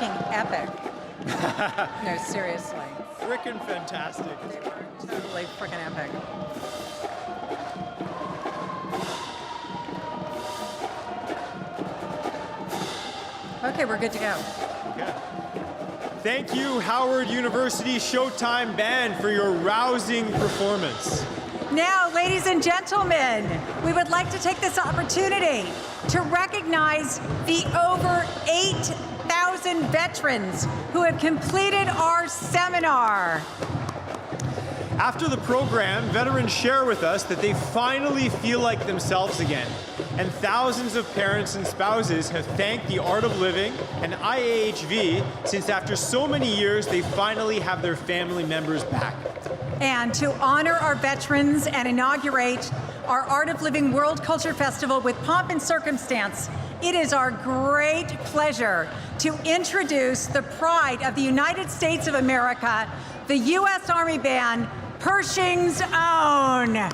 freaking epic. No, seriously. Frickin' fantastic. They were totally freaking epic. Okay, we're good to go. Okay. Thank you, Howard University Showtime Band, for your rousing performance. Now, ladies and gentlemen, we would like to take this opportunity to recognize the over 8,000 veterans who have completed our seminar. After the program, veterans share with us that they finally feel like themselves again. And thousands of parents and spouses have thanked the Art of Living and IAHV since after so many years, they finally have their family members back. And to honor our veterans and inaugurate our Art of Living World Culture Festival with pomp and circumstance, it is our great pleasure to introduce the pride of the United States of America, the U.S. Army Band, Pershing's Own.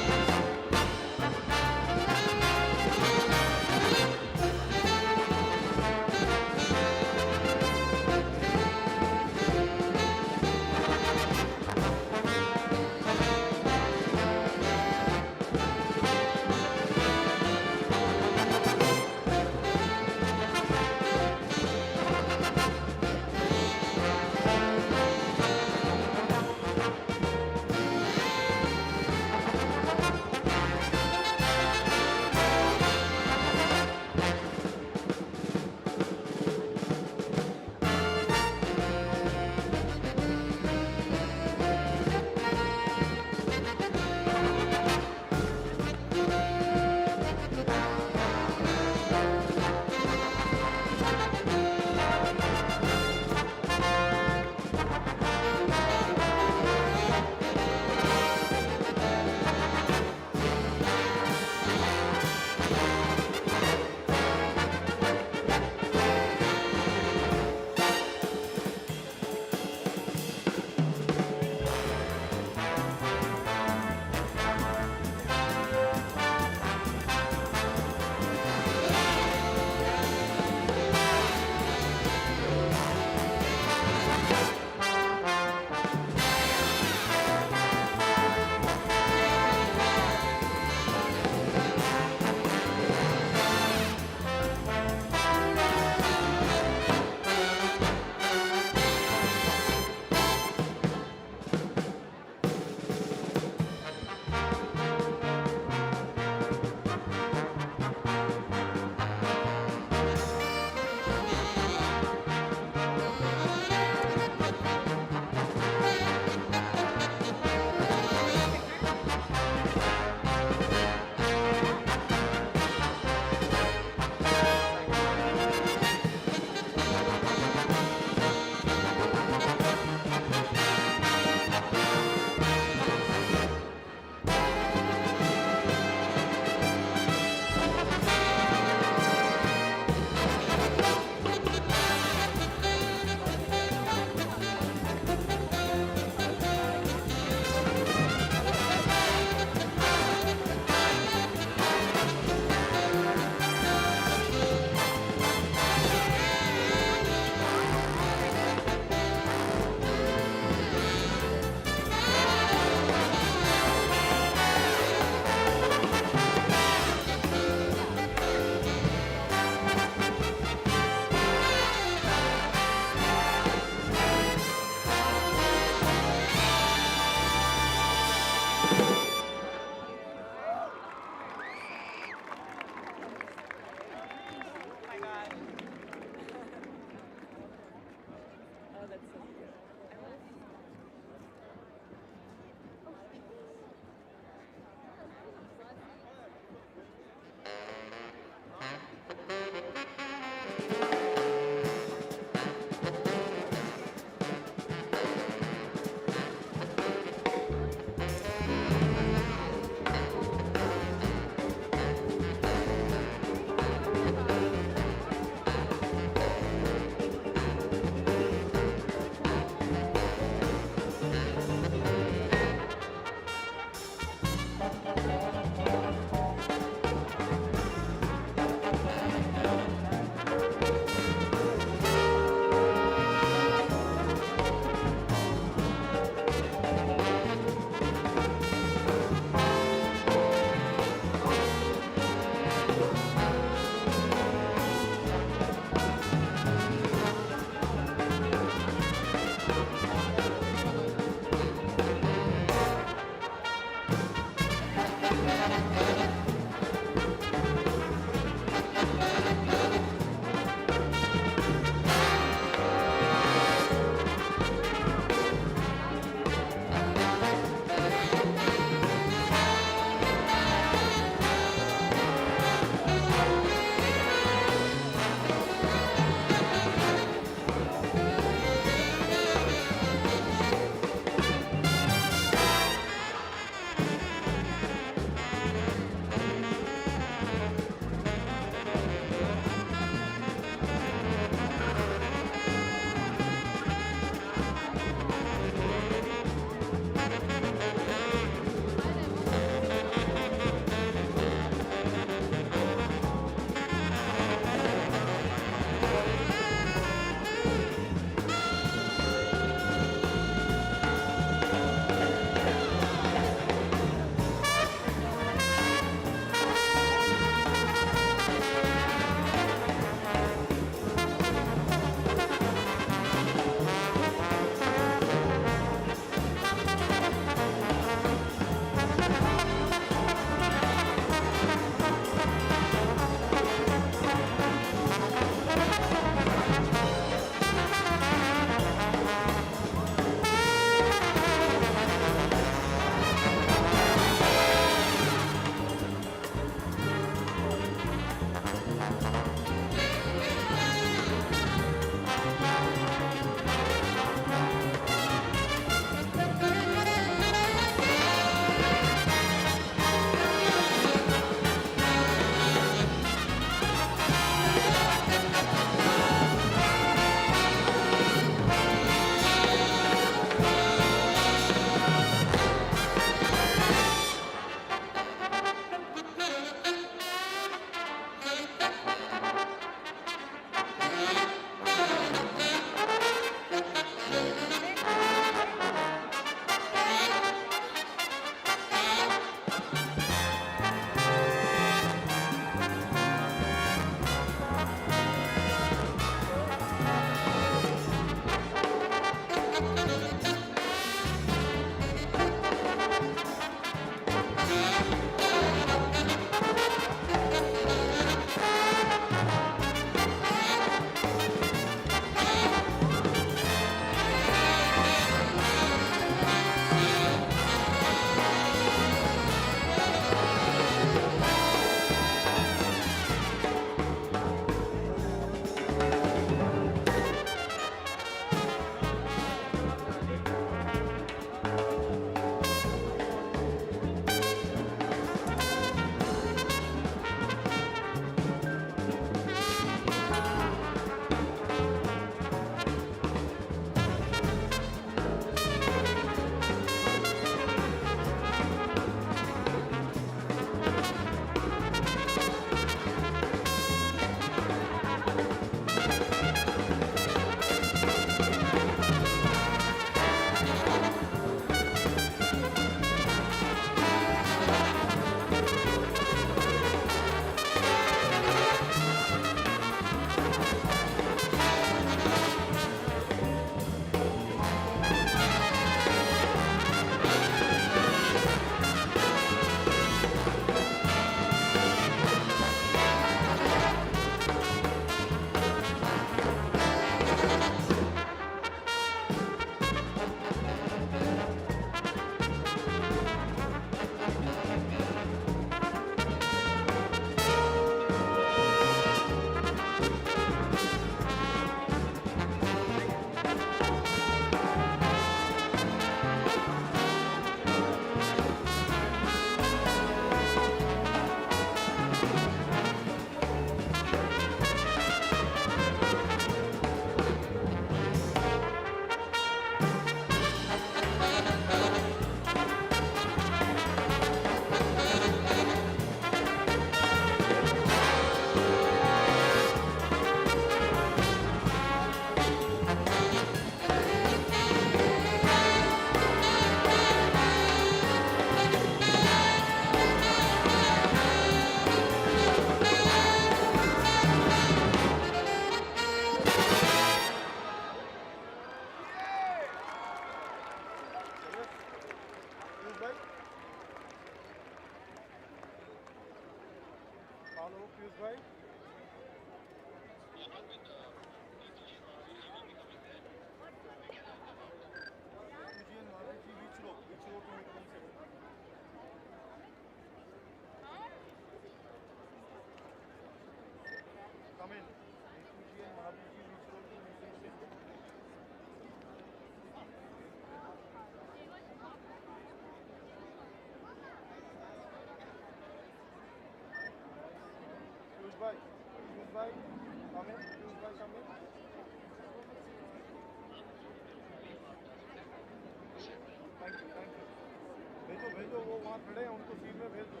भेजो वो वहाँ खड़े हैं उनको seat में भेज दो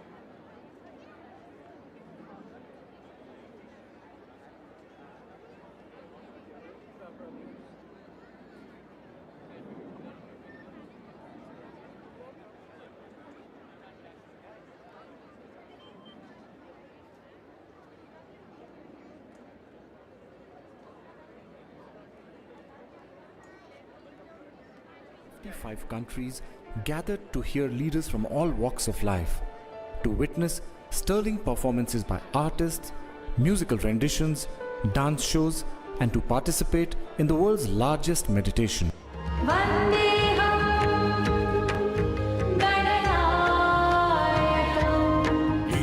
Five countries gathered to hear leaders from all walks of life, to witness sterling performances by artists, musical renditions, dance shows, and to participate in the world's largest meditation.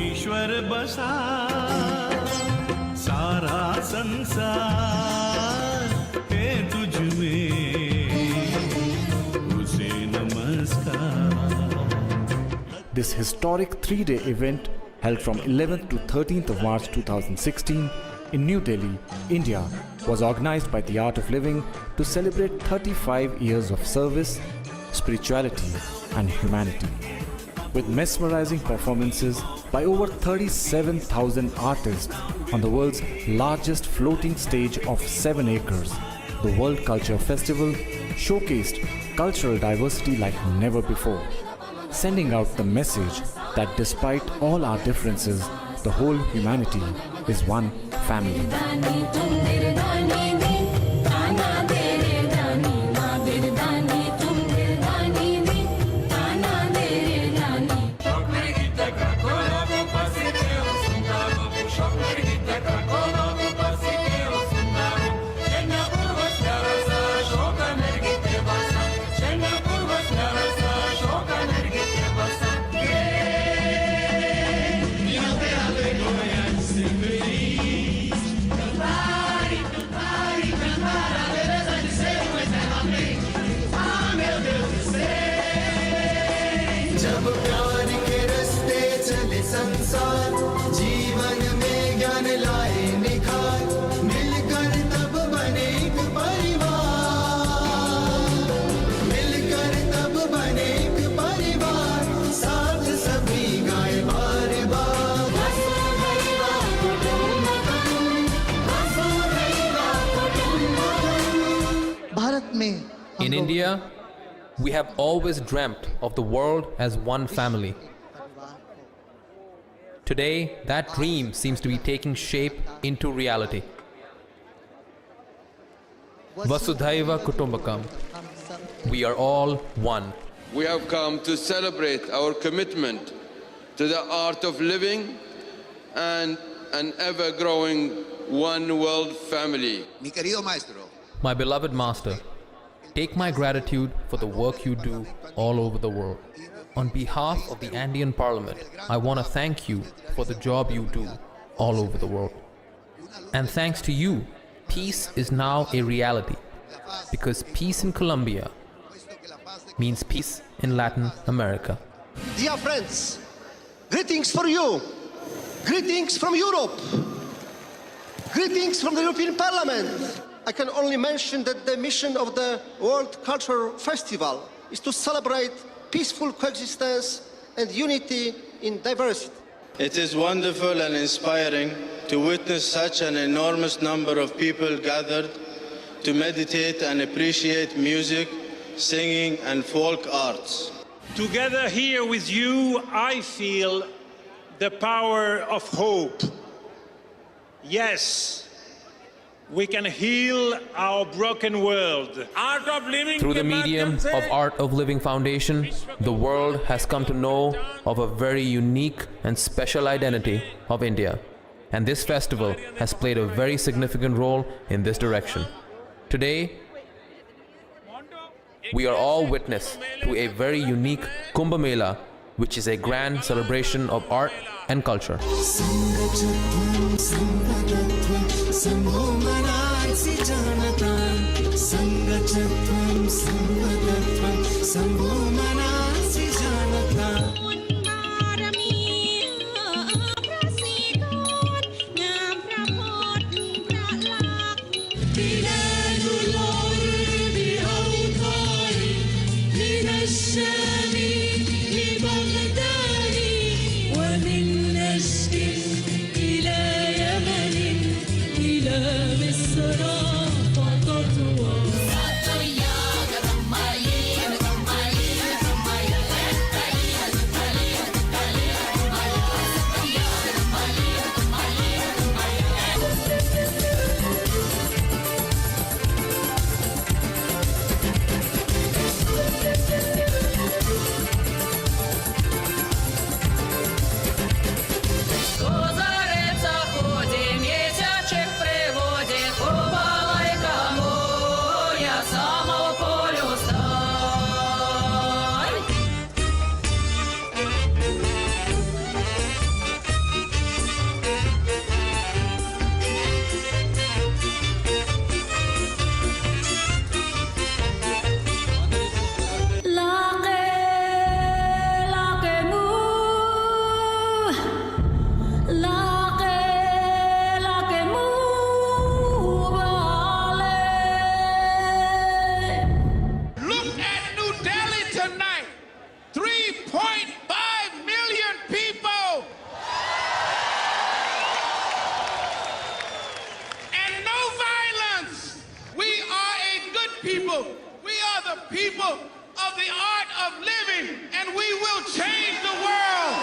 ईश्वर बसा सारा संसार है तुझ में उसे नमस्कार. This historic three-day event, held from 11th to 13th of March 2016 in New Delhi, India, was organized by The Art of Living to celebrate 35 years of service, spirituality, and humanity. With mesmerizing performances by over 37,000 artists on the world's largest floating stage of 7 acres, the World Culture Festival showcased cultural diversity like never before, sending out the message that despite all our differences, the whole humanity is one family. जब प्यार के रस्ते चले संसार जीवन में ज्ञान लाए निखार मिलकर तब बने एक परिवार मिलकर तब बने एक परिवार साथ सभी गाए बार बार भारत में In India, we have always dreamt of the world as one family. Today, that dream seems to be taking shape into reality. Vasudhaiva Kutumbakam. We are all one. We have come to celebrate our commitment to the art of living and an ever-growing one world family. Mi querido maestro, My beloved Master, take my gratitude for the work you do all over the world. On behalf of the Andean Parliament, I want to thank you for the job you do all over the world. And thanks to you, peace is now a reality, because peace in Colombia means peace in Latin America. Dear friends, greetings for you, greetings from Europe, greetings from the European Parliament. I can only mention that the mission of the World Cultural Festival is to celebrate peaceful coexistence and unity in diversity. It is wonderful and inspiring to witness such an enormous number of people gathered to meditate and appreciate music, singing, and folk arts. Together here with you, I feel the power of hope. Yes, we can heal our broken world. Art of Living Through the medium of Art of Living Foundation, the world has come to know of a very unique and special identity of India. and this festival has played a very significant role in this direction. Today, we are all witness to a very unique Kumbh Mela, which is a grand celebration of art and culture. people of the art of living, and we will change the world.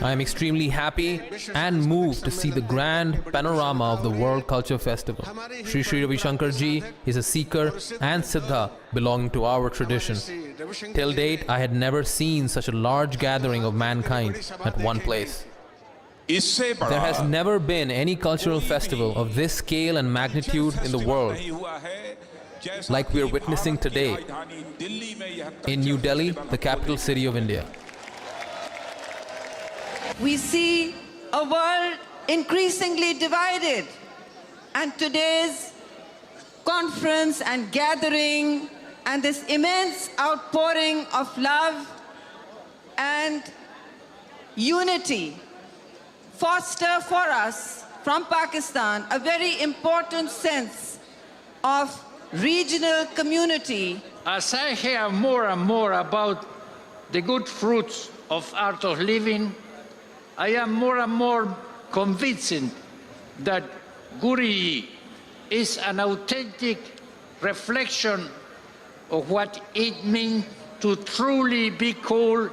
I am extremely happy and moved to see the grand panorama of the World Culture Festival. Sri Sri Ravi Shankar Ji is a seeker and siddha belonging to our tradition. Till date, I had never seen such a large gathering of mankind at one place. There has never been any cultural festival of this scale and magnitude in the world like we are witnessing today in New Delhi, the capital city of India. We see a world increasingly divided, and today's conference and gathering and this immense outpouring of love and unity foster for us from Pakistan a very important sense of regional community. As I hear more and more about the good fruits of art of living, I am more and more convinced that Guriji is an authentic reflection of what it means to truly be called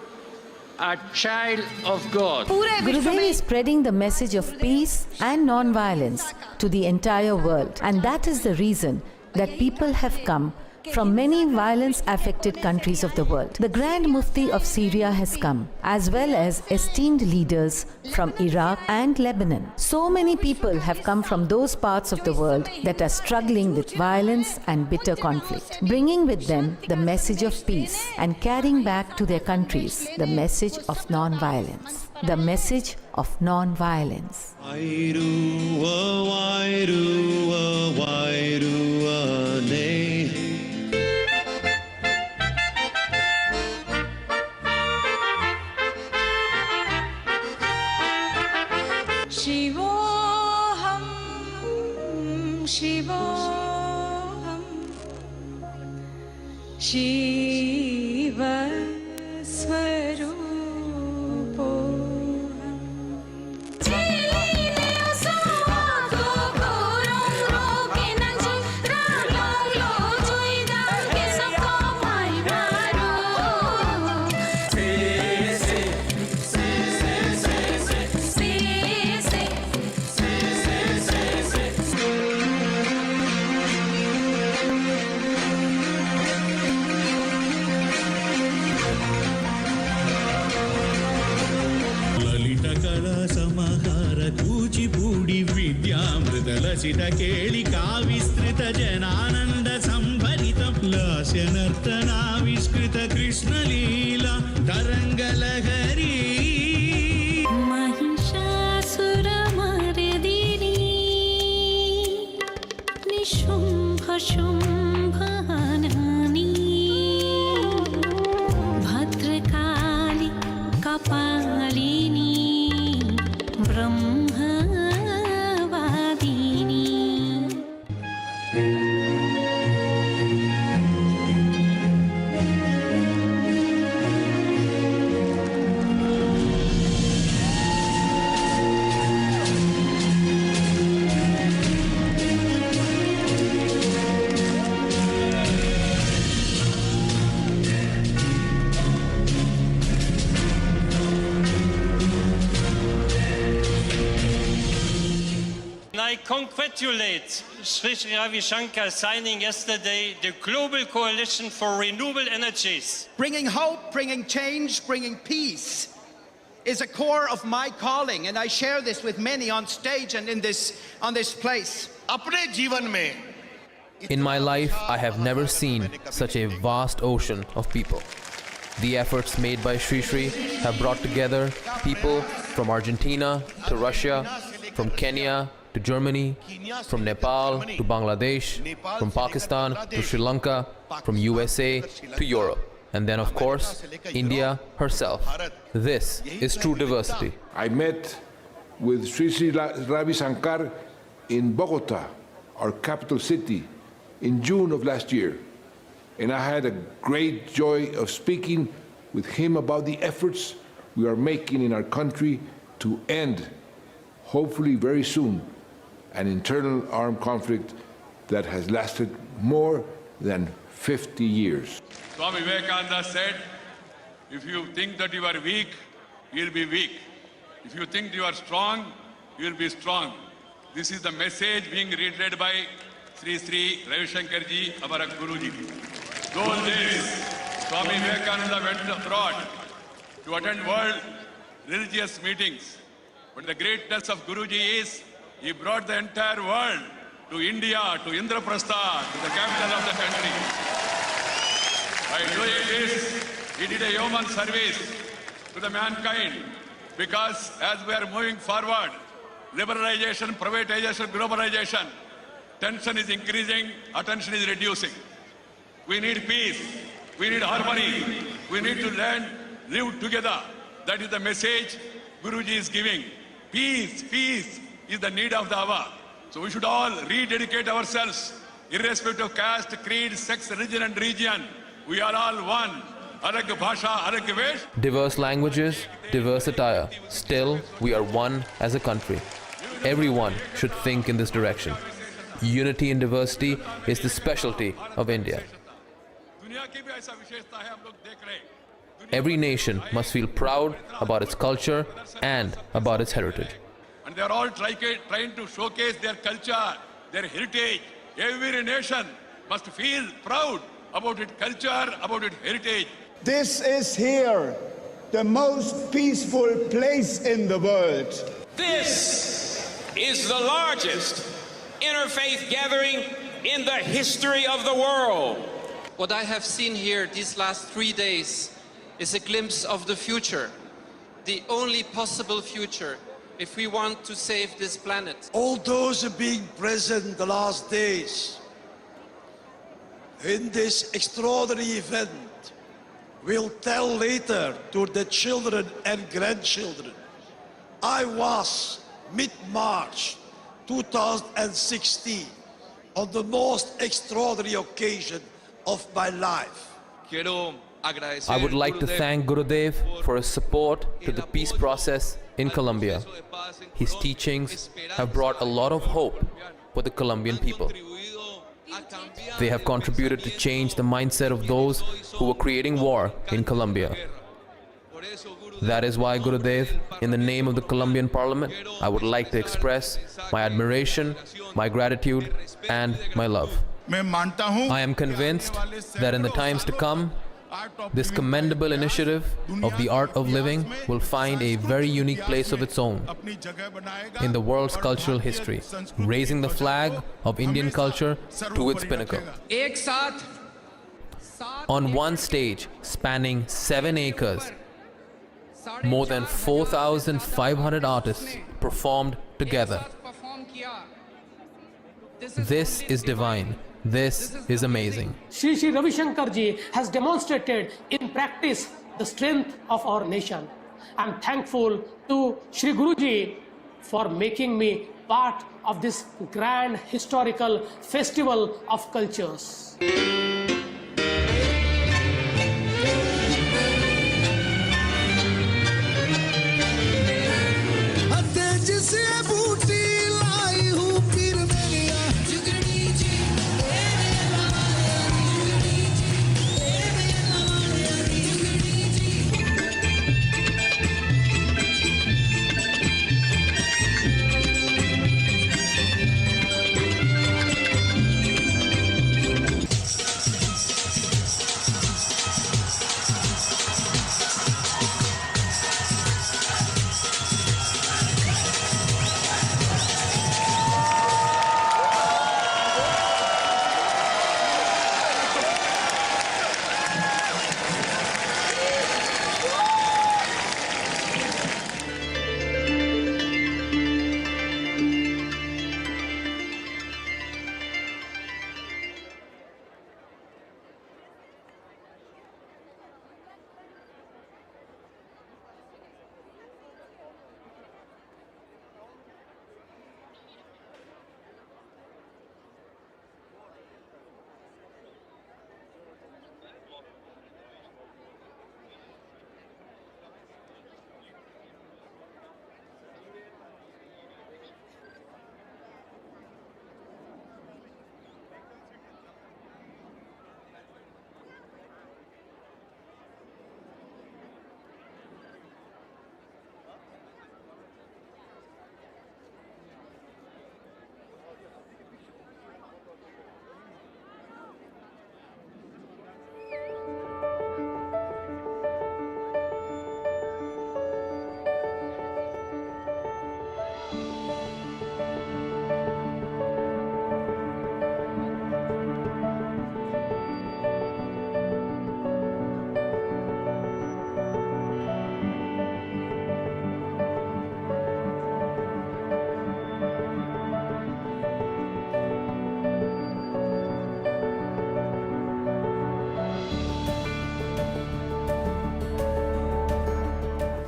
a child of God. Gurudev is spreading the message of peace and non-violence to the entire world, and that is the reason that people have come from many violence-affected countries of the world. The Grand Mufti of Syria has come, as well as esteemed leaders from Iraq and Lebanon. So many people have come from those parts of the world that are struggling with violence and bitter conflict, bringing with them the message of peace and carrying back to their countries the message of non-violence. The message of non-violence. Shivoham, Shivoham, Shiva Swarupoham. Lasith केळिका विस्तृत जनानन्द संभरितं लास्य नर्तनाविष्कृत कृष्णलीला तरङ्गलहरी महिषासुरमर्दिनी निशुम्भ शुम्भहानी भद्रकाली कपालिनी ब्रह्मवादिनी I congratulate Sri Sri Ravi Shankar signing yesterday the Global Coalition for Renewable Energies. Bringing hope, bringing change, bringing peace is a core of my calling, and I share this with many on stage and on this place. अपने जीवन में In my life, I have never seen such a vast ocean of people. The efforts made by Sri Sri have brought together people from Argentina to Russia, from Kenya to Germany, from Nepal to Bangladesh, from Pakistan to Sri Lanka, from USA to Europe, and then of course, India herself. This is true diversity. I met with Sri Sri Ravi Shankar in Bogota, our capital city, in June of last year. And I had a great joy of speaking with him about the efforts we are making in our country to end, hopefully very soon, an internal armed conflict that has lasted more than 50 years. Swami Vivekananda said, if you think that you are weak, you'll be weak. If you think you are strong, you'll be strong. This is the message being reiterated by Sri Sri Ravi Shankar Ji, our Guruji. Those days, Swami Vivekananda went abroad to attend world religious meetings. But the greatness of Guruji is, he brought the entire world to India, to Indraprastha, to the capital of the country. By doing this, he did a human service to the mankind, because as we are moving forward, liberalization, privatization, globalization, tension is increasing, attention is reducing. We need peace, we need harmony, we need to learn, live together. That is the message Guruji is giving. Peace, peace is the need of the hour. So we should all rededicate ourselves, irrespective of caste, creed, sex, religion and region. We are all one. Alag bhasha, alag vesh. Diverse languages, diverse attire. Still, we are one as a country. Everyone should think in this direction. Unity in diversity is the specialty of India. Every nation must feel proud about its culture and about its heritage. And they are all trying to showcase their culture, their heritage. Every nation must feel proud about its culture, about its heritage. This is here, the most peaceful place in the world. This is the largest interfaith gathering in the history of the world. What I have seen here these last 3 days is a glimpse of the future, the only possible future if we want to save this planet. All those being present the last days in this extraordinary event will tell later to the children and grandchildren, I was mid-March 2016 on the most extraordinary occasion of my life. I would like to thank Gurudev for his support to the peace process in Colombia. His teachings have brought a lot of hope for the Colombian people. They have contributed to change the mindset of those who were creating war in Colombia. That is why, Gurudev, in the name of the Colombian Parliament, I would like to express my admiration, my gratitude, and my love. I am convinced that in the times to come, This commendable initiative of the art of living will find a very unique place of its own in the world's cultural history, raising the flag of Indian culture to its pinnacle. On one stage spanning 7 acres, more than 4,500 artists performed together. This is divine. This is amazing. Sri Sri Ravi Shankar ji has demonstrated in practice the strength of our nation. I'm thankful to Sri Guru ji for making me part of this grand historical festival of cultures.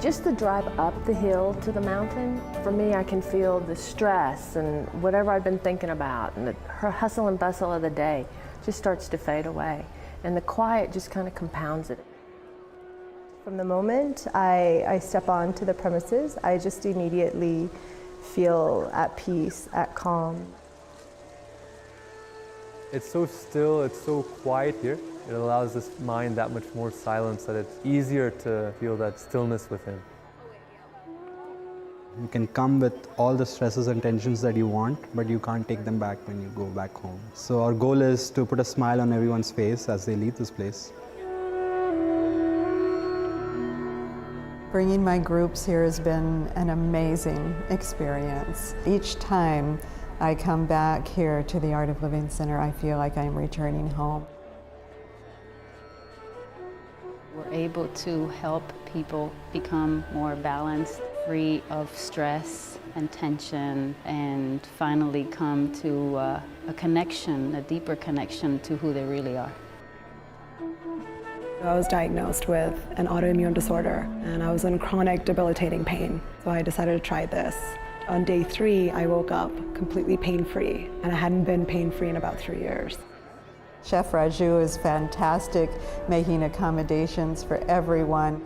Just the drive up the hill to the mountain, for me, I can feel the stress and whatever I've been thinking about, and the hustle and bustle of the day just starts to fade away. And the quiet just kind of compounds it. From the moment I step onto the premises, I just immediately feel at peace, at calm. It's so still, it's so quiet here. It allows this mind that much more silence that it's easier to feel that stillness within. You can come with all the stresses and tensions that you want, but you can't take them back when you go back home. So our goal is to put a smile on everyone's face as they leave this place. Bringing my groups here has been an amazing experience. Each time I come back here to the Art of Living Center, I feel like I'm returning home. We're able to help people become more balanced, free of stress and tension, and finally come to a connection, a deeper connection to who they really are. I was diagnosed with an autoimmune disorder and I was in chronic debilitating pain, so I decided to try this. On day 3, I woke up completely pain-free, and I hadn't been pain-free in about 3 years. Chef Raju is fantastic, making accommodations for everyone.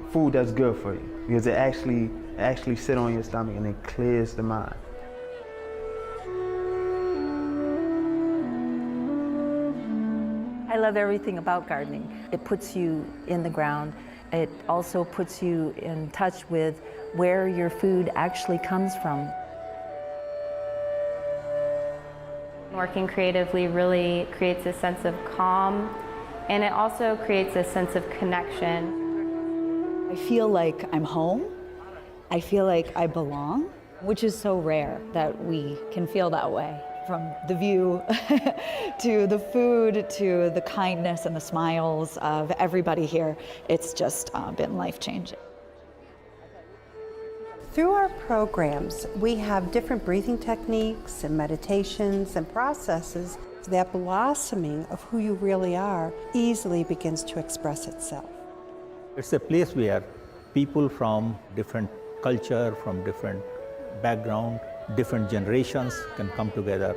Food that's good for you, because it actually sit on your stomach and it clears the mind. I love everything about gardening. It puts you in the ground. It also puts you in touch with where your food actually comes from. Working creatively really creates a sense of calm And it also creates a sense of connection. I feel like I'm home. I feel like I belong, which is so rare that we can feel that way. From the view to the food to the kindness and the smiles of everybody here, it's just been life-changing. Through our programs, we have different breathing techniques and meditations and processes. That blossoming of who you really are easily begins to express itself. It's a place where people from different culture, from different background, different generations can come together.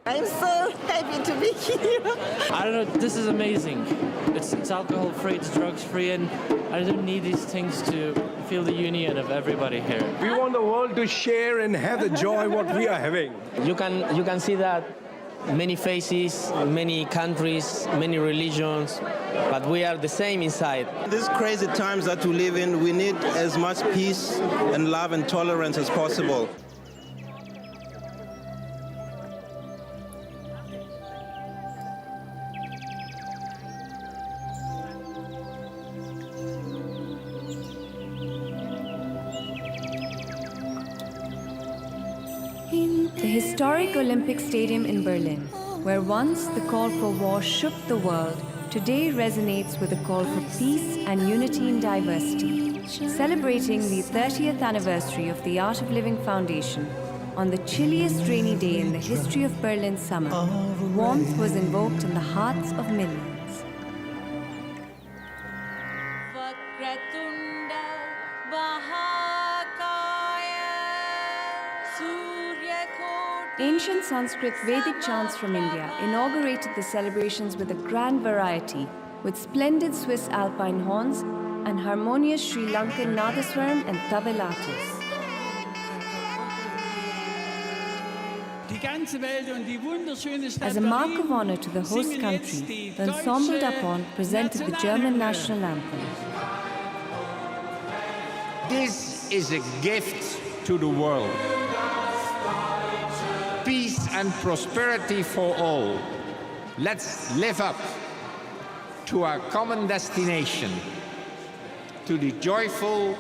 I'm so happy to be here. I don't know, this is amazing. It's alcohol free, it's drugs free, and I don't need these things to feel the union of everybody here. We want the world to share and have the joy what we are having. You can see that many faces, many countries, many religions, but we are the same inside. These crazy times that we live in, we need as much peace and love and tolerance as possible. The historic Olympic Stadium in Berlin, where once the call for war shook the world, today resonates with the call for peace and unity in diversity. Celebrating the 30th anniversary of the Art of Living Foundation, on the chilliest rainy day in the history of Berlin's summer, warmth was invoked in the hearts of millions. Ancient Sanskrit Vedic chants from India inaugurated the celebrations with a grand variety, with splendid Swiss alpine horns and harmonious Sri Lankan Nadaswaram and Tablatus. As a mark of honor to the host country, the Ensemble d'Appoint presented the German national anthem. This is a gift to the world. Peace and prosperity for all. Let's live up to our common destination, to the joyful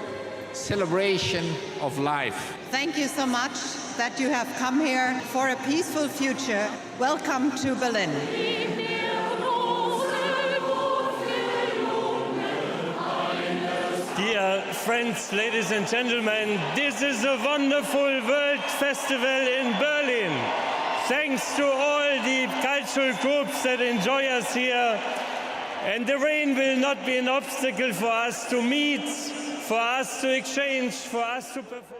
celebration of life. Thank you so much that you have come here for a peaceful future. Welcome to Berlin. Dear friends, ladies and gentlemen, this is a wonderful World Festival in Berlin. Thanks to all the cultural groups that enjoy us here. And the rain will not be an obstacle for us to meet, for us to exchange, for us to perform.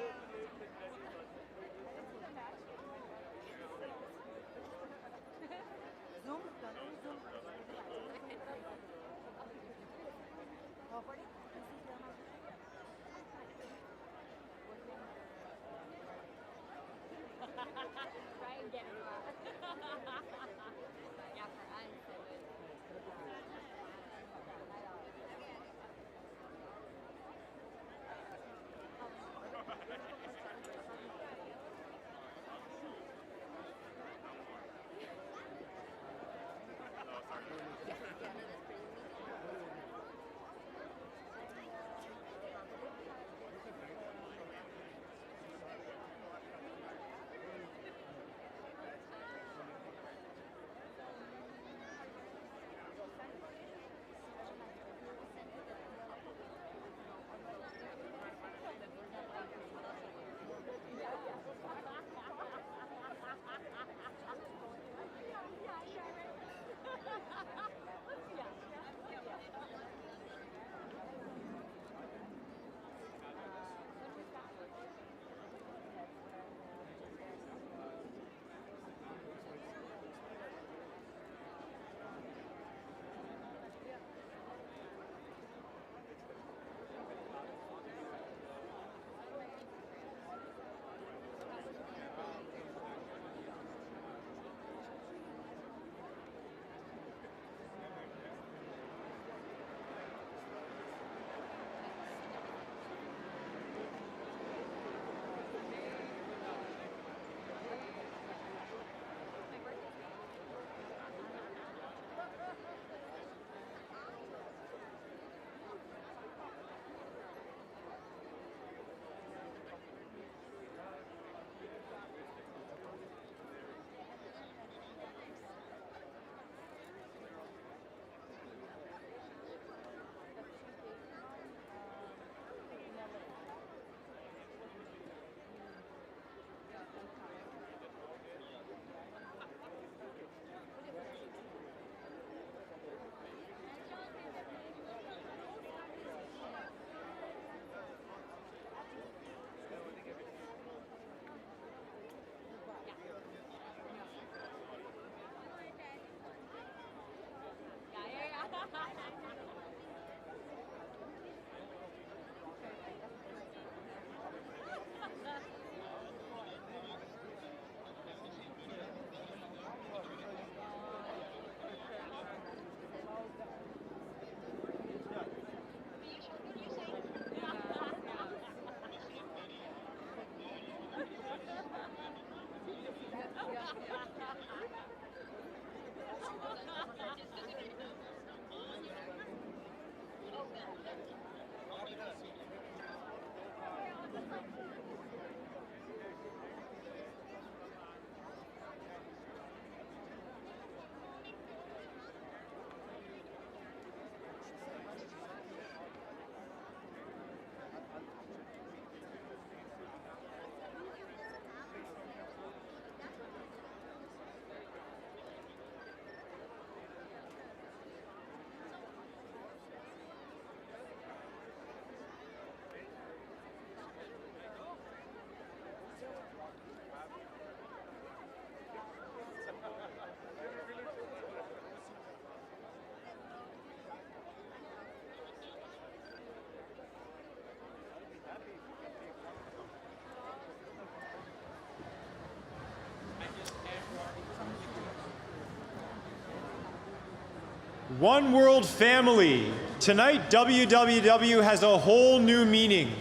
One World Family. Tonight, WWW has a whole new meaning.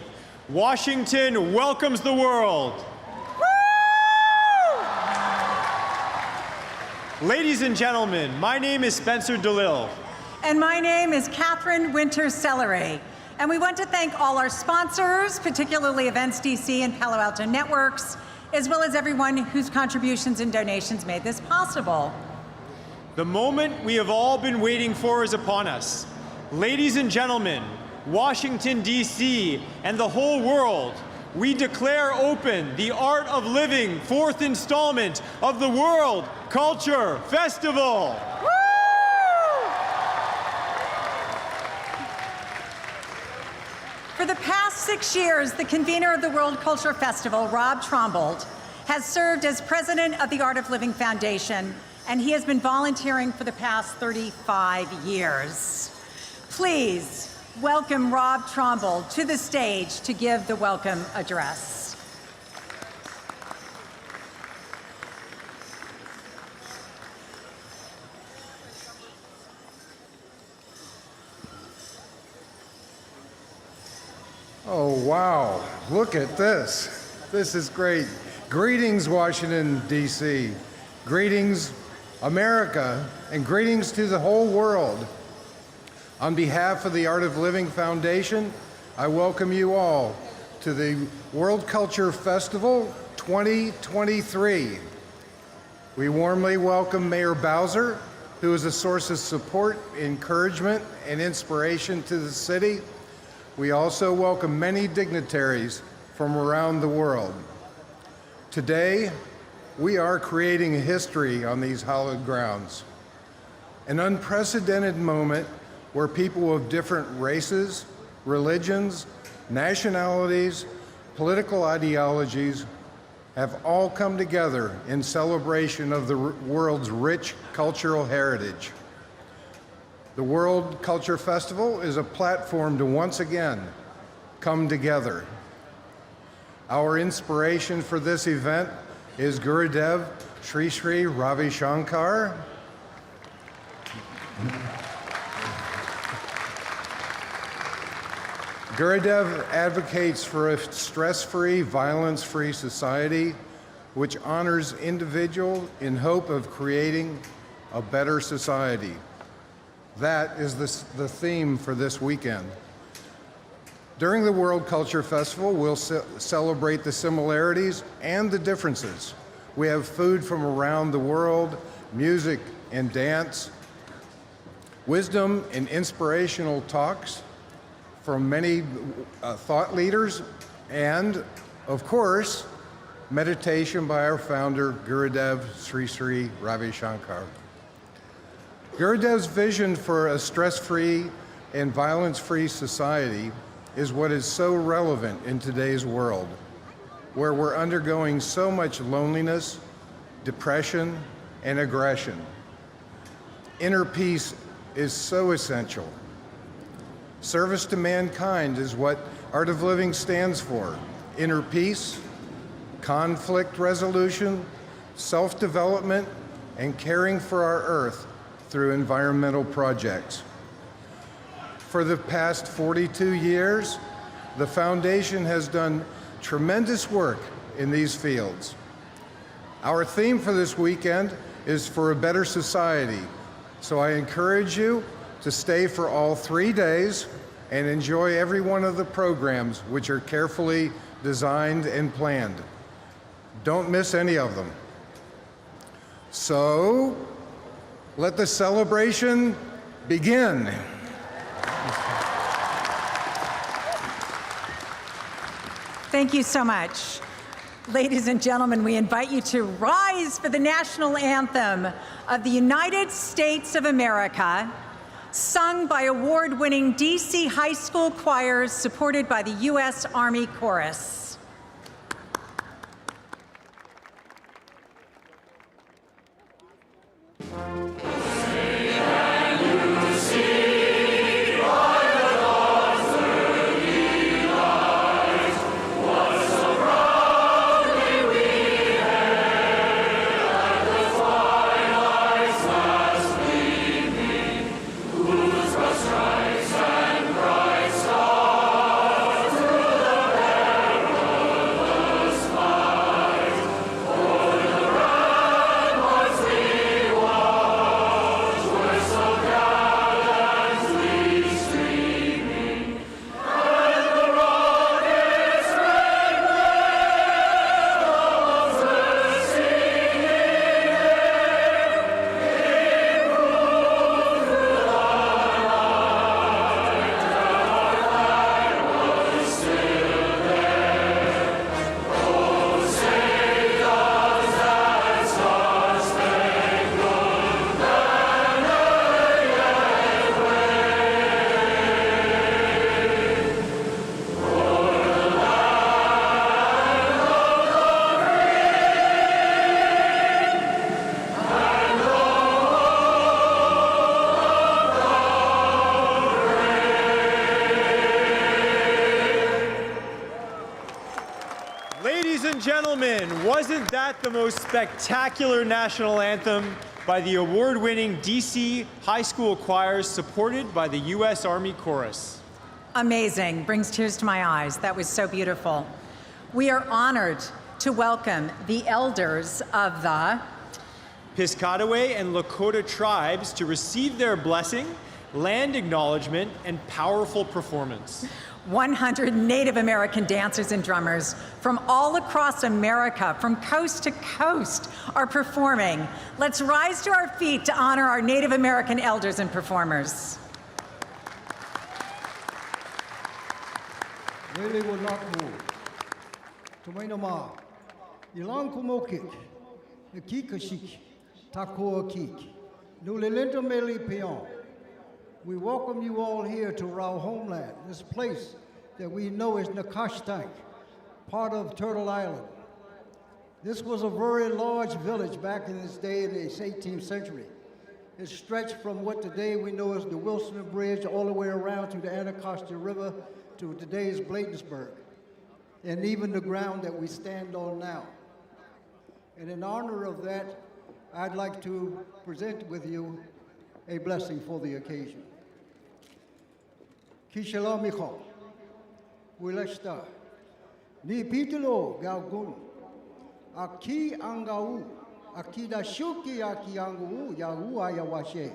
Washington welcomes the world. Ladies and gentlemen, my name is Spencer DeLille. And my name is Catherine Winter-Celery. And we want to thank all our sponsors, particularly Events DC and Palo Alto Networks, as well as everyone whose contributions and donations made this possible. The moment we have all been waiting for is upon us. Ladies and gentlemen, Washington, D.C., and the whole world, we declare open the Art of Living 4th installment of the World Culture Festival. For the past 6 years, the convener of the World Culture Festival, Rob Trombold, has served as president of the Art of Living Foundation, and he has been volunteering for the past 35 years. Please welcome Rob Trombold to the stage to give the welcome address. Oh, wow. Look at this. This is great. Greetings, Washington, D.C. Greetings, America, and greetings to the whole world. On behalf of the Art of Living Foundation, I welcome you all to the World Culture Festival 2023. We warmly welcome Mayor Bowser, who is a source of support, encouragement, and inspiration to the city. We also welcome many dignitaries from around the world. Today, we are creating a history on these hallowed grounds, an unprecedented moment where people of different races, religions, nationalities, political ideologies have all come together in celebration of the world's rich cultural heritage. The World Culture Festival is a platform to once again come together. Our inspiration for this event is Gurudev Sri Sri Ravi Shankar. Gurudev advocates for a stress-free, violence-free society which honors individuals in hope of creating a better society. That is the theme for this weekend. During the World Culture Festival, we'll celebrate the similarities and the differences. We have food from around the world, music and dance, wisdom and inspirational talks from many thought leaders, and, of course, meditation by our founder, Gurudev Sri Sri Ravi Shankar. Gurudev's vision for a stress-free and violence-free society is what is so relevant in today's world, where we're undergoing so much loneliness, depression, and aggression. Inner peace is so essential. Service to mankind is what Art of Living stands for. Inner peace, conflict resolution, self-development, and caring for our earth through environmental projects. For the past 42 years, the Foundation has done tremendous work in these fields. Our theme for this weekend is for a better society, so I encourage you to stay for all 3 days and enjoy every one of the programs which are carefully designed and planned. Don't miss any of them. So, let the celebration begin. Thank you so much. Ladies and gentlemen, we invite you to rise for the national anthem of the United States of America, sung by award-winning DC high school choirs supported by the U.S. Army Chorus. gentlemen, wasn't that the most spectacular national anthem by the award-winning DC High School choirs supported by the U.S. Army Chorus? Amazing. Brings tears to my eyes. That was so beautiful. We are honored to welcome the elders of the Piscataway and Lakota tribes to receive their blessing, land acknowledgement, and powerful performance. 100 Native American dancers and drummers from all across America, from coast to coast, are performing. Let's rise to our feet to honor our Native American elders and performers. Wele wo lakmo, tumainama, ilang kumokik, nakikashik, takoa kik, nulelento meli peon. We welcome you all here to our homeland, this place that we know is Nacotchtank, part of Turtle Island. This was a very large village back in this day in the 18th century. It stretched from what today we know as the Wilson Bridge all the way around to the Anacostia River to today's Bladensburg, and even the ground that we stand on now. And in honor of that, I'd like to present with you a blessing for the occasion. Kishala Micho, Wileshta, Ni Pitilo Galgun, Aki Angau, Akida Shuki Aki Angu, Yahu Ayawashe,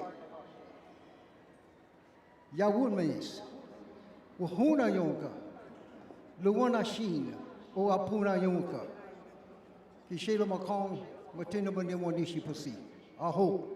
Yawun Meis, Wahuna Yonka, Luwana Shin, O Apuna Yonka, Kishela Makong, Matina Manimonishi Pusi, Aho.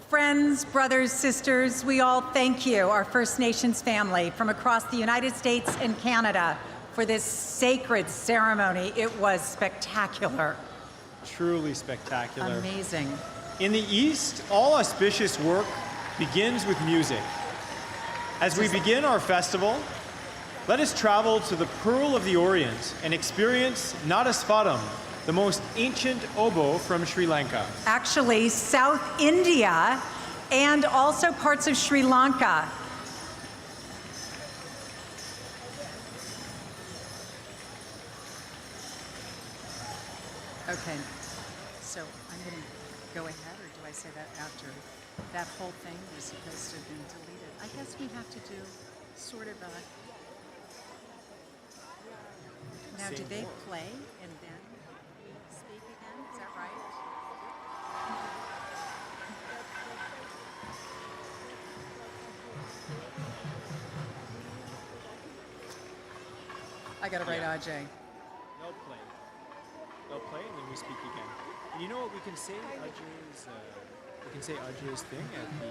Friends, brothers, sisters, we all thank you, our First Nations family from across the United States and Canada, for this sacred ceremony. It was spectacular. Truly spectacular. Amazing. In the East, all auspicious work begins with music. As we begin our festival, let us travel to the Pearl of the Orient and experience Nadaswaram, the most ancient oboe from Sri Lanka. Actually, South India and also parts of Sri Lanka. Okay, so I'm going to go ahead, or do I say that after? That whole thing was supposed to have been deleted. I guess we have to do sort of a... Now, do they play and then speak again? Is that right? I got it right, Ajay. They'll play. They'll play and then we speak again. And you know what we can say Ajay's thing at the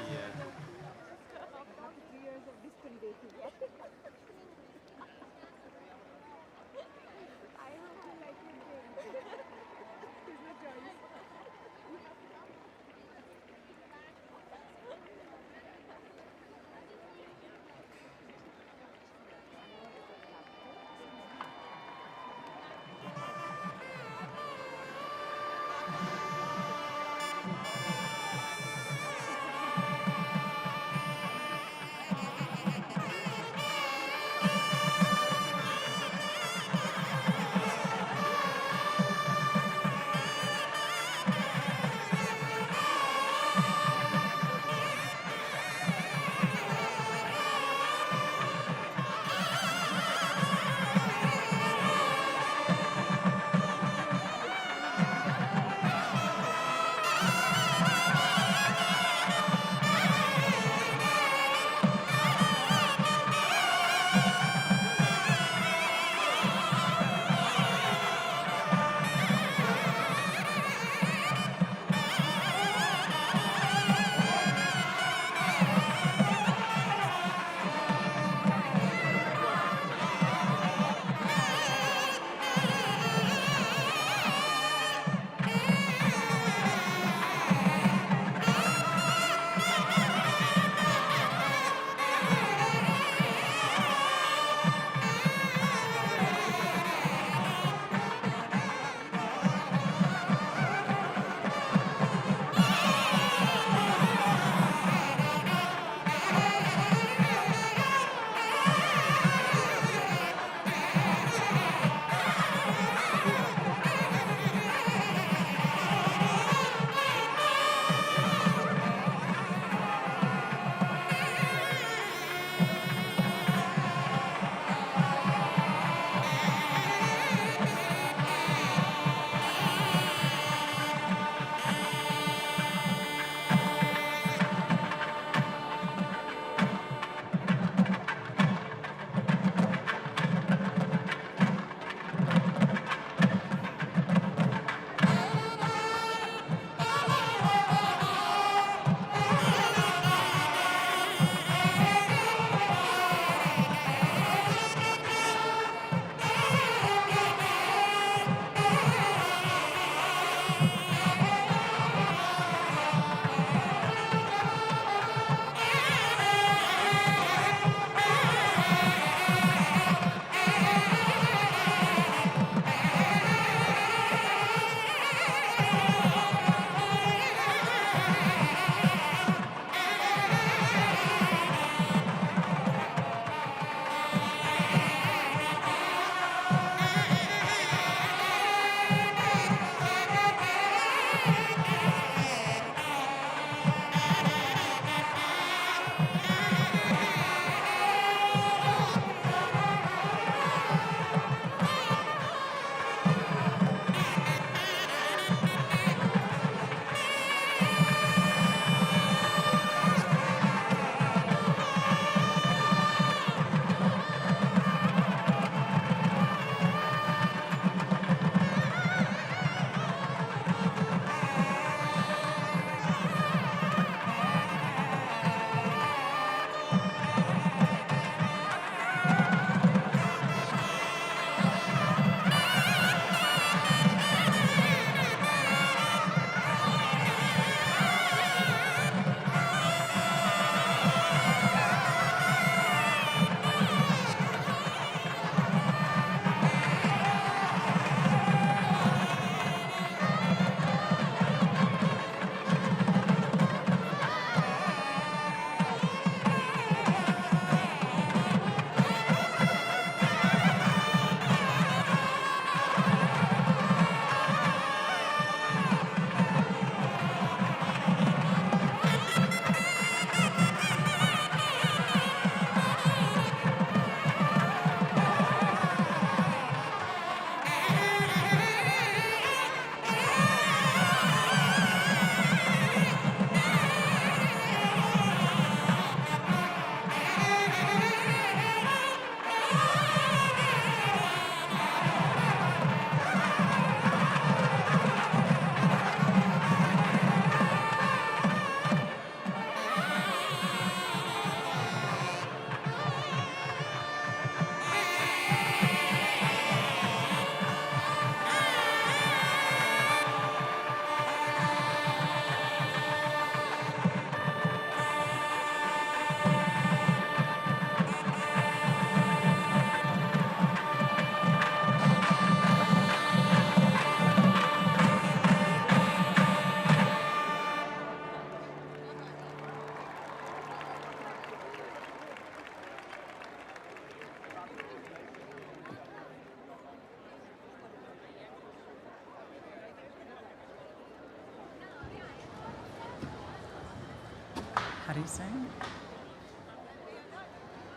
How do you say it?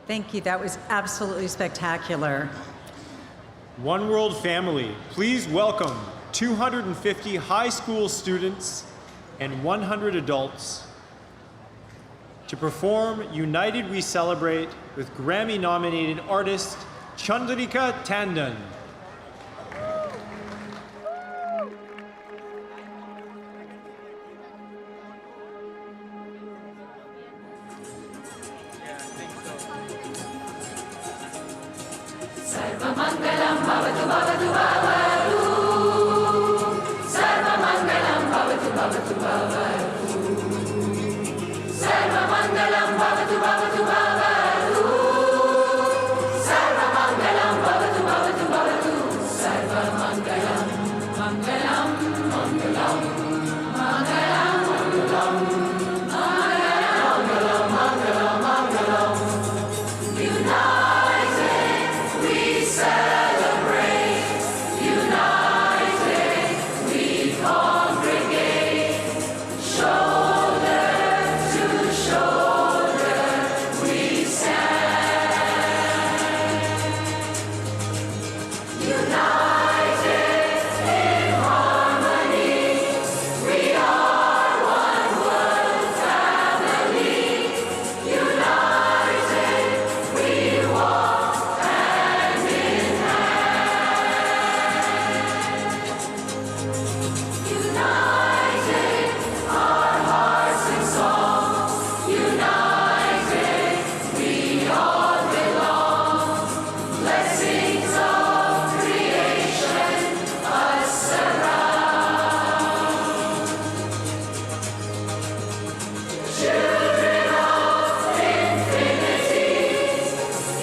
Thank you. That was absolutely spectacular. One World family, please welcome 250 high school students and 100 adults to perform United We Celebrate with Grammy-nominated artist Chandrika Tandon. Sarvamangalam bhavatu bhavatu bhavatu. Sarvamangalam bhavatu bhavatu bhavatu. Sarvamangalam bhavatu bhavatu bhavatu. Sarvamangalam bhavatu bhavatu bhavatu. Sarvamangalam mangalam mangalam mangalam mangalam mangalam mangalam mangalam. United we celebrate, united we congregate, shoulder to shoulder we stand. United in harmony, we are one world family. United we walk hand in hand. United our hearts and songs. United we all belong. Blessings of creation us surround. Children of infinity,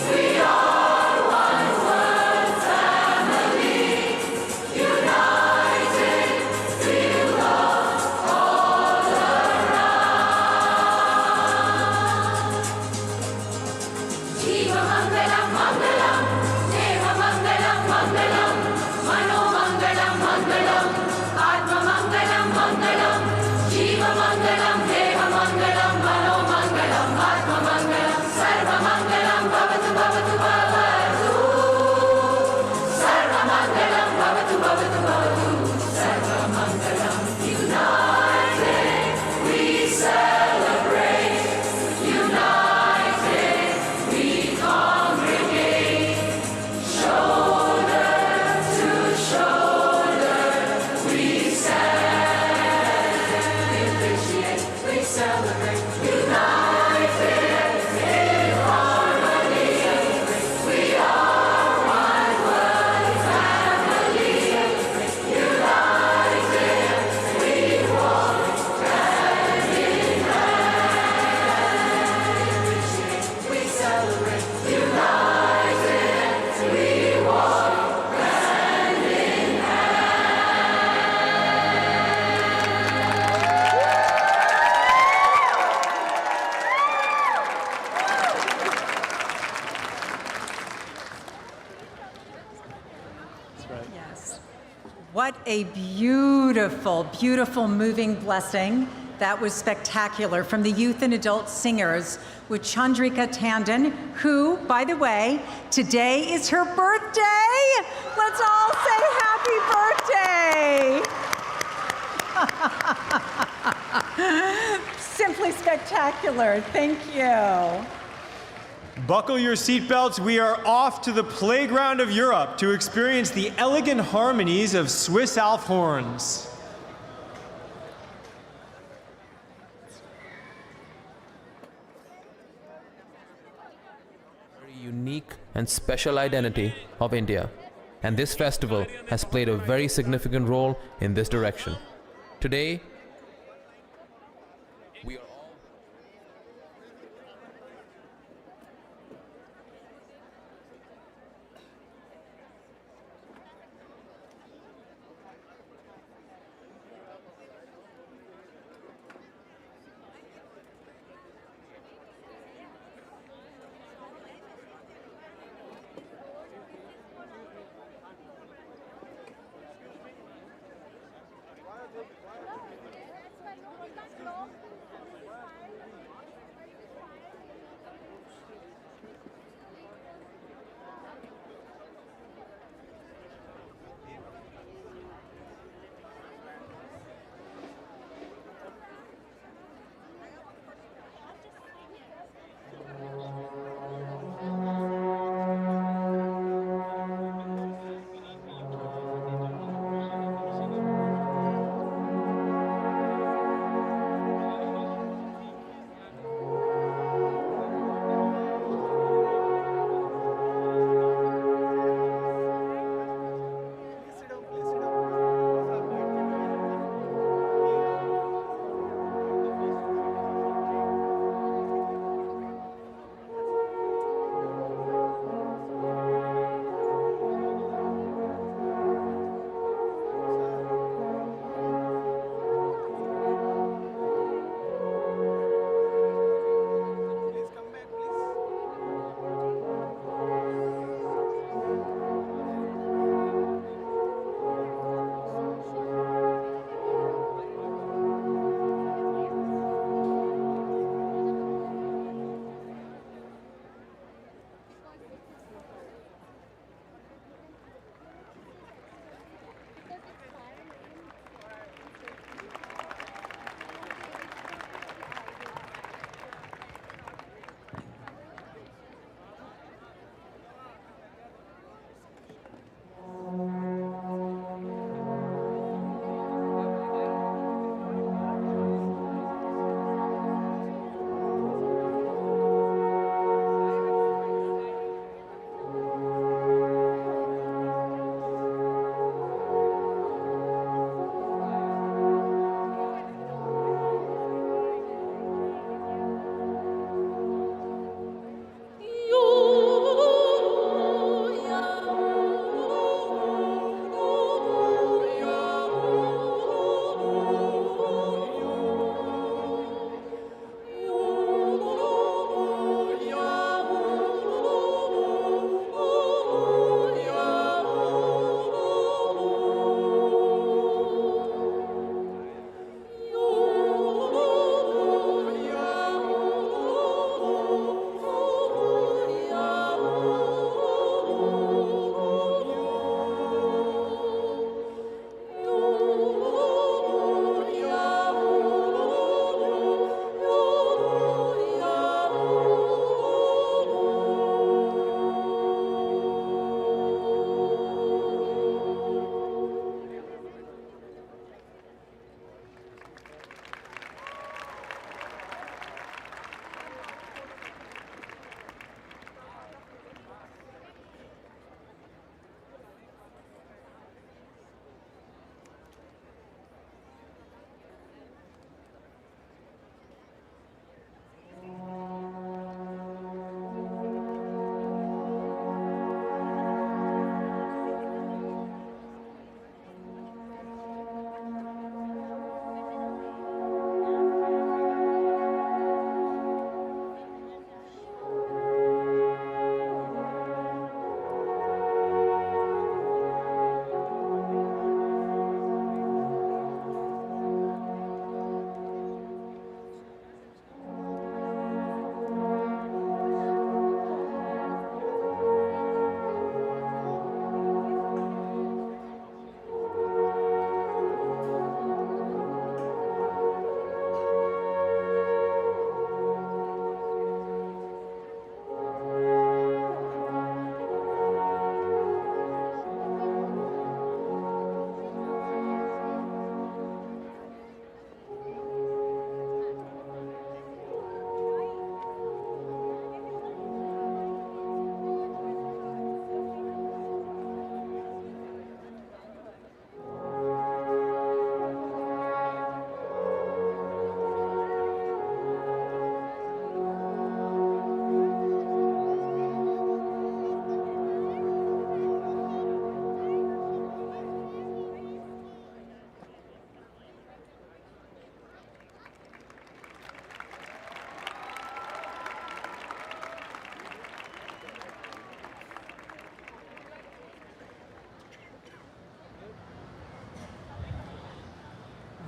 we are one world family. United through love all around. Jiva Mangalam Mangalam, Deva Mangalam Mangalam, Mano Mangalam Mangalam, Atma Mangalam Mangalam, Jiva Mangalam, Deva Mangalam, Mano Mangalam, Atma Mangalam, Sarva Mangalam Bhavatu Bhavatu Bhavatu. Sarva Mangalam Bhavatu Bhavatu Bhavatu. Sarva Mangalam. United we celebrate, united we congregate, shoulder to shoulder we stand. We appreciate, we celebrate, united in harmony. We are one world family. United we walk hand in hand. We celebrate, united we walk hand in Yes. What a beautiful, beautiful, moving blessing. That was spectacular from the youth and adult singers with Chandrika Tandon, who, by the way, today is her birthday. Let's all say happy birthday. Simply spectacular. Thank you. Buckle your seatbelts. We are off to the playground of Europe to experience the elegant harmonies of Swiss Alp horns. Very unique and special identity of India, and this festival has played a very significant role in this direction. Today, we are all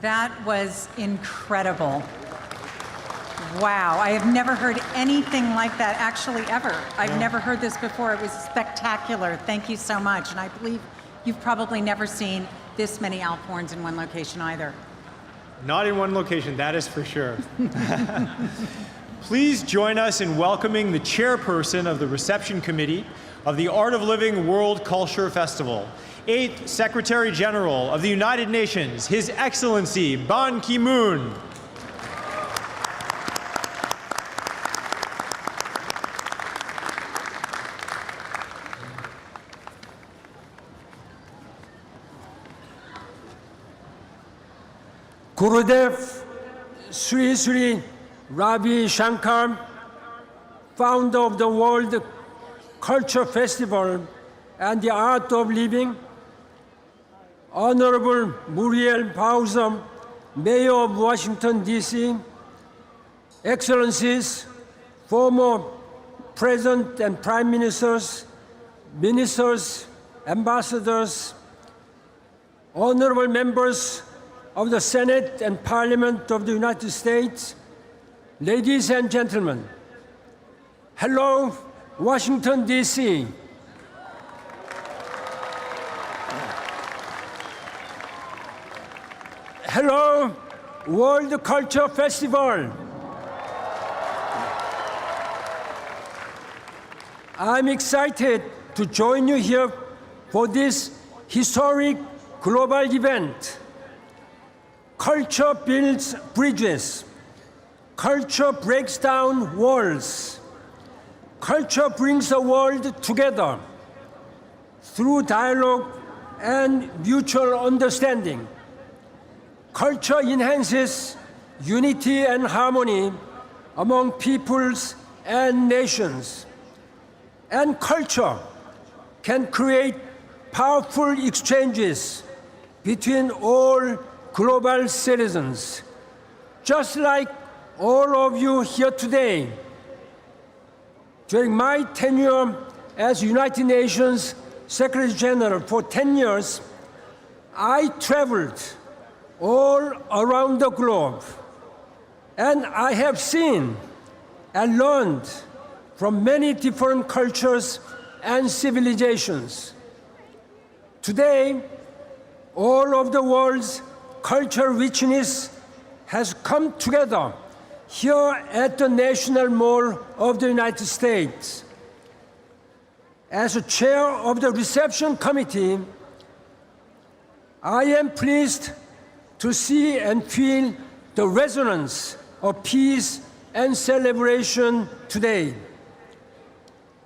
That was incredible. Wow, I have never heard anything like that, actually, ever. I've never heard this before. It was spectacular. Thank you so much. And I believe you've probably never seen this many Alphorns in one location either. Not in one location, that is for sure. Please join us in welcoming the chairperson of the reception committee of the Art of Living World Culture Festival, 8th Secretary General of the United Nations, His Excellency Ban Ki-moon. Gurudev Sri Sri Ravi Shankar, founder of the World Culture Festival and the Art of Living, Honorable Muriel Bowser, Mayor of Washington, D.C., Excellencies, former President and Prime Ministers, Ministers, Ambassadors, Honorable Members of the Senate and Parliament of the United States, ladies and gentlemen, hello, Washington, D.C. Hello, World Culture Festival. I'm excited to join you here for this historic global event. Culture builds bridges. Culture breaks down walls. Culture brings the world together through dialogue and mutual understanding. Culture enhances unity and harmony among peoples and nations. And culture can create powerful exchanges between all global citizens. Just like all of you here today, during my tenure as United Nations Secretary General for 10 years, I traveled all around the globe, and I have seen and learned from many different cultures and civilizations. Today, all of the world's cultural richness has come together here at the National Mall of the United States. As a chair of the reception committee, I am pleased to see and feel the resonance of peace and celebration today.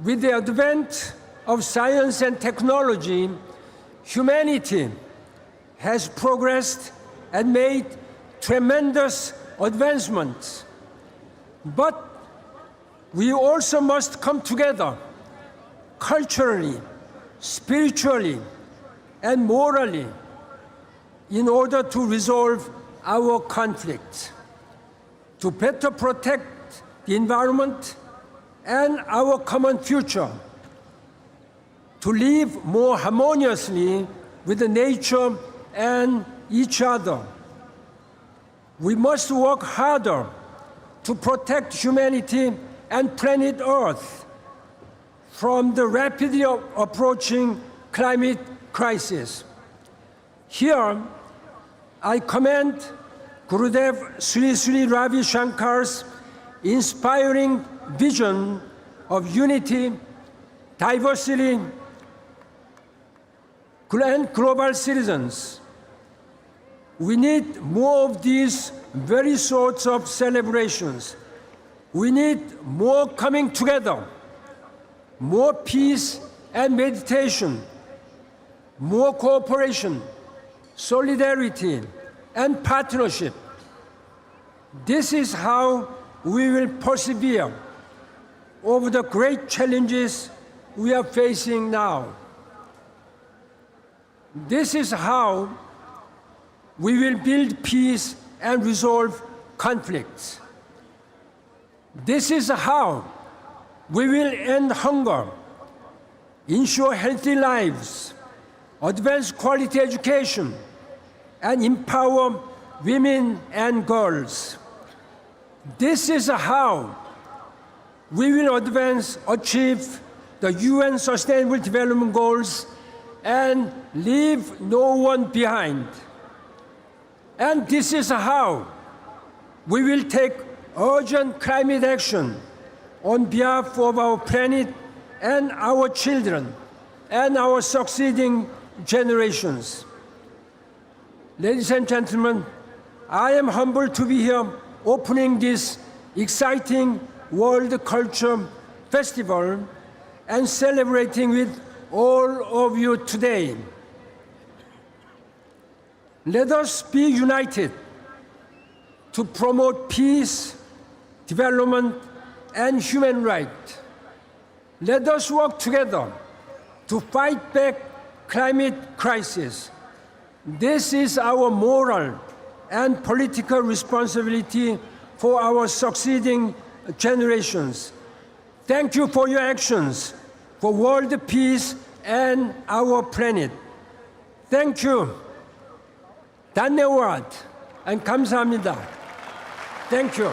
With the advent of science and technology, humanity has progressed and made tremendous advancements. But we also must come together culturally, spiritually, and morally in order to resolve our conflicts, to better protect the environment and our common future, to live more harmoniously with the nature and each other. We must work harder to protect humanity and planet Earth from the rapidly approaching climate crisis. Here, I commend Gurudev Sri Sri Ravi Shankar's inspiring vision of unity, diversity, and global citizens. We need more of these very sorts of celebrations. We need more coming together, more peace and meditation, more cooperation, solidarity, and partnership. This is how we will persevere over the great challenges we are facing now. This is how we will build peace and resolve conflicts. This is how we will end hunger, ensure healthy lives, advance quality education, and empower women, and girls. This is how we will achieve the UN Sustainable Development Goals and leave no one behind. And this is how we will take urgent climate action on behalf of our planet and our children and our succeeding generations. Ladies and gentlemen, I am humbled to be here opening this exciting World Culture Festival and celebrating with all of you today. Let us be united to promote peace, development, and human rights. Let us work together to fight back climate crisis. This is our moral and political responsibility for our succeeding generations. Thank you for your actions for world peace and our planet. Thank you. धन्यवाद and 감사합니다. Thank you.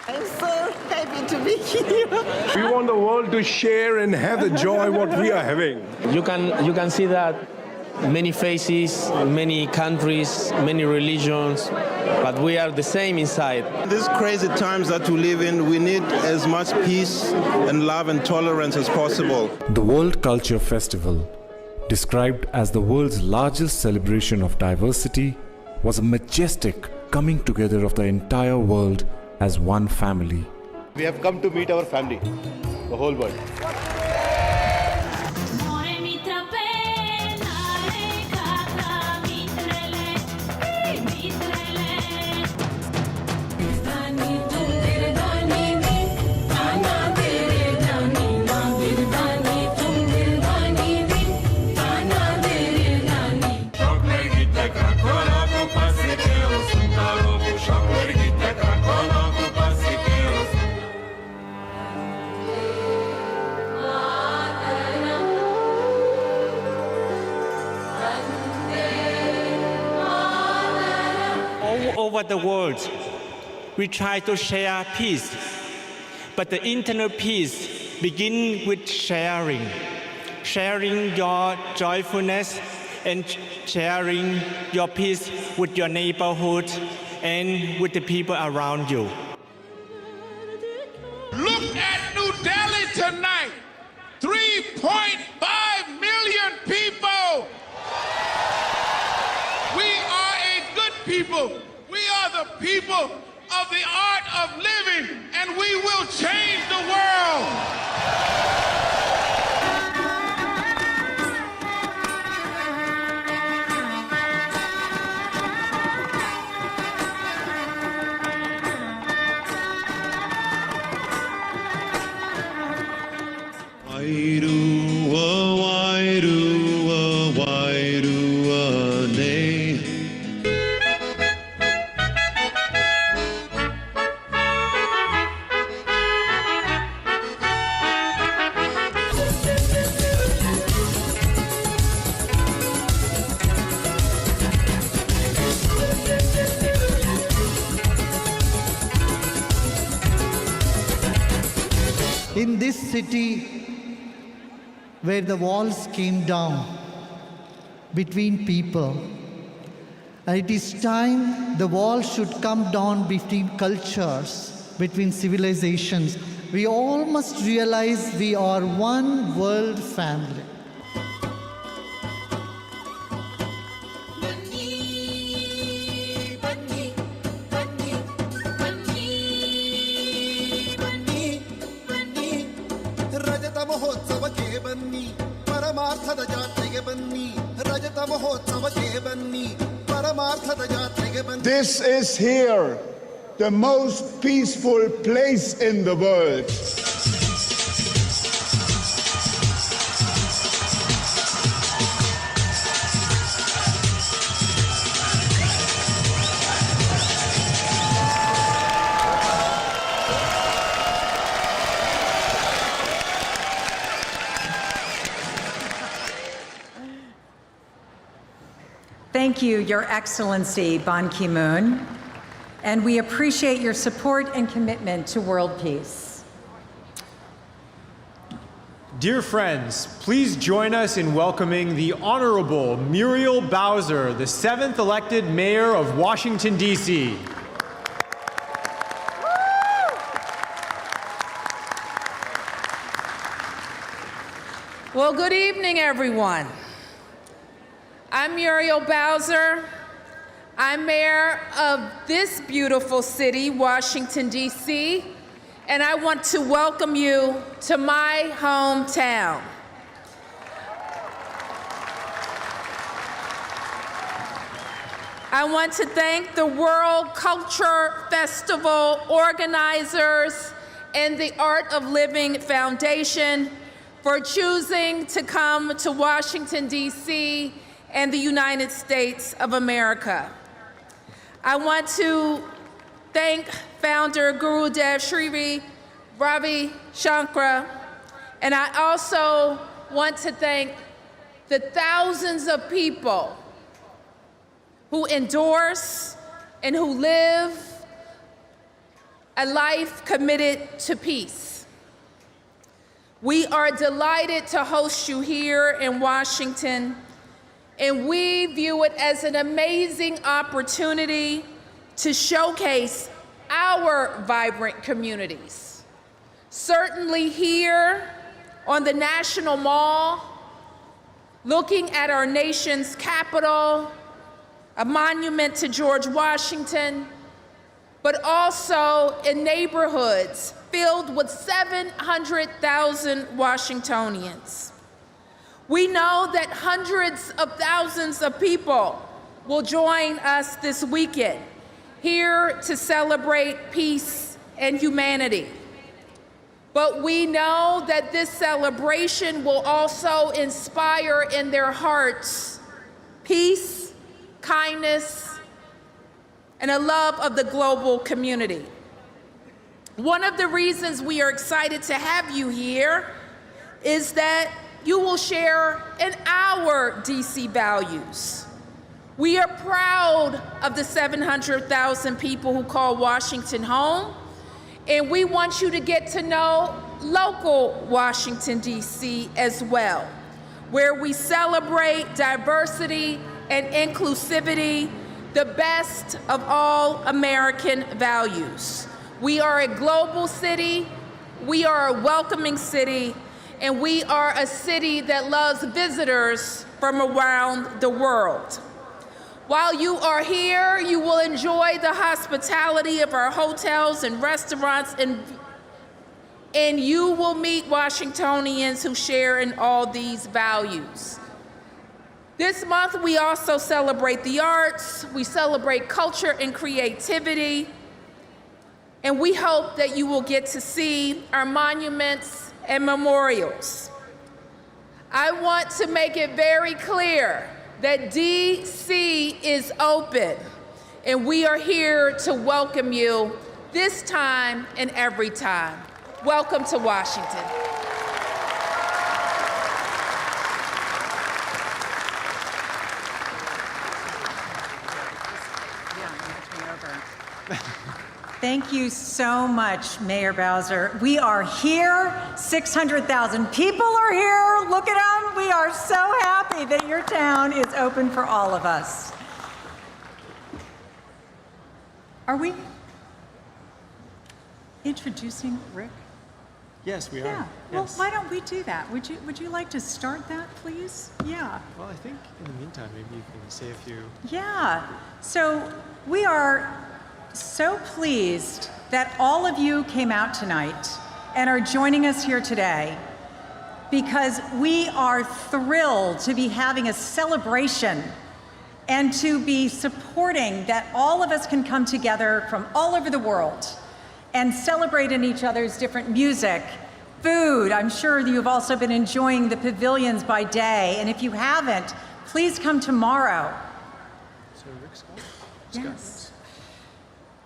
I'm so happy to be here. We want the world to share and have the joy what we are having. You can see that many faces, many countries, many religions, but we are the same inside. These crazy times that we live in, we need as much peace and love and tolerance as possible. The World Culture Festival, described as the world's largest celebration of diversity, was a majestic coming together of the entire world as one family. We have come to meet our family, the whole world. All over the world, we try to share peace, but the internal peace begins with sharing. Sharing your joyfulness and sharing your peace with your neighborhood and with the people around you. Look at New Delhi tonight. 3.5 million people. We are a good people. We are the people of the art of living, and we will change the world. In this city where the walls came down between people, it is time the walls should come down between cultures, between civilizations. We all must realize we are one world family. This is here, the most peaceful place in the world. thank you, Your Excellency Ban Ki-moon, and we appreciate your support and commitment to world peace. Dear friends, please join us in welcoming the Honorable Muriel Bowser, the 7th elected Mayor of Washington, D.C. Well, good evening, everyone. I'm Muriel Bowser. I'm mayor of this beautiful city, Washington, D.C., and I want to welcome you to my hometown. I want to thank the World Culture Festival organizers and the Art of Living Foundation for choosing to come to Washington, D.C. and the United States of America. I want to thank founder Gurudev Sri Ravi Shankar, and I also want to thank the thousands of people who endorse and who live a life committed to peace. We are delighted to host you here in Washington, and we view it as an amazing opportunity to showcase our vibrant communities. Certainly here on the National Mall, looking at our nation's capital, a monument to George Washington, but also in neighborhoods filled with 700,000 Washingtonians. We know that hundreds of thousands of people will join us this weekend here to celebrate peace and humanity. But we know that this celebration will also inspire in their hearts peace, kindness, and a love of the global community. One of the reasons we are excited to have you here is that you will share in our DC values. We are proud of the 700,000 people who call Washington home, and we want you to get to know local Washington, D.C. as well, where we celebrate diversity and inclusivity, the best of all American values. We are a global city, we are a welcoming city, and we are a city that loves visitors from around the world. While you are here, you will enjoy the hospitality of our hotels and restaurants, and you will meet Washingtonians who share in all these values. This month, we also celebrate the arts, we celebrate culture and creativity, and we hope that you will get to see our monuments and memorials. I want to make it very clear that DC is open, and we are here to welcome you this time and every time. Welcome to Washington. Thank you so much, Mayor Bowser. We are here. 600,000 people are here. Look at them. We are so happy that your town is open for all of us. Are we introducing Rick? Yes, we are. Yeah. Well, why don't we do that? Would you like to start that, please? Yeah. Well, I think in the meantime, maybe you can say a few. Yeah. So we are so pleased that all of you came out tonight and are joining us here today, because we are thrilled to be having a celebration and to be supporting that all of us can come together from all over the world and celebrate in each other's different music, food. I'm sure you've also been enjoying the pavilions by day, and if you haven't, please come tomorrow. So Rick Scott? Yes.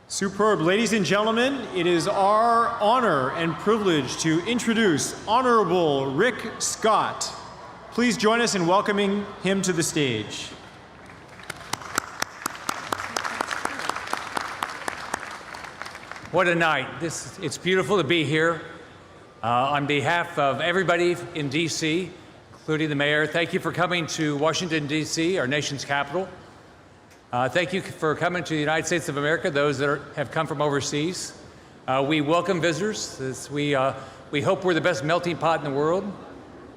Superb. Ladies and gentlemen, it is our honor and privilege to introduce Honorable Rick Scott. Please join us in welcoming him to the stage. What a night. It's beautiful to be here. On behalf of everybody in D.C., including the mayor, thank you for coming to Washington, D.C., our nation's capital. Thank you for coming to the United States of America, those that have come from overseas. We welcome visitors. We hope we're the best melting pot in the world.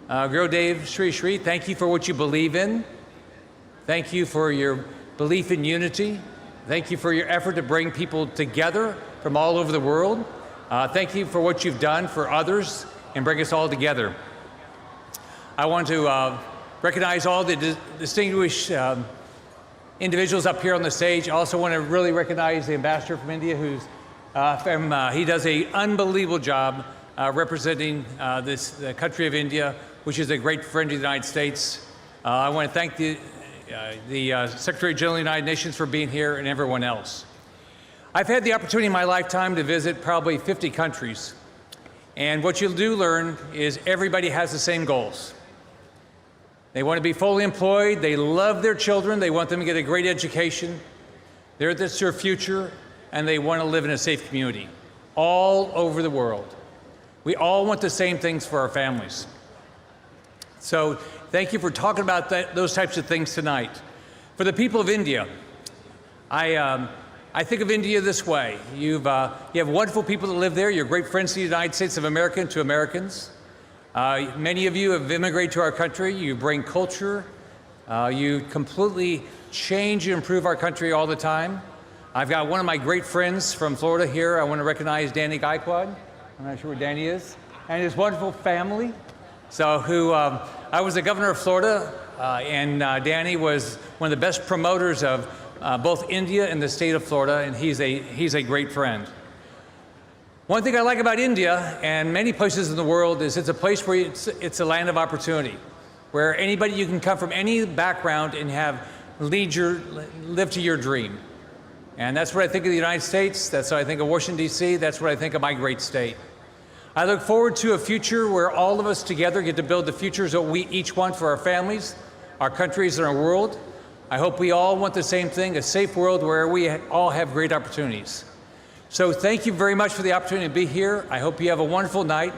Gurudev Sri Sri, thank you for what you believe in. Thank you for your belief in unity. Thank you for your effort to bring people together from all over the world. Thank you for what you've done for others and bring us all together. I want to recognize all the distinguished individuals up here on the stage. I also want to really recognize the ambassador from India, who's he does an unbelievable job representing the country of India, which is a great friend of the United States. I want to thank the Secretary General of the United Nations for being here and everyone else. I've had the opportunity in my lifetime to visit probably 50 countries. And what you do learn is everybody has the same goals. They want to be fully employed, they love their children, they want them to get a great education, that's their future, and they want to live in a safe community all over the world. We all want the same things for our families. So thank you for talking about those types of things tonight. For the people of India, I think of India this way. You have wonderful people that live there. You're great friends to the United States of America and to Americans. Many of you have immigrated to our country. You bring culture. You completely change and improve our country all the time. I've got one of my great friends from Florida here. I want to recognize Danny Gaikwad. I'm not sure where Danny is. And his wonderful family. I was the governor of Florida, and Danny was one of the best promoters of both India and the state of Florida, and he's a great friend. One thing I like about India and many places in the world is it's a place where it's a land of opportunity, where you can come from any background and live to your dream. And that's what I think of the United States, that's what I think of Washington, D.C., that's what I think of my great state. I look forward to a future where all of us together get to build the futures that we each want for our families, our countries, and our world. I hope we all want the same thing, a safe world where we all have great opportunities. So thank you very much for the opportunity to be here. I hope you have a wonderful night.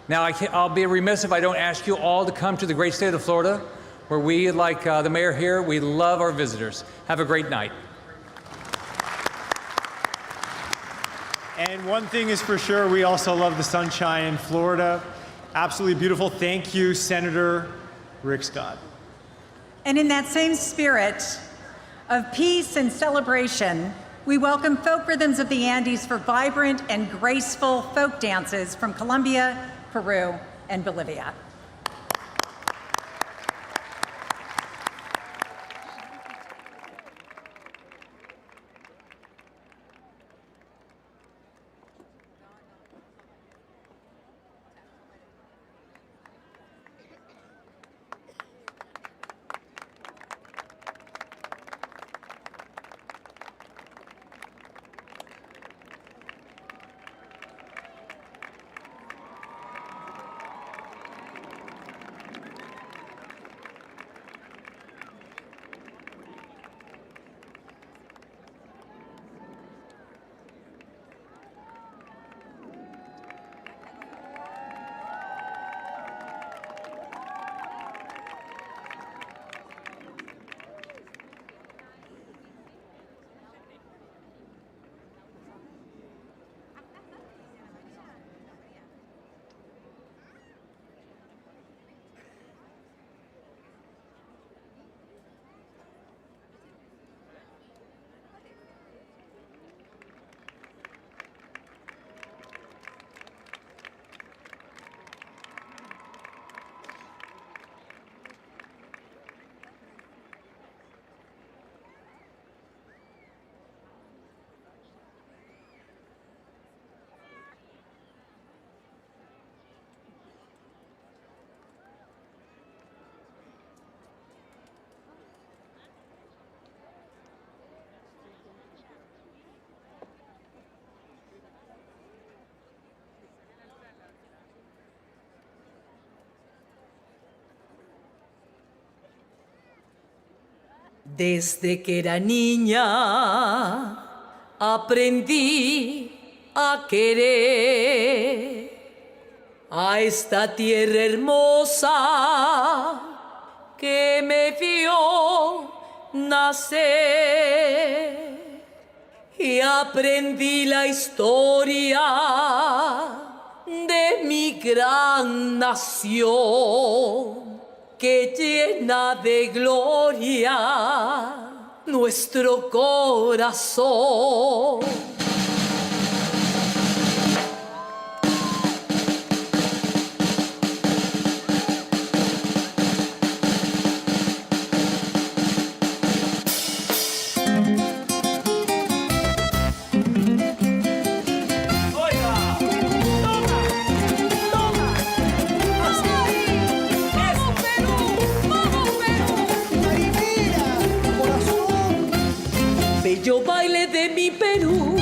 Now, I'll be remiss if I don't ask you all to come to the great state of Florida, where we, like the mayor here, we love our visitors. Have a great night. And one thing is for sure, we also love the sunshine in Florida. Absolutely beautiful. Thank you, Senator Rick Scott. And in that same spirit of peace and celebration, we welcome Folk Rhythms of the Andes for vibrant and graceful folk dances from Colombia, Peru, and Bolivia. Desde que era niña aprendí a querer a esta tierra hermosa que me vio nacer y aprendí la historia de mi gran nación que llena de gloria nuestro corazón. Bello baile de mi Perú,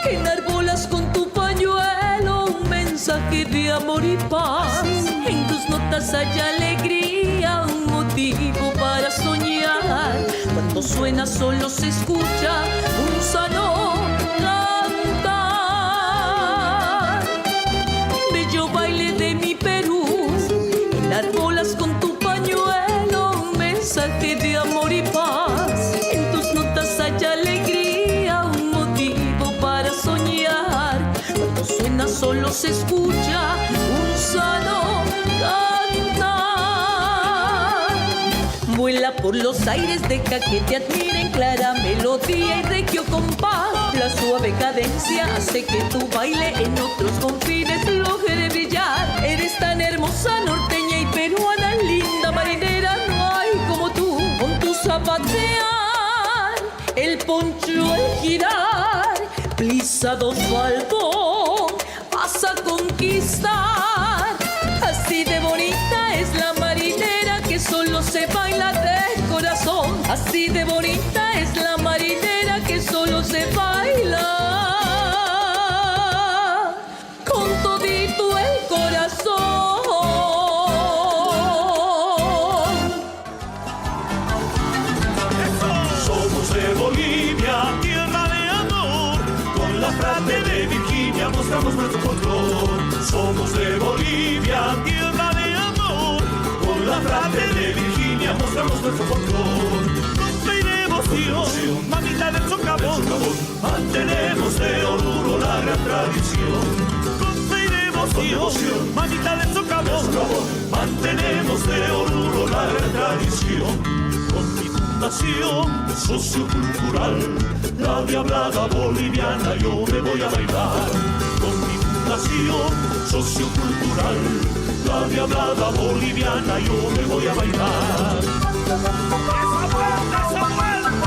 que enarbolas con tu pañuelo un mensaje de amor y paz. En tus notas hay alegría, un motivo para soñar. Cuando suena solo se escucha un sano cantar. Bello baile de mi Perú, enarbolas con tu pañuelo un mensaje de amor y paz. En tus notas hay alegría, un motivo para soñar. Cuando suena solo se escucha un sano cantar. Vuela por los aires, deja que te admiren, clara melodía y regio compás. La suave cadencia hace que tu baile en otros confines logre brillar. Eres tan hermosa, norteña y peruana, linda marinera, no hay como tú. Con tu zapatear, el poncho al girar, plisado faldón vas a conquistar. Así de bonita es la marinera que solo se baila de corazón. Así de bonita es la marinera que solo se baila con todito el corazón. Somos de Bolivia, tierra de amor, con la frate de Virginia mostramos nuestro folclor. Somos de Bolivia, tierra de amor, con la frate de Virginia mostramos nuestro folclor. Con fe y devoción, mamita del socavón, mantenemos de Oruro la gran tradición. Con fe y devoción, mamita del socavón, mantenemos de Oruro la gran tradición. Con mi fundación sociocultural, la diablada boliviana yo me voy a bailar. Con mi fundación sociocultural, la diablada boliviana yo me voy a bailar. ¡Esa vuelta, esa vuelta!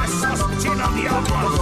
¡Esas chinas diablas!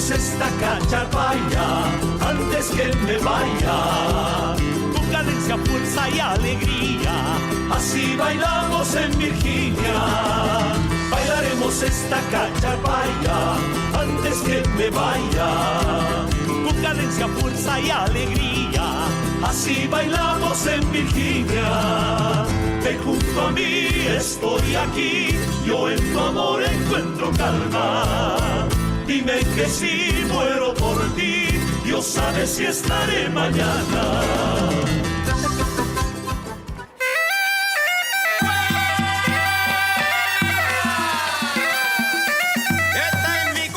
Esta cacharpaya antes que me vaya, con cadencia, fuerza y alegría, así bailamos en Virginia. Bailaremos esta cacharpaya antes que me vaya, con cadencia, fuerza y alegría, así bailamos en Virginia. Ven junto a mí, estoy aquí, yo en tu amor encuentro calma. Dime que si muero por ti, Dios sabe si estaré mañana. Esta es mi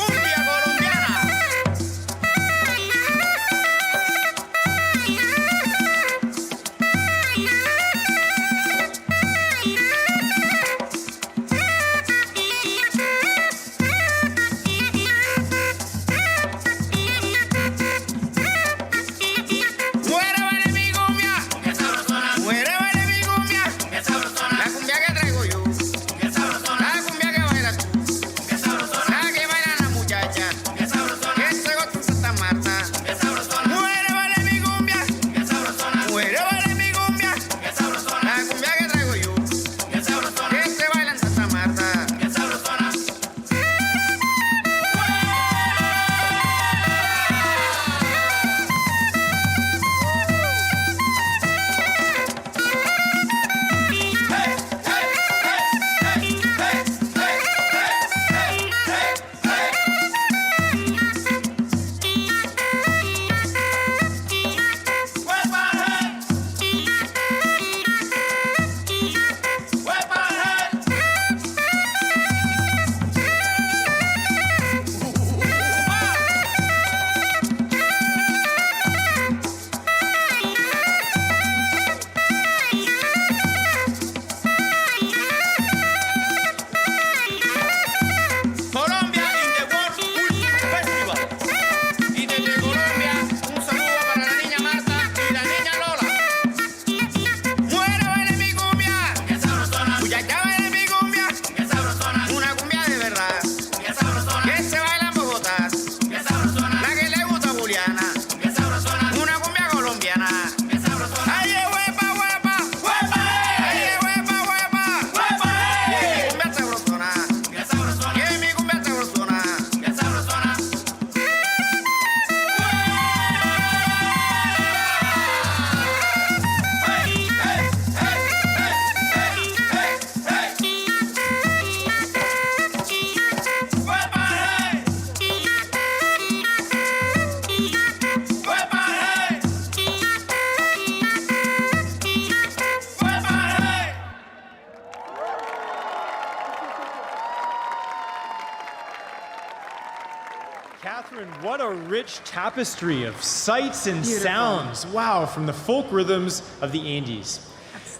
Catherine, what a rich tapestry of sights and Beautiful. sounds. Wow, from the folk rhythms of the Andes.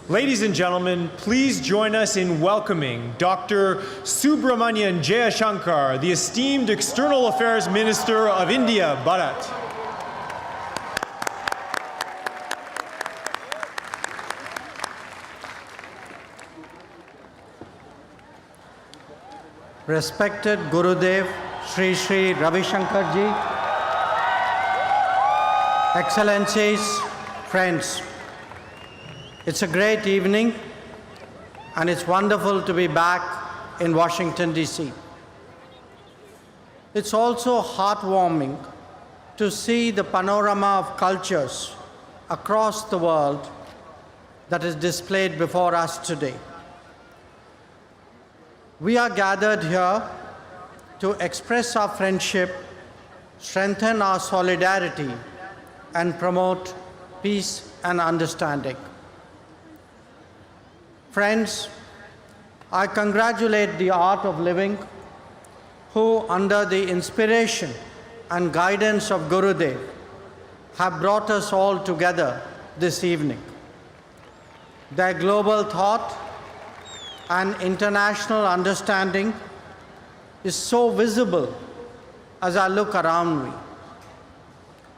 Ladies and gentlemen, please join us in welcoming Dr. Subramanian Jayashankar, the esteemed External Affairs Minister of India, Bharat. Respected Gurudev, Sri Sri Ravi Shankar Ji, Excellencies, friends, it's a great evening and it's wonderful to be back in Washington, D.C. It's also heartwarming to see the panorama of cultures across the world that is displayed before us today. We are gathered here to express our friendship, strengthen our solidarity, and promote peace and understanding. Friends, I congratulate the Art of Living, who, under the inspiration and guidance of Gurudev, have brought us all together this evening. Their global thought and international understanding is so visible as I look around me.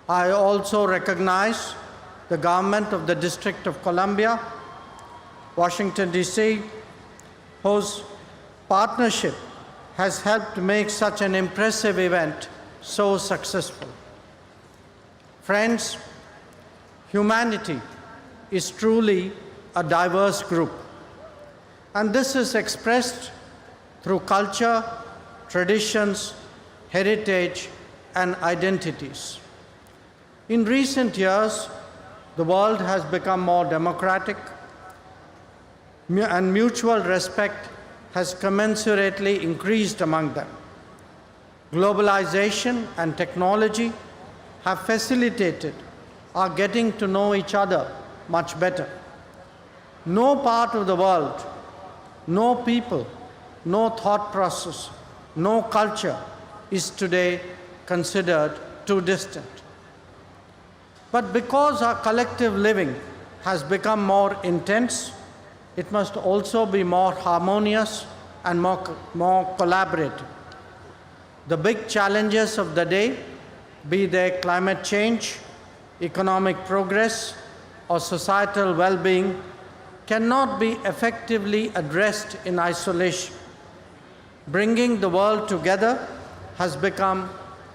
I also recognize the government of the District of Columbia, Washington, D.C., whose partnership has helped make such an impressive event so successful. Friends, humanity is truly a diverse group. And this is expressed through culture, traditions, heritage, and identities. In recent years, the world has become more democratic, and mutual respect has commensurately increased among them. Globalization and technology have facilitated our getting to know each other much better. No part of the world, no people, no thought process, no culture is today considered too distant. But because our collective living has become more intense, it must also be more harmonious and more collaborative. The big challenges of the day, be they climate change, economic progress, or societal well-being, cannot be effectively addressed in isolation. Bringing the world together has become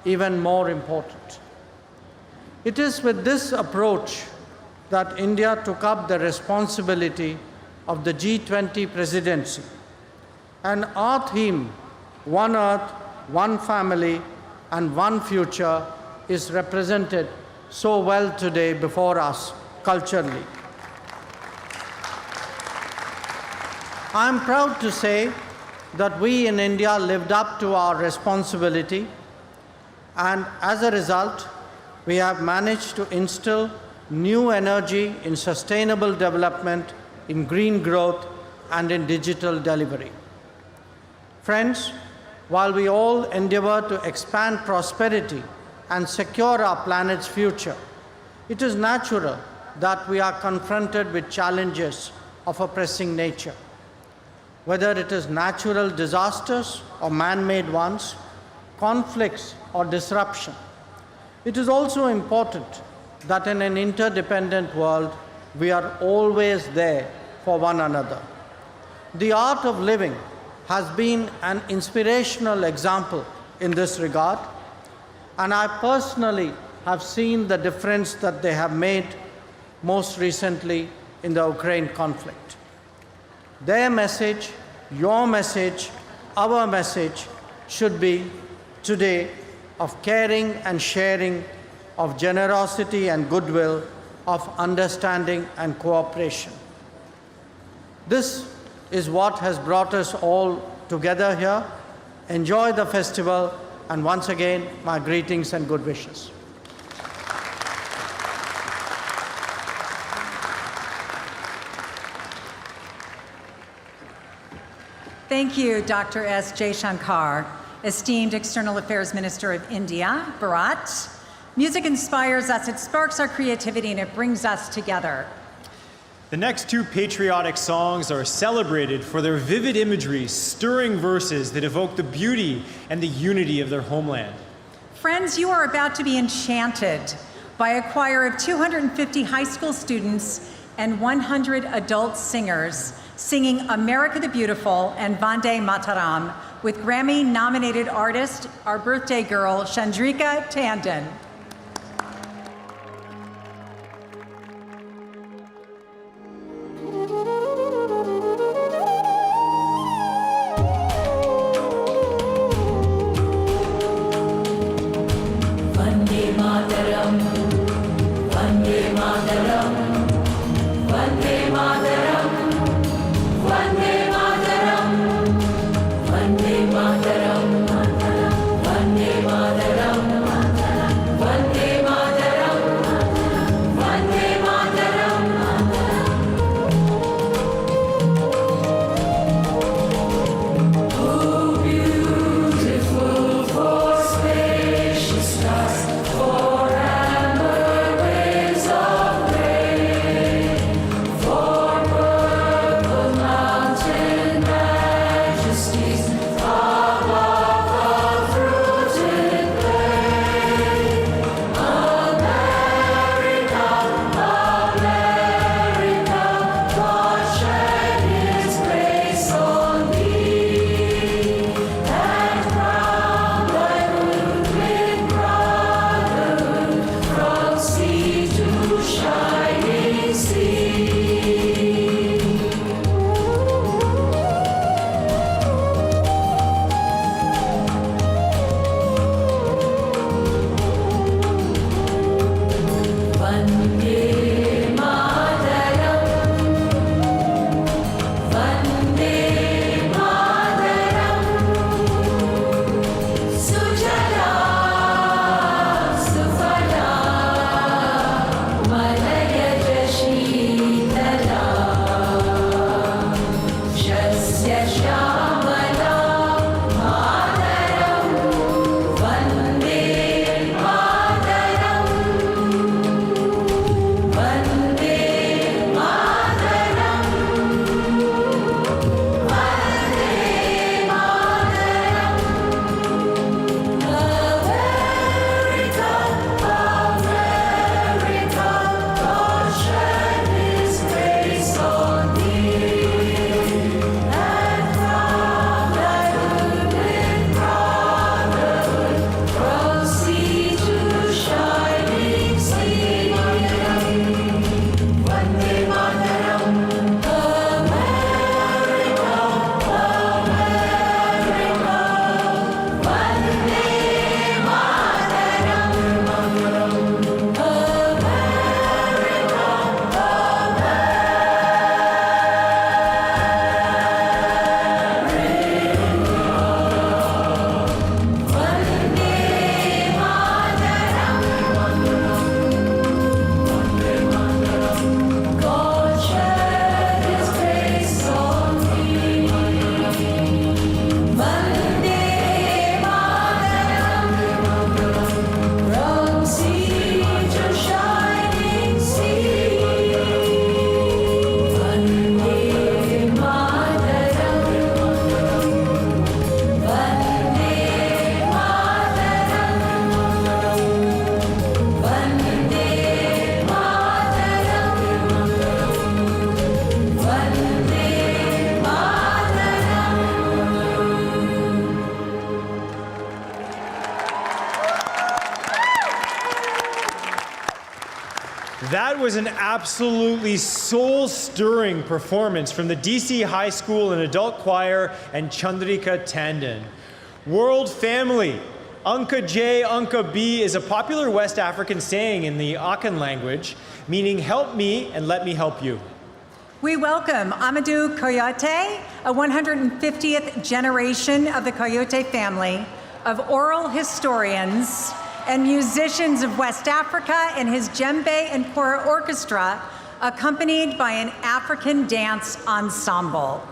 even more important. It is with this approach that India took up the responsibility of the G20 presidency. And our theme, One Earth, One Family, and One Future, is represented so well today before us culturally. I am proud to say that we in India lived up to our responsibility, and as a result, we have managed to instill new energy in sustainable development, in green growth, and in digital delivery. Friends, while we all endeavor to expand prosperity and secure our planet's future, it is natural that we are confronted with challenges of a pressing nature. Whether it is natural disasters or man-made ones, conflicts or disruption, it is also important that in an interdependent world, we are always there for one another. The Art of Living has been an inspirational example in this regard, and I personally have seen the difference that they have made most recently in the Ukraine conflict. Their message, your message, our message should be today of caring and sharing, of generosity and goodwill, of understanding and cooperation. This is what has brought us all together here. Enjoy the festival, and once again, my greetings and good wishes. Thank you, Dr. S. Jaishankar. esteemed External Affairs Minister of India, Bharat. Music inspires us, it sparks our creativity, and it brings us together. The next two patriotic songs are celebrated for their vivid imagery, stirring verses that evoke the beauty and the unity of their homeland. Friends, you are about to be enchanted by a choir of 250 high school students and 100 adult singers singing America the Beautiful and Vande Mataram with Grammy-nominated artist, our birthday girl, Chandrika Tandon. That was an absolutely soul-stirring performance from the DC High School and Adult Choir and Chandrika Tandon. World family, Anka J, Anka B is a popular West African saying in the Akan language, meaning help me and let me help you. We welcome Amadou Coyote, a 150th generation of the Coyote family of oral historians and musicians of West Africa and his djembe and kora orchestra, accompanied by an African dance ensemble.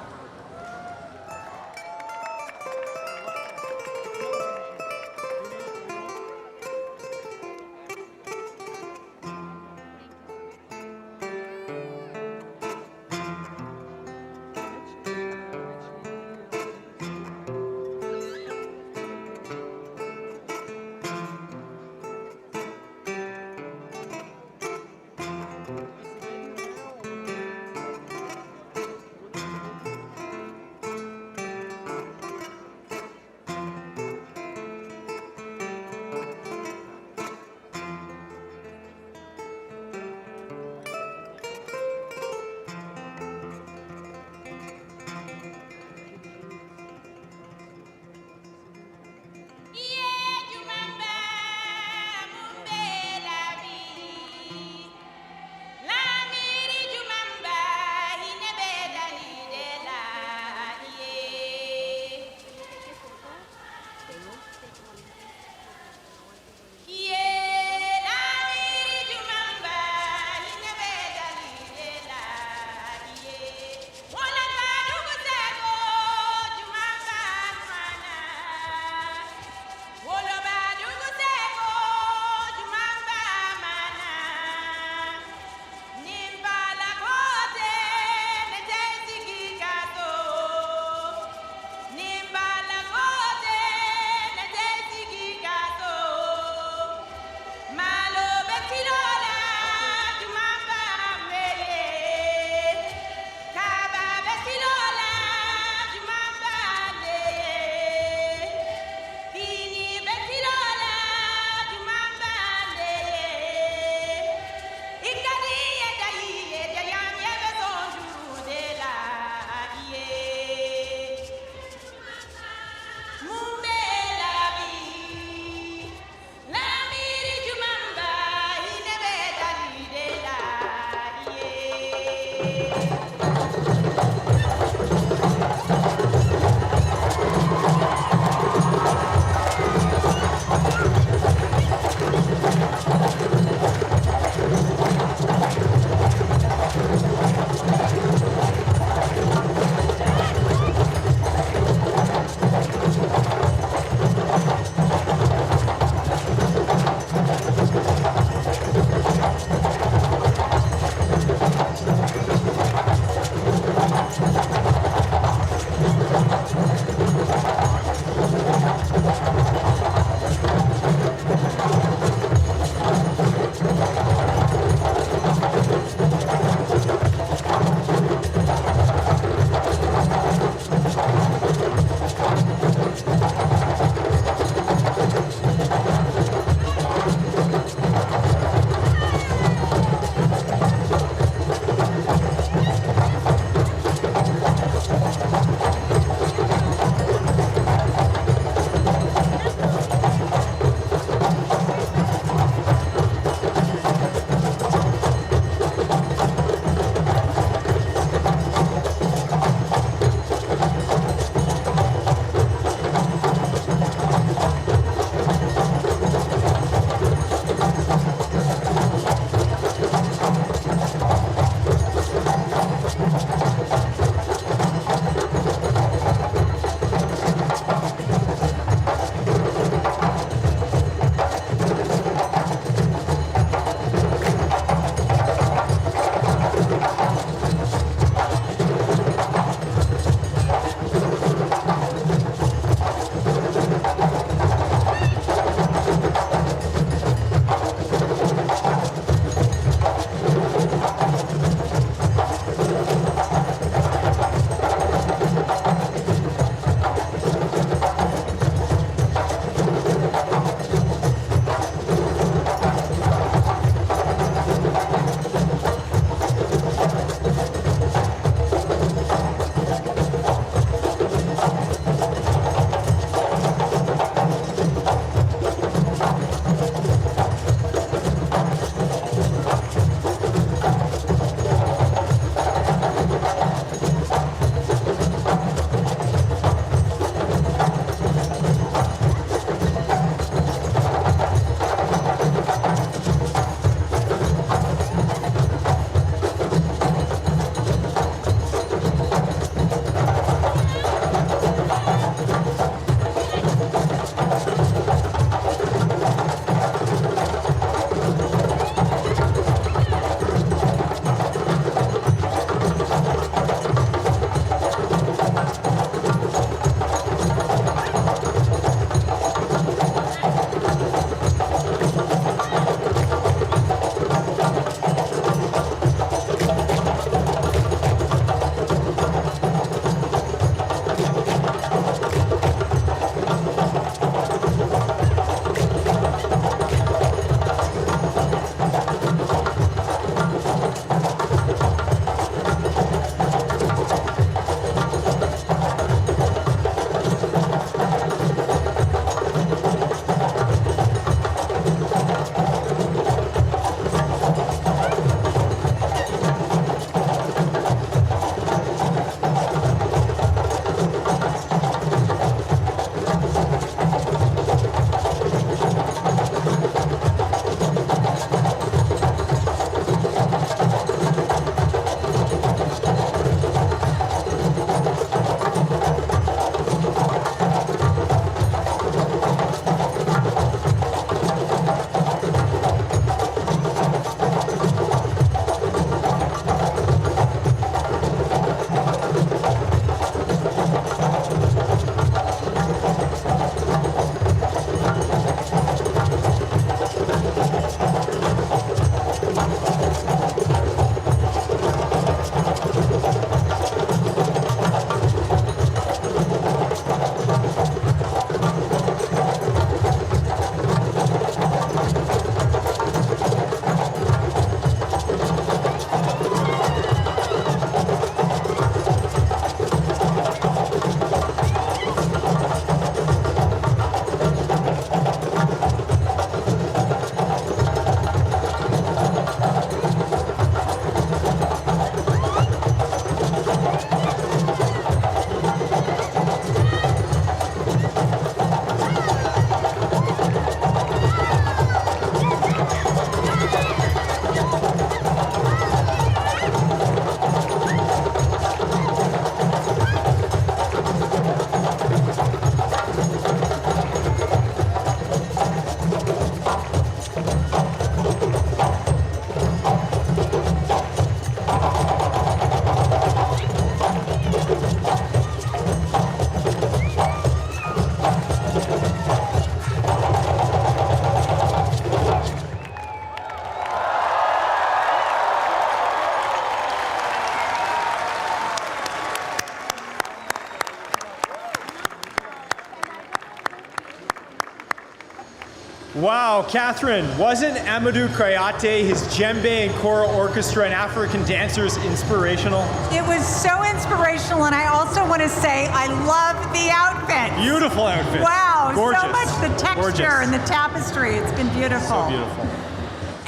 Wow, Catherine, wasn't Amadou Kayate, his djembe and choral orchestra and African dancers inspirational? It was so inspirational, and I also want to say I love the outfit. Beautiful outfit. Wow, Gorgeous. so much the texture Gorgeous. and the tapestry. It's been beautiful. So beautiful.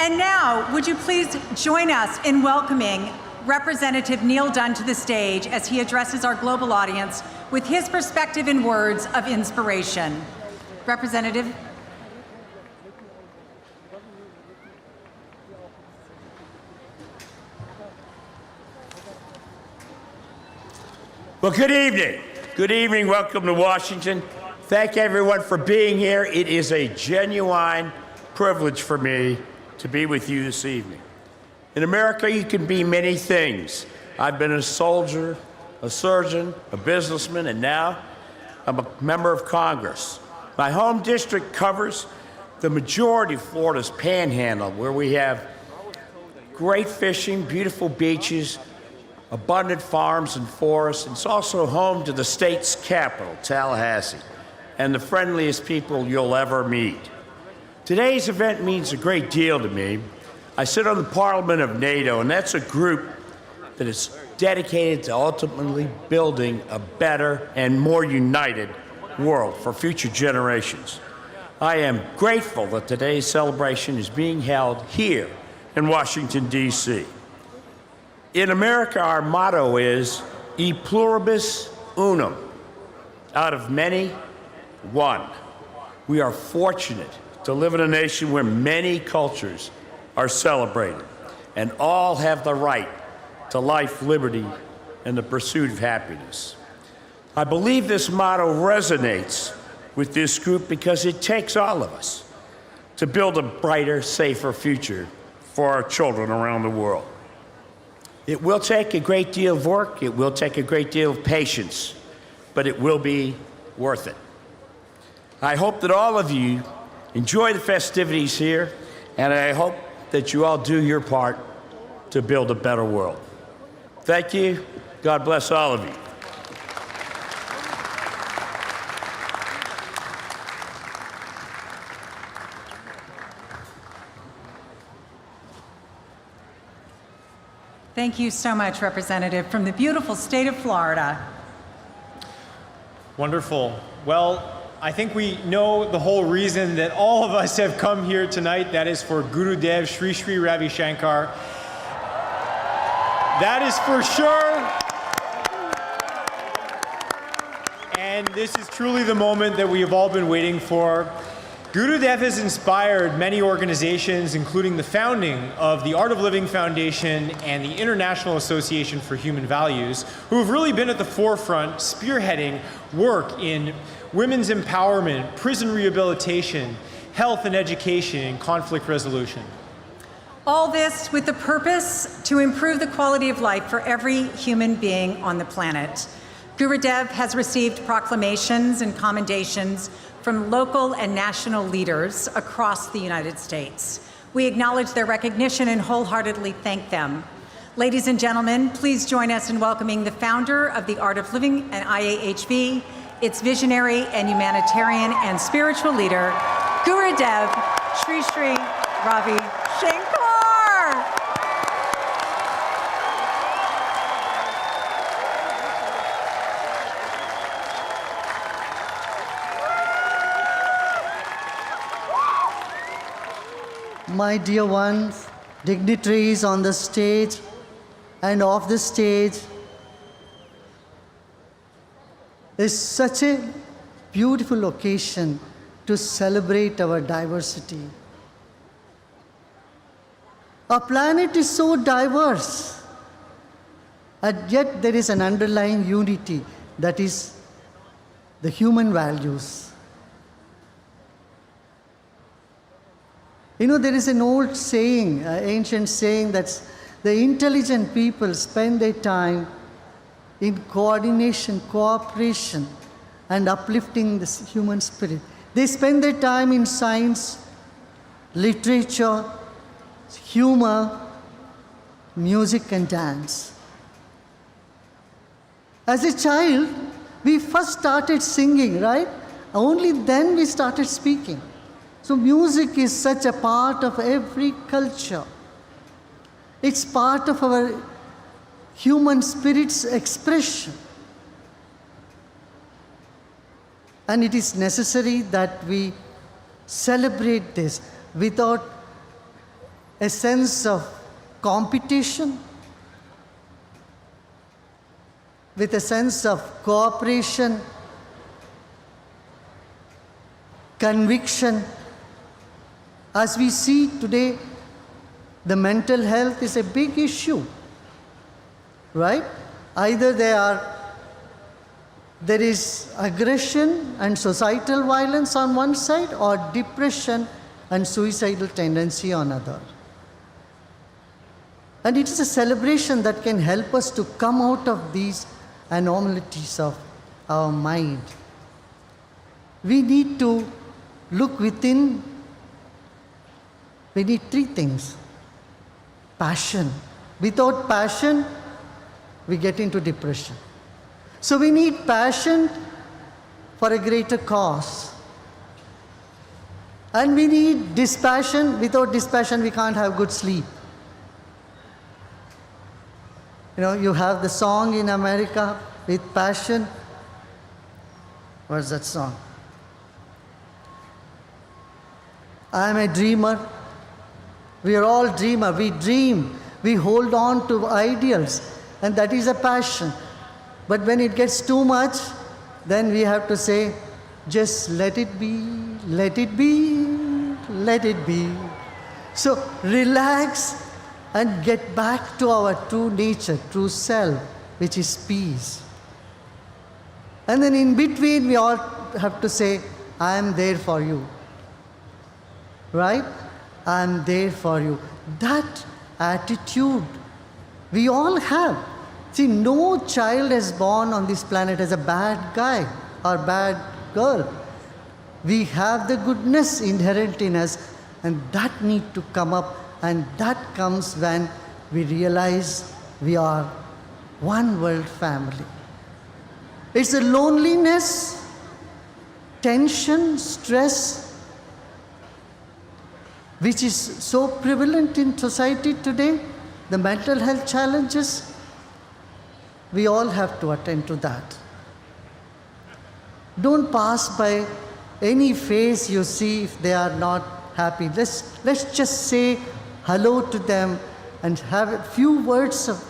And now, would you please join us in welcoming Representative Neil Dunn to the stage as he addresses our global audience with his perspective and words of inspiration. Representative. Well, good evening. Good evening. Welcome to Washington. Thank everyone for being here. It is a genuine privilege for me to be with you this evening. In America, you can be many things. I've been a soldier, a surgeon, a businessman, and now I'm a member of Congress. My home district covers the majority of Florida's panhandle, where we have great fishing, beautiful beaches, abundant farms and forests. It's also home to the state's capital, Tallahassee, and the friendliest people you'll ever meet. Today's event means a great deal to me. I sit on the Parliament of NATO, and that's a group that is dedicated to ultimately building a better and more united world for future generations. I am grateful that today's celebration is being held here in Washington, D.C. In America, our motto is E pluribus unum, out of many, one. We are fortunate to live in a nation where many cultures are celebrated and all have the right to life, liberty, and the pursuit of happiness. I believe this motto resonates with this group because it takes all of us to build a brighter, safer future for our children around the world. It will take a great deal of work, it will take a great deal of patience, but it will be worth it. I hope that all of you enjoy the festivities here, and I hope that you all do your part to build a better world. Thank you. God bless all of you. Thank you so much, Representative, from the beautiful state of Florida. Wonderful. Well, I think we know the whole reason that all of us have come here tonight. That is for Gurudev Sri Sri Ravi Shankar. That is for sure. And this is truly the moment that we have all been waiting for. Gurudev has inspired many organizations, including the founding of the Art of Living Foundation and the International Association for Human Values, who have really been at the forefront spearheading work in women's empowerment, prison rehabilitation, health and education, and conflict resolution. All this with the purpose to improve the quality of life for every human being on the planet. Gurudev has received proclamations and commendations from local and national leaders across the United States. We acknowledge their recognition and wholeheartedly thank them. Ladies and gentlemen, please join us in welcoming the founder of the Art of Living and IAHV, its visionary and humanitarian and spiritual leader, Gurudev Sri Sri Ravi Shankar. My dear ones, dignitaries on the stage and off the stage, it's such a beautiful occasion to celebrate our diversity. Our planet is so diverse, and yet there is an underlying unity, that is the human values. You know, there is an old saying, ancient saying, that the intelligent people spend their time in coordination, cooperation, and uplifting the human spirit. They spend their time in science, literature, humor, music, and dance. As a child, we first started singing, right? Only then we started speaking. So music is such a part of every culture. It's part of our human spirit's expression. And it is necessary that we celebrate this without a sense of competition, with a sense of cooperation, conviction. As we see today, the mental health is a big issue, right? Either there is aggression and societal violence on one side, or depression and suicidal tendency on other. And it is a celebration that can help us to come out of these anomalies of our mind. We need to look within. We need three things. Passion. Without passion, we get into depression. So we need passion for a greater cause. And we need dispassion. Without dispassion, we can't have good sleep. You know, you have the song in America, with passion. What's that song? I'm a dreamer. We are all dreamers. We dream. We hold on to ideals. And that is a passion. But when it gets too much, then we have to say, just let it be, let it be, let it be. So relax and get back to our true nature, true self, which is peace. And then in between, we all have to say, I am there for you. Right? I am there for you. That attitude we all have. See, no child is born on this planet as a bad guy or bad girl. We have the goodness inherent in us, and that need to come up, and that comes when we realize we are one world family. It's the loneliness, tension, stress, which is so prevalent in society today, the mental health challenges. We all have to attend to that. Don't pass by any face you see if they are not happy. Let's just say hello to them and have a few words of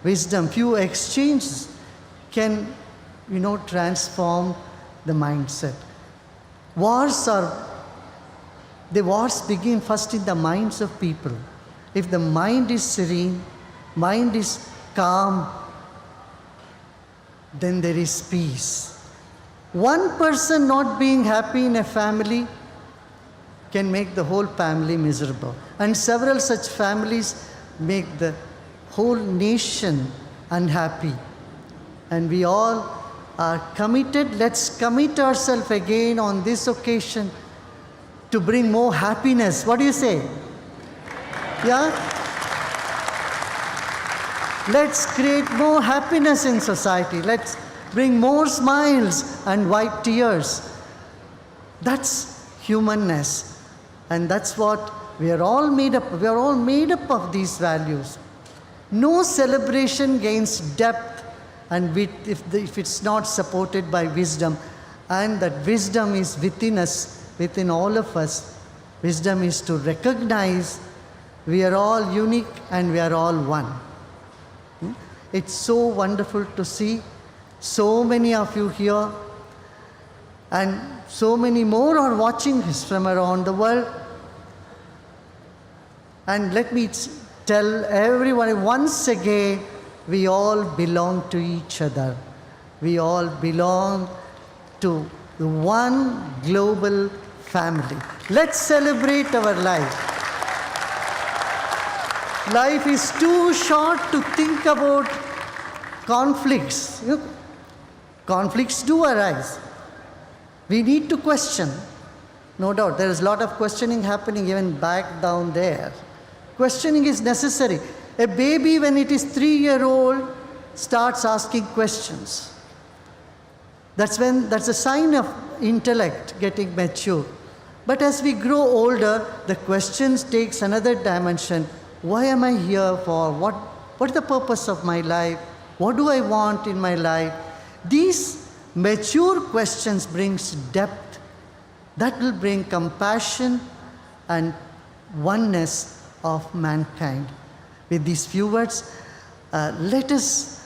wisdom, few exchanges can, transform the mindset. Wars begin first in the minds of people. If the mind is serene, mind is calm, then there is peace. One person not being happy in a family can make the whole family miserable. And several such families make the whole nation unhappy. And we all are committed. Let's commit ourselves again on this occasion to bring more happiness. What do you say? Yeah? Let's create more happiness in society. Let's bring more smiles and wipe tears. That's humanness. And that's what we are all made up of. We are all made up of these values. No celebration gains depth and width if it's not supported by wisdom. And that wisdom is within us, within all of us. Wisdom is to recognize we are all unique and we are all one. It's so wonderful to see so many of you here, and so many more are watching us from around the world. And let me tell everyone once again, we all belong to each other. We all belong to the one global family. Let's celebrate our life. Life is too short to think about conflicts. Conflicts do arise. We need to question. No doubt, there is a lot of questioning happening even back down there. Questioning is necessary. A baby, when it is 3-year-old, starts asking questions. That's a sign of intellect getting mature. But as we grow older, the questions takes another dimension. Why am I here for? What is the purpose of my life? What do I want in my life? These mature questions brings depth. That will bring compassion and oneness of mankind. With these few words, let us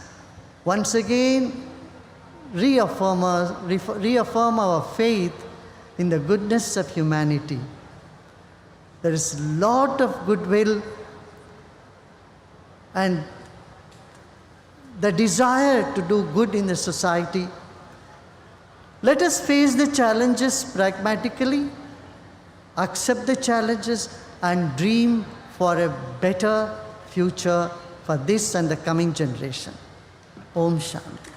once again reaffirm our faith in the goodness of humanity. There is a lot of goodwill and the desire to do good in the society. Let us face the challenges pragmatically, accept the challenges, and dream for a better future for this and the coming generation. Om Shanti.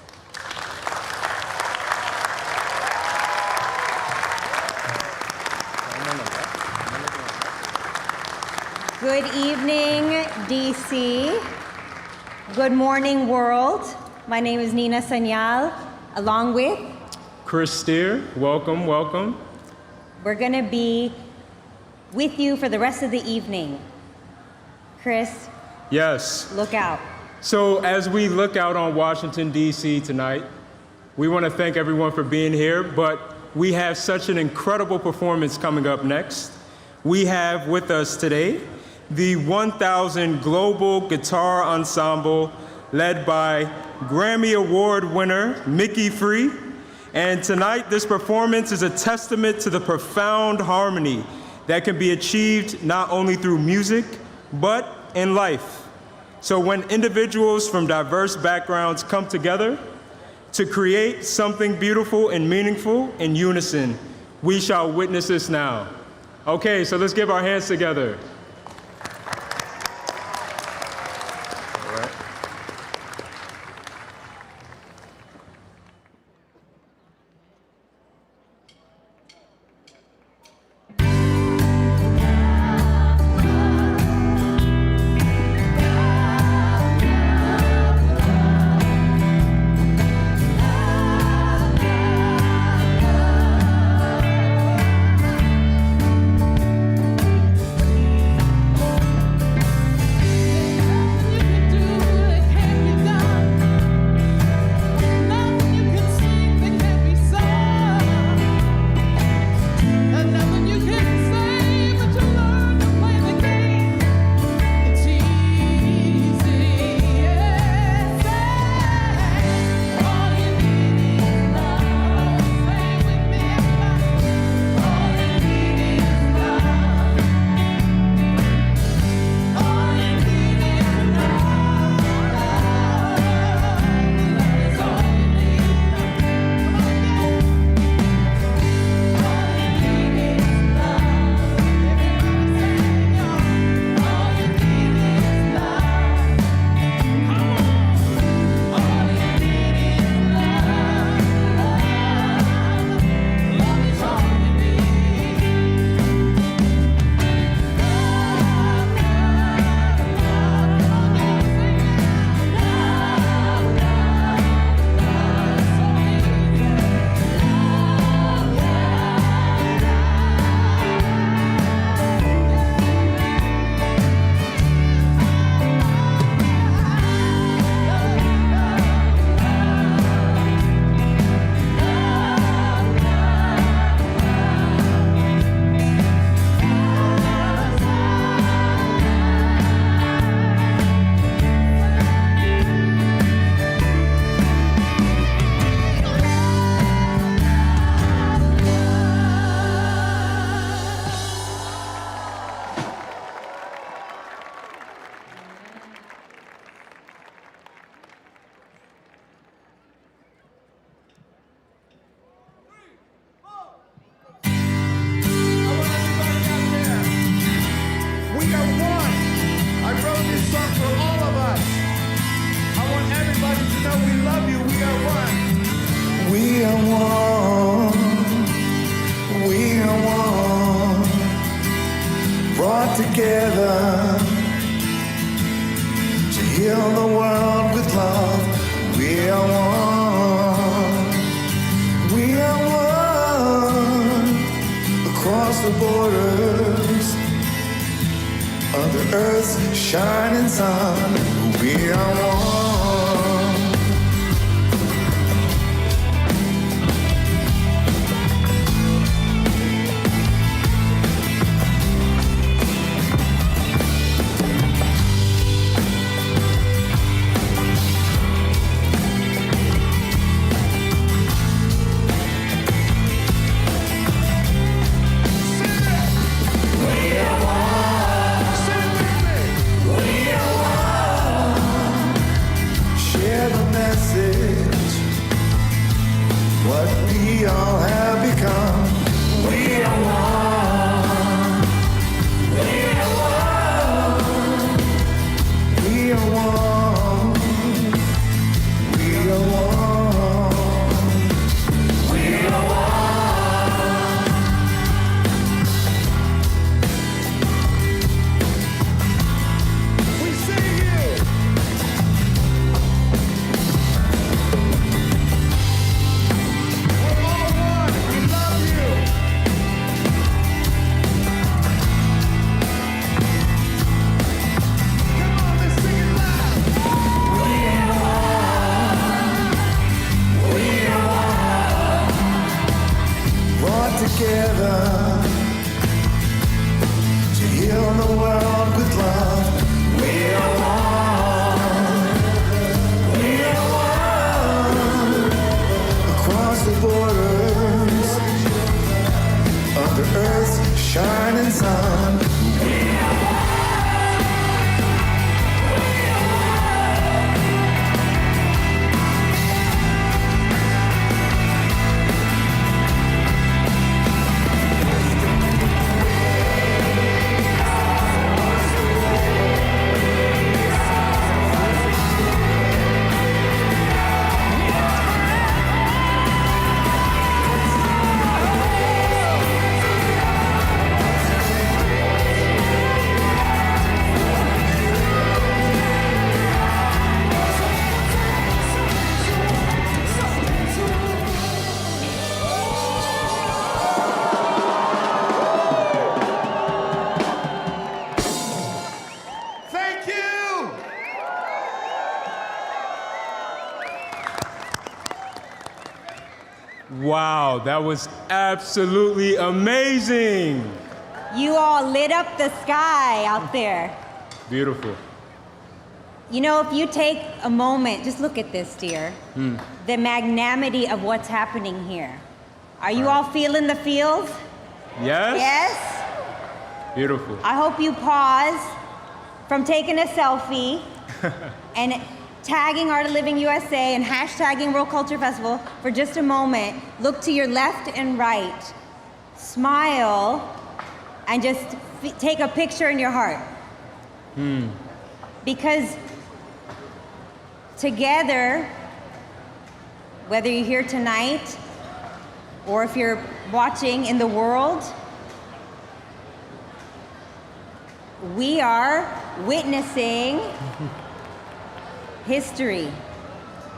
Good evening, DC. Good morning, world. My name is Nina Sanyal, along with Chris Steer. Welcome, welcome. We're going to be with you for the rest of the evening. Chris? Yes. Look out. So as we look out on Washington, D.C. tonight, we want to thank everyone for being here, but we have such an incredible performance coming up next. We have with us today the 1000 Global Guitar Ensemble led by Grammy Award winner Mickey Free. And tonight, this performance is a testament to the profound harmony that can be achieved not only through music, but in life. So when individuals from diverse backgrounds come together to create something beautiful and meaningful in unison, we shall witness this now. Okay, so let's give our hands together. together to heal the world with love. We are one. We are one. across the borders of the earth's shining sun. We are one. Share the message, what we all have become. We are one. We are one. We are one. We are one. We are one. We sing it. Brought together to heal the world with love. We are one. We are one. Across the borders of the earth's shining sun. We are Thank you! Wow, that was absolutely amazing. You all lit up the sky out there. Beautiful. You know, if you take a moment, just look at this, dear. The magnanimity of what's happening here. Are you all feeling the feels? Yes? Yes? Beautiful. I hope you pause from taking a selfie and tagging Art of Living USA and hashtagging World Culture Festival for just a moment. Look to your left and right. Smile and just take a picture in your heart. Because together, whether you're here tonight or if you're watching in the world, we are witnessing history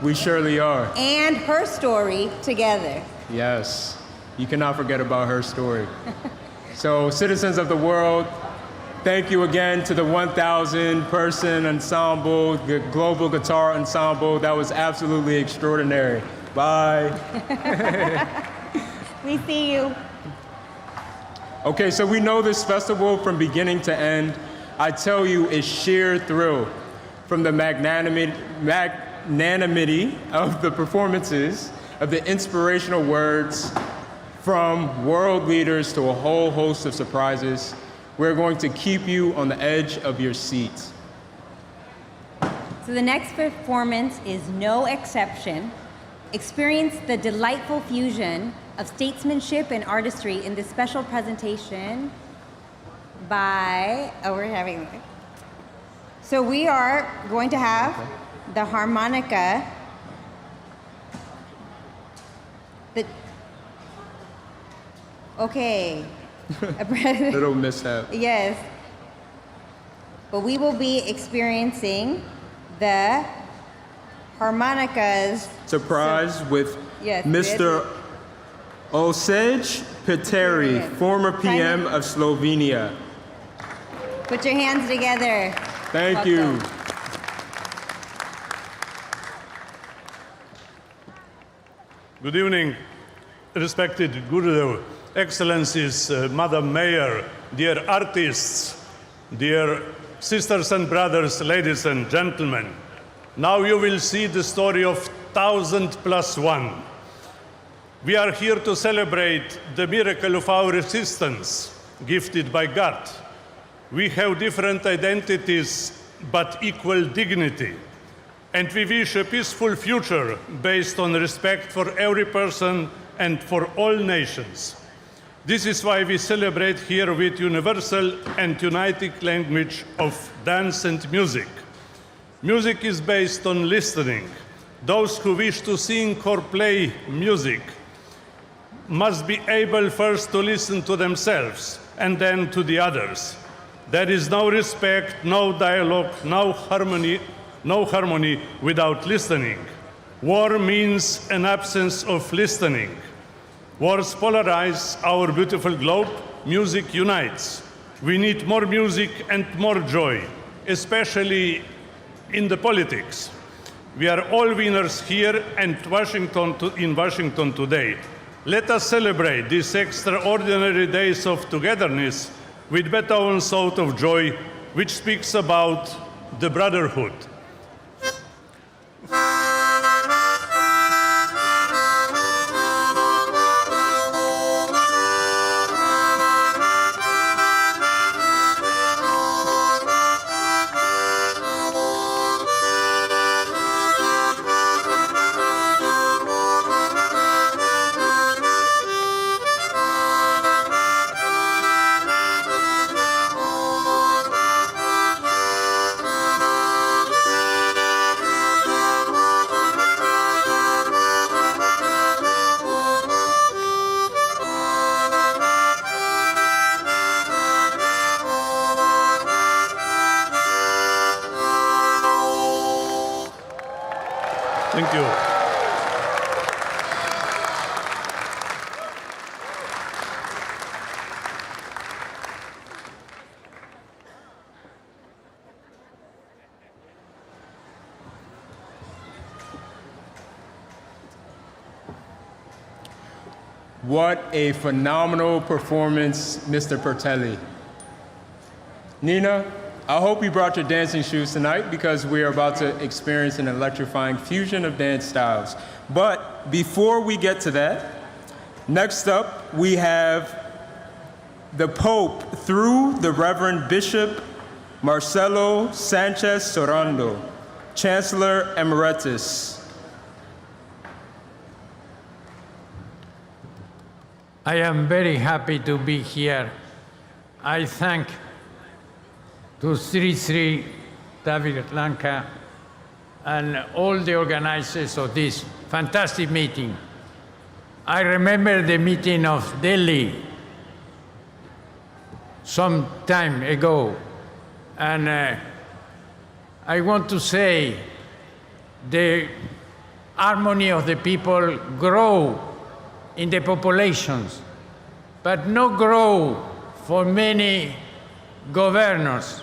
We surely are. and her story together. Yes. You cannot forget about her story. So, citizens of the world, thank you again to the 1,000 person ensemble, the Global Guitar Ensemble. That was absolutely extraordinary. Bye. We see you. Okay, so we know this festival from beginning to end. I tell you, it's sheer thrill. From the magnanimity of the performances, of the inspirational words, from world leaders to a whole host of surprises, we're going to keep you on the edge of your seats. So the next performance is no exception. Experience the delightful fusion of statesmanship and artistry in this special presentation by, so we are going to have the harmonica, Little mishap. Yes. But we will be experiencing the harmonicas. Surprise with Yes, Mr. Osej Peteri, former PM of Slovenia. Put your hands together. Thank you. Good evening, respected Guru, Excellencies, Madam Mayor, dear artists, dear sisters and brothers, ladies and gentlemen. Now you will see the story of 1000+1. We are here to celebrate the miracle of our existence, gifted by God. We have different identities, but equal dignity. And we wish a peaceful future based on respect for every person and for all nations. This is why we celebrate here with universal and uniting language of dance and music. Music is based on listening. Those who wish to sing or play music must be able first to listen to themselves and then to the others. There is no respect, no dialogue, no harmony without listening. War means an absence of listening. Wars polarize our beautiful globe. Music unites. We need more music and more joy, especially in the politics. We are all winners here and in Washington today. Let us celebrate these extraordinary days of togetherness with Beethoven's Ode of Joy, which speaks about the brotherhood. Thank you. What a phenomenal performance, Mr. Pertelli. Nina, I hope you brought your dancing shoes tonight because we are about to experience an electrifying fusion of dance styles. But before we get to that, next up we have the Pope through the Reverend Bishop Marcelo Sanchez Sorando, Chancellor Emeritus. I am very happy to be here. I thank to Sri Sri David Lanka and all the organizers of this fantastic meeting. I remember the meeting of Delhi some time ago, and I want to say the harmony of the people grow in the populations, but not grow for many governors.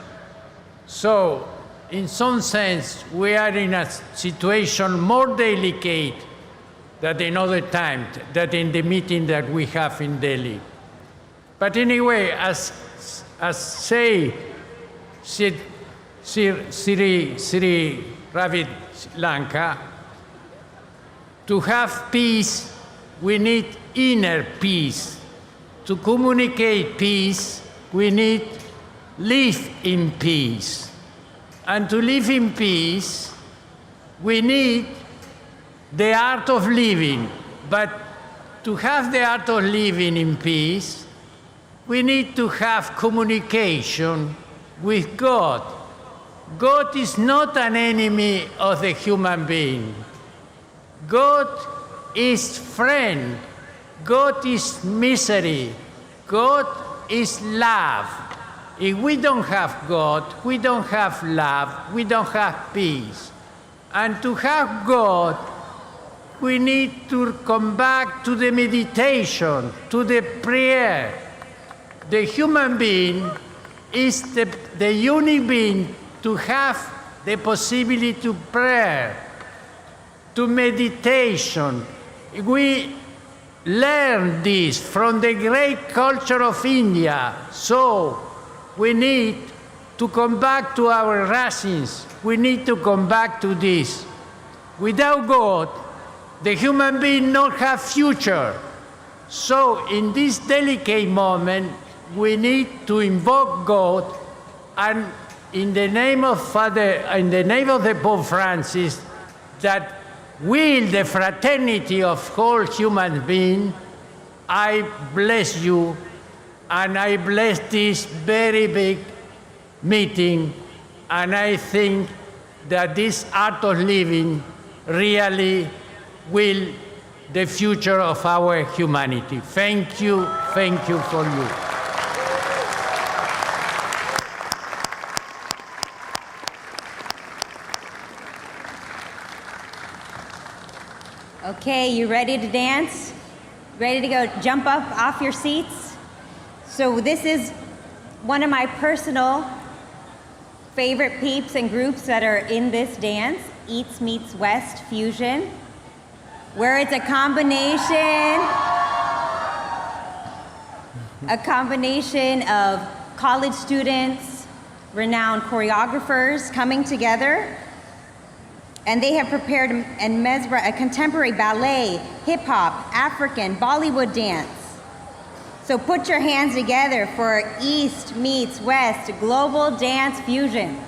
So, in some sense, we are in a situation more delicate than in other times, than in the meeting that we have in Delhi. But anyway, as say Sri Ravid Lanka, to have peace, we need inner peace. To communicate peace, we need live in peace. And to live in peace, we need the art of living. But to have the art of living in peace, we need to have communication with God. God is not an enemy of the human being. God is friend. God is misery. God is love. If we don't have God, we don't have love, we don't have peace. And to have God, we need to come back to the meditation, to the prayer. The human being is the unique being to have the possibility to pray, to meditation. We learn this from the great culture of India. So we need to come back to our racines. We need to come back to this. Without God, the human being not have future. So in this delicate moment, we need to invoke God, and in the name of the Pope Francis, that will the fraternity of all human beings, I bless you, and I bless this very big meeting, and I think that this art of living really will the future of our humanity. Thank you for you. Okay, you ready to dance? Ready to go jump up off your seats? So this is one of my personal favorite peeps and groups that are in this dance, East Meets West Fusion, where it's a combination of college students, renowned choreographers coming together. And they have prepared a contemporary ballet, hip-hop, African, Bollywood dance. So put your hands together for East Meets West Global Dance Fusion.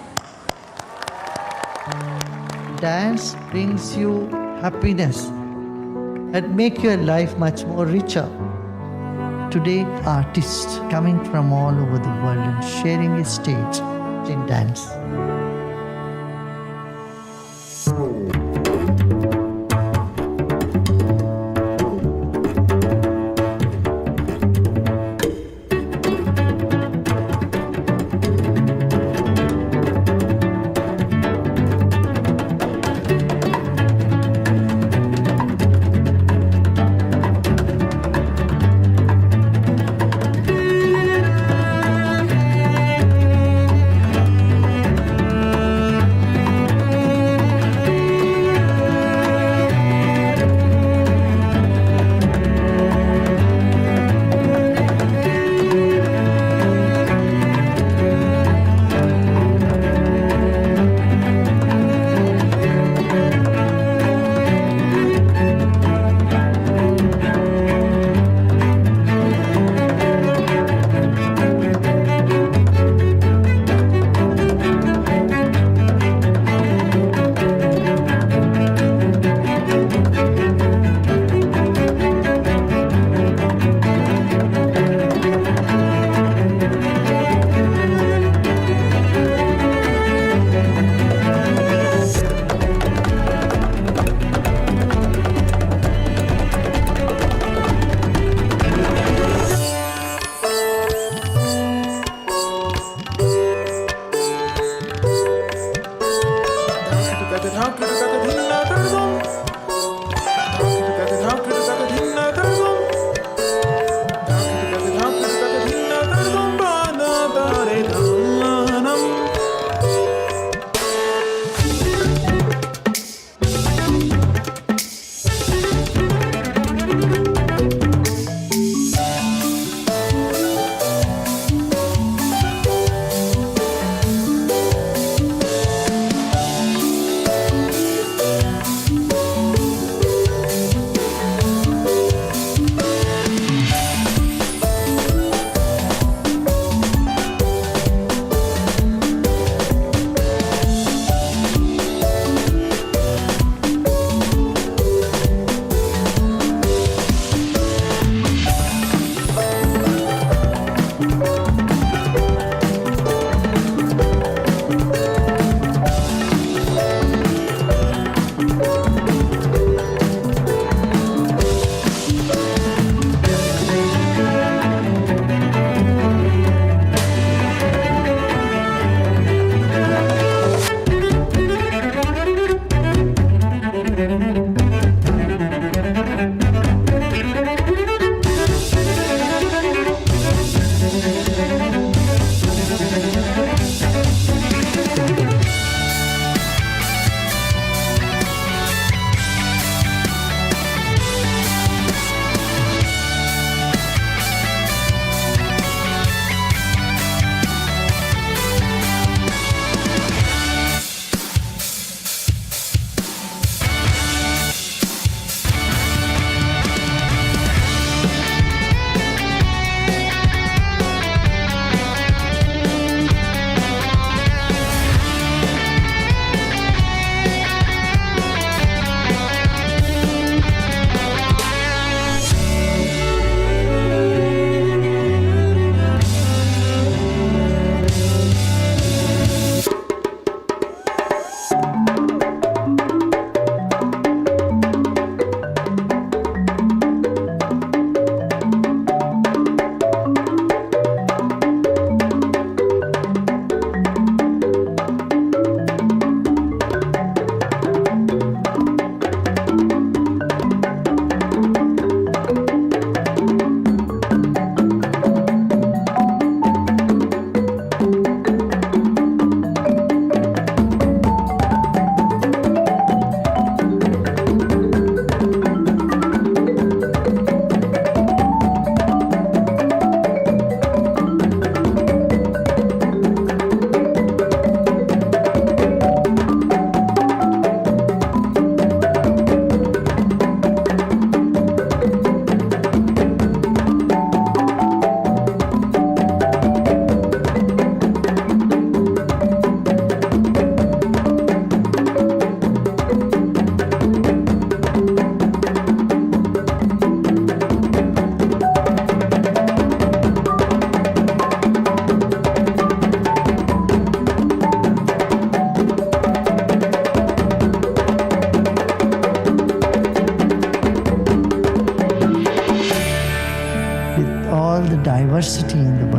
Dance brings you happiness and make your life much more richer. Today, artists coming from all over the world and sharing a stage in dance.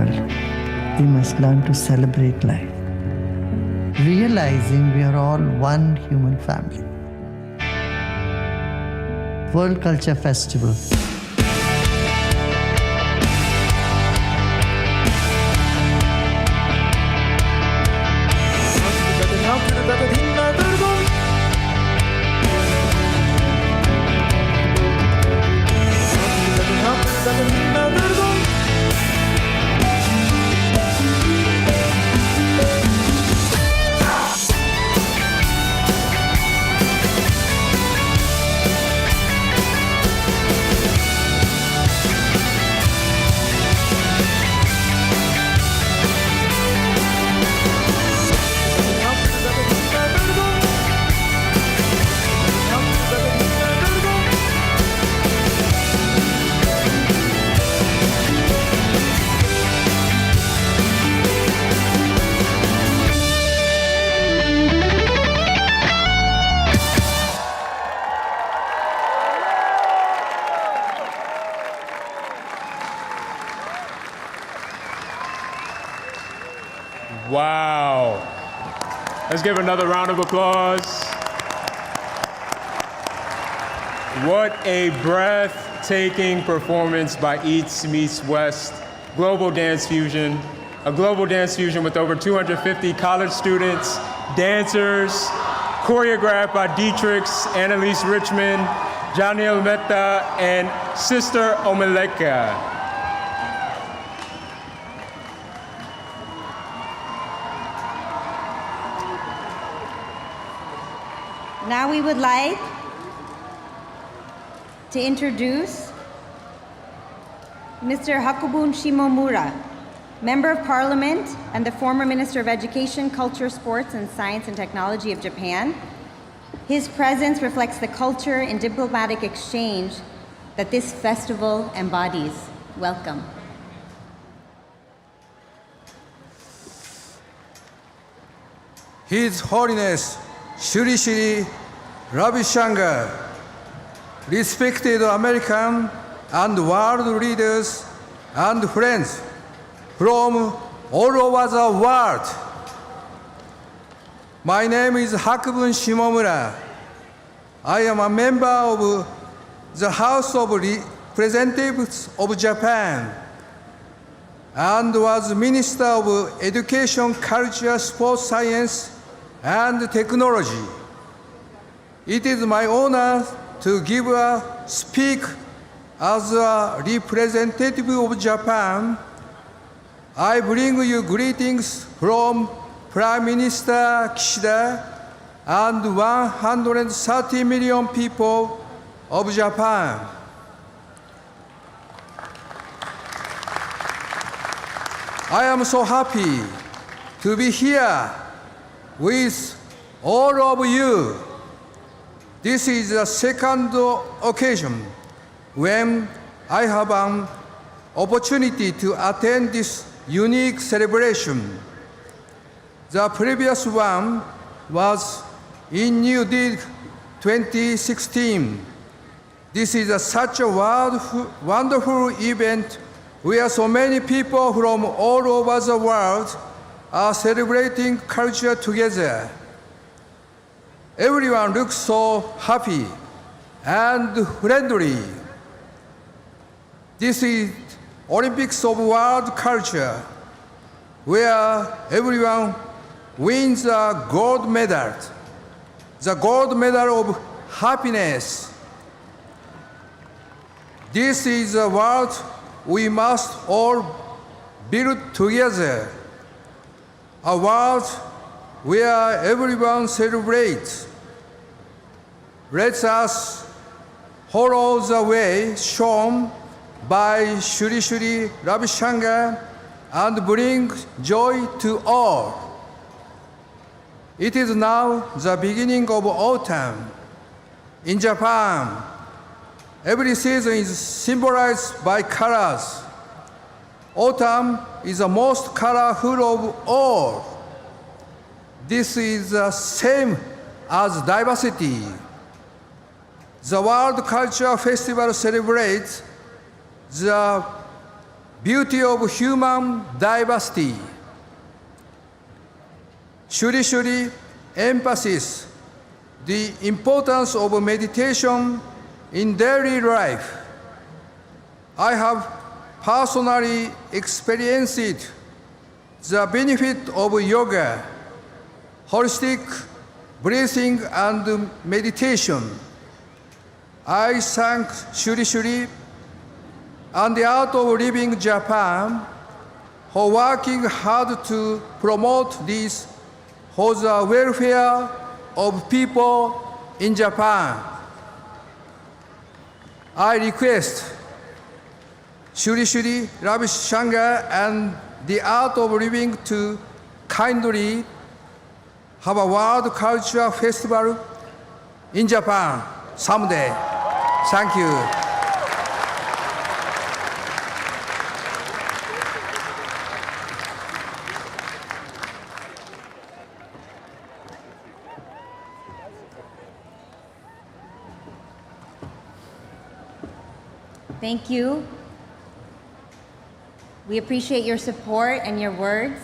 people, we must learn to celebrate life, realizing we are all one human family. World Culture Festival. Wow. Let's give another round of applause. What a breathtaking performance by East Meets West Global Dance Fusion, a global dance fusion with over 250 college students, dancers, choreographed by Dietrix, Annalise Richmond, Janil Mehta, and Sister Omeleka. Now we would like to introduce Mr. Hakubun Shimomura, Member of Parliament and the former Minister of Education, Culture, Sports, and Science and Technology of Japan. His presence reflects the culture and diplomatic exchange that this festival embodies. Welcome. His Holiness Shri Shri Ravi Shankar, respected American and world leaders and friends from all over the world. My name is Hakubun Shimomura. I am a member of the House of Representatives of Japan and was Minister of Education, Culture, Sports, Science, and Technology. It is my honor to give a speak as a representative of Japan. I bring you greetings from Prime Minister Kishida and 130 million people of Japan. I am so happy to be here with all of you. This is the second occasion when I have an opportunity to attend this unique celebration. The previous one was in New Delhi 2016. This is such a wonderful event where so many people from all over the world are celebrating culture together. Everyone looks so happy and friendly. This is Olympics of world culture, where everyone wins a gold medal, the gold medal of happiness. This is a world we must all build together, a world where everyone celebrates. Let us follow the way shown by Shri Shri Ravi Shankar and bring joy to all. It is now the beginning of autumn. In Japan, every season is symbolized by colors. Autumn is the most colorful of all. This is the same as diversity. The World Culture Festival celebrates the beauty of human diversity. Shuri Shuri emphasizes the importance of meditation in daily life. I have personally experienced the benefit of yoga, holistic breathing, and meditation. I thank Shuri Shuri and the Art of Living Japan for working hard to promote this for the welfare of people in Japan. I request Shuri Shuri Ravi Shankar and the Art of Living to kindly have a World Culture Festival in Japan someday. Thank you. Thank you. We appreciate your support and your words.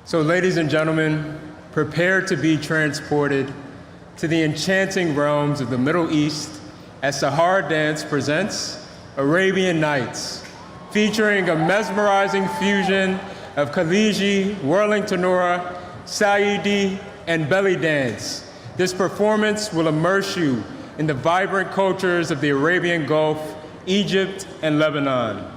So, ladies and gentlemen, prepare to be transported to the enchanting realms of the Middle East as Sahar Dance presents Arabian Nights, featuring a mesmerizing fusion of Khaliji, whirling tenora, Saidi, and belly dance. This performance will immerse you in the vibrant cultures of the Arabian Gulf, Egypt, and Lebanon.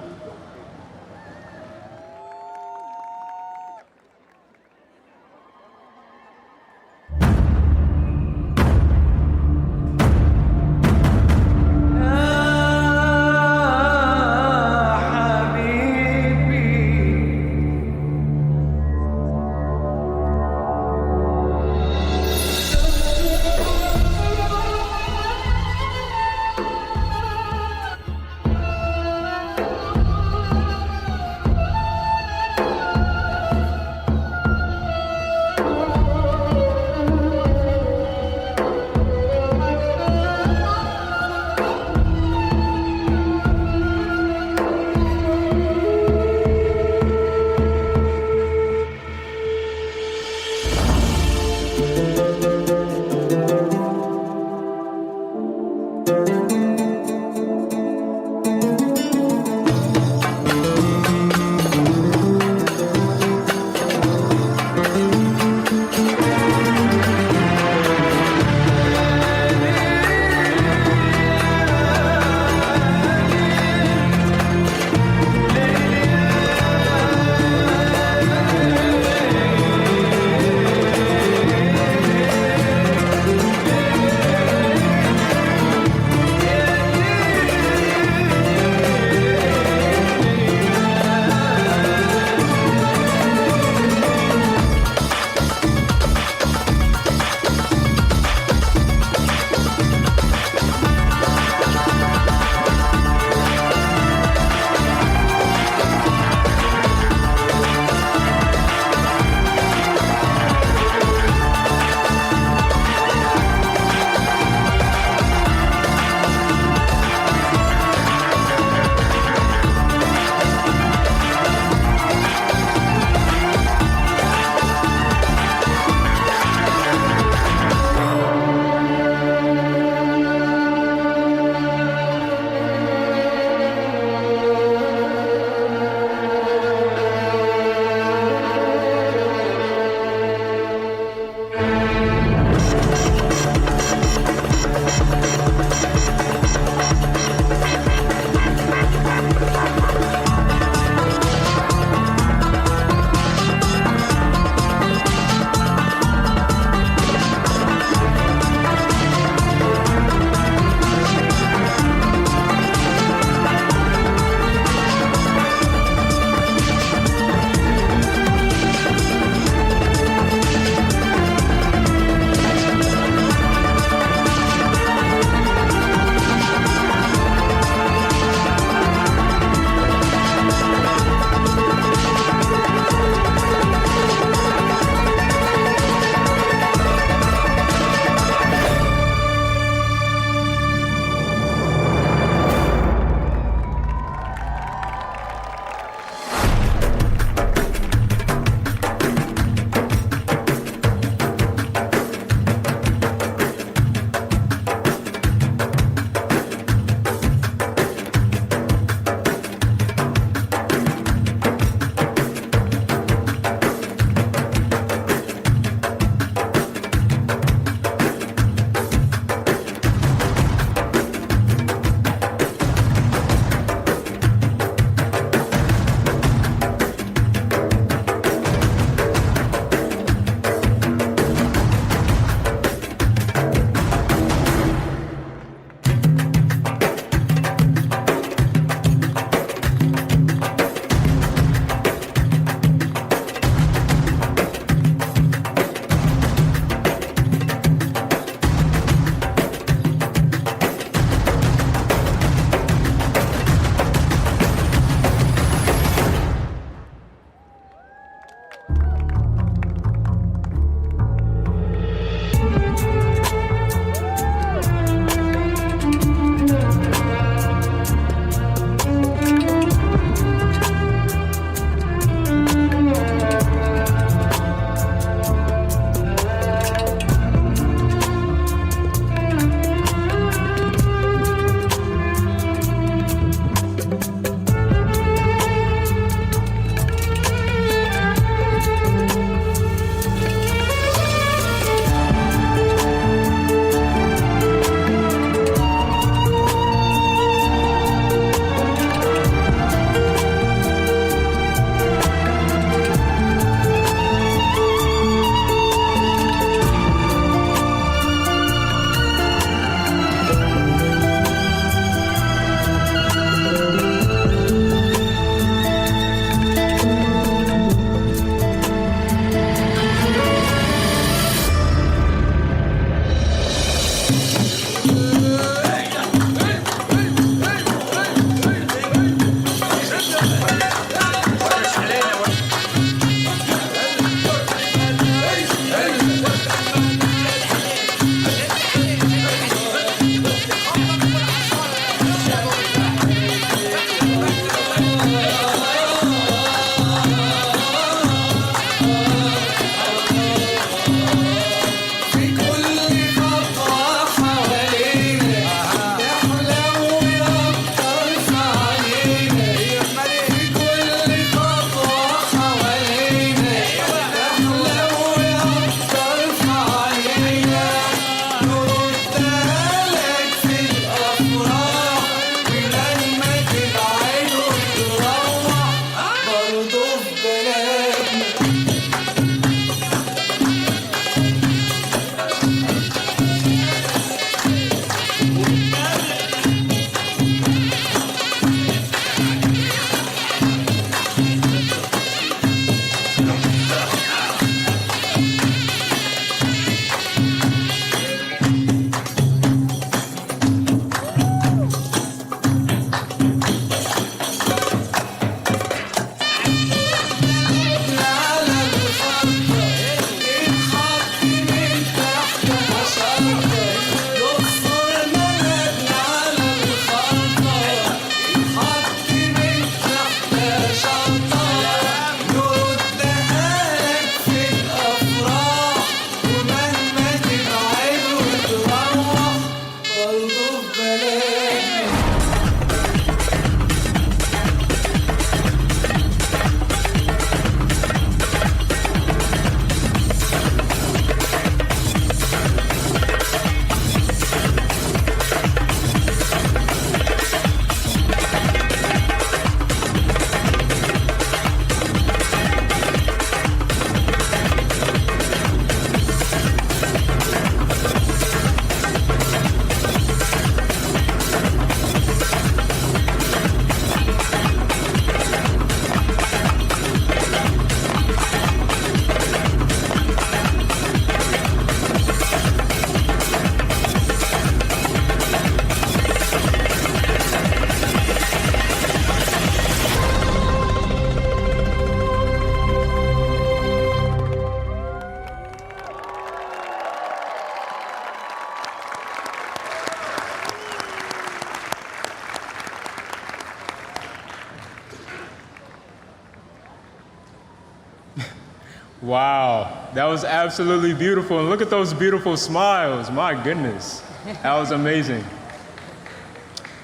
Wow, that was absolutely beautiful. And look at those beautiful smiles. My goodness, that was amazing.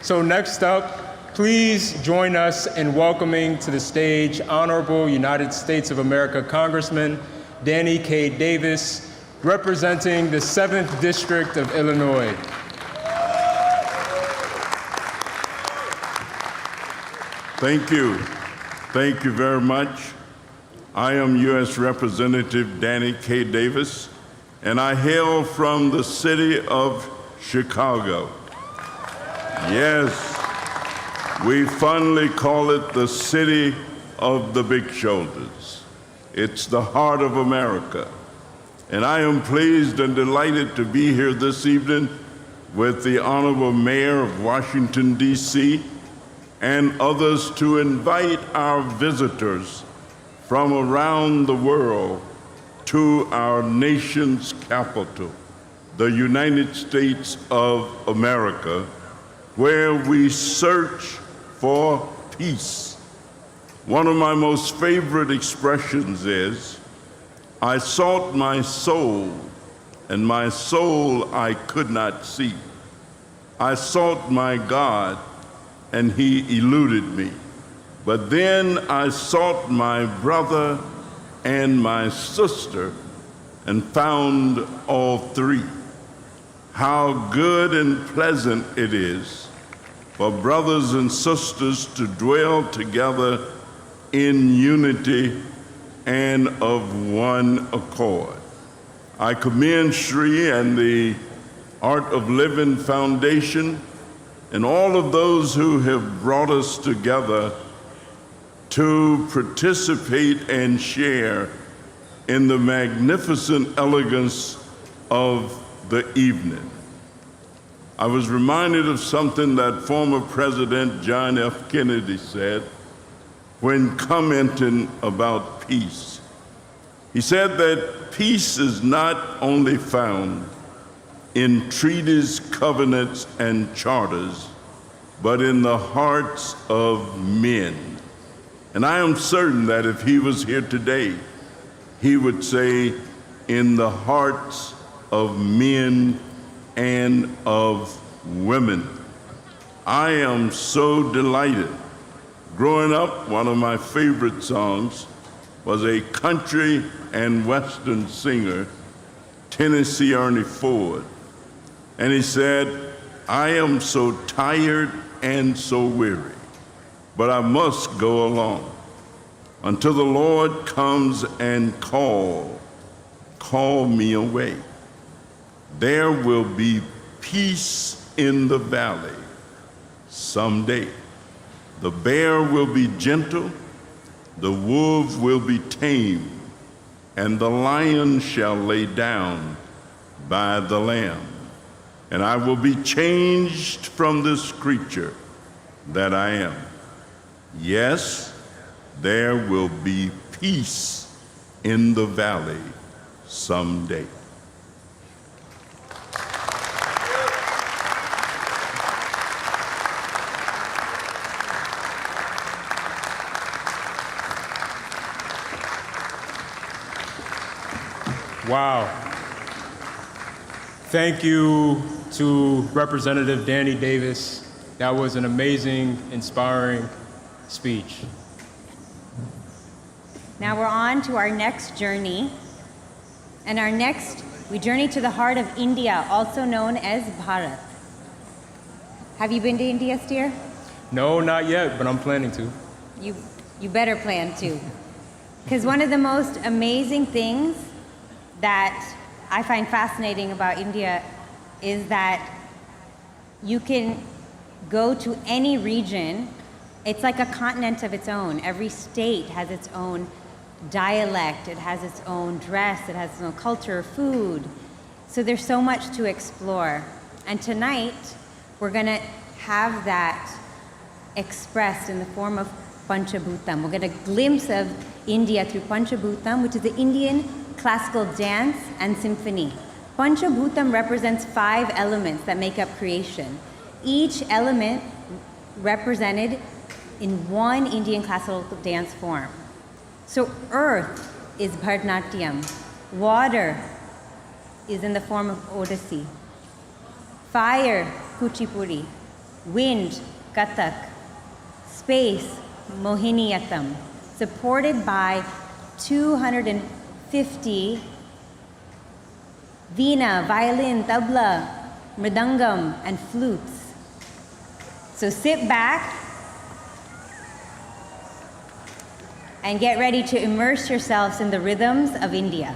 So next up, please join us in welcoming to the stage Honorable United States of America Congressman Danny K. Davis, representing the 7th District of Illinois. Thank you. Thank you very much. I am U.S. Representative Danny K. Davis, and I hail from the city of Chicago. Yes, we fondly call it the city of the big shoulders. It's the heart of America. And I am pleased and delighted to be here this evening with the Honorable Mayor of Washington, D.C., and others to invite our visitors from around the world to our nation's capital, the United States of America, where we search for peace. One of my most favorite expressions is, I sought my soul, and my soul I could not see. I sought my God, and he eluded me. But then I sought my brother and my sister and found all three. How good and pleasant it is for brothers and sisters to dwell together in unity and of one accord. I commend Shri and the Art of Living Foundation and all of those who have brought us together to participate and share in the magnificent elegance of the evening. I was reminded of something that former President John F. Kennedy said when commenting about peace. He said that peace is not only found in treaties, covenants, and charters, but in the hearts of men. And I am certain that if he was here today, he would say, in the hearts of men and of women. I am so delighted. Growing up, one of my favorite songs was a country and western singer, Tennessee Ernie Ford. And he said, I am so tired and so weary, but I must go along until the Lord comes and call me away. There will be peace in the valley someday. The bear will be gentle, the wolves will be tame, and the lion shall lay down by the lamb. And I will be changed from this creature that I am. Yes, there will be peace in the valley someday. Wow. Thank you to Representative Danny Davis. That was an amazing, inspiring speech. Now we're on to our next journey. And we journey to the heart of India, also known as Bharat. Have you been to India, Steer? No, not yet, but I'm planning to. You better plan to. Because one of the most amazing things that I find fascinating about India is that you can go to any region. It's like a continent of its own. Every state has its own dialect, it has its own dress, it has its own culture, food. So there's so much to explore. And tonight, we're gonna have that expressed in the form of Panchabhutam. We'll get a glimpse of India through Panchabhutam, which is the Indian classical dance and symphony. Panchabhutam represents 5 elements that make up creation. Each element represented in one Indian classical dance form. So earth is Bharatanatyam. Water is in the form of Odissi. Fire, Kuchipudi. Wind, Kathak. Space, Mohiniyattam. Supported by 250 veena, violin, tabla, mridangam, and flutes. So sit back and get ready to immerse yourselves in the rhythms of India.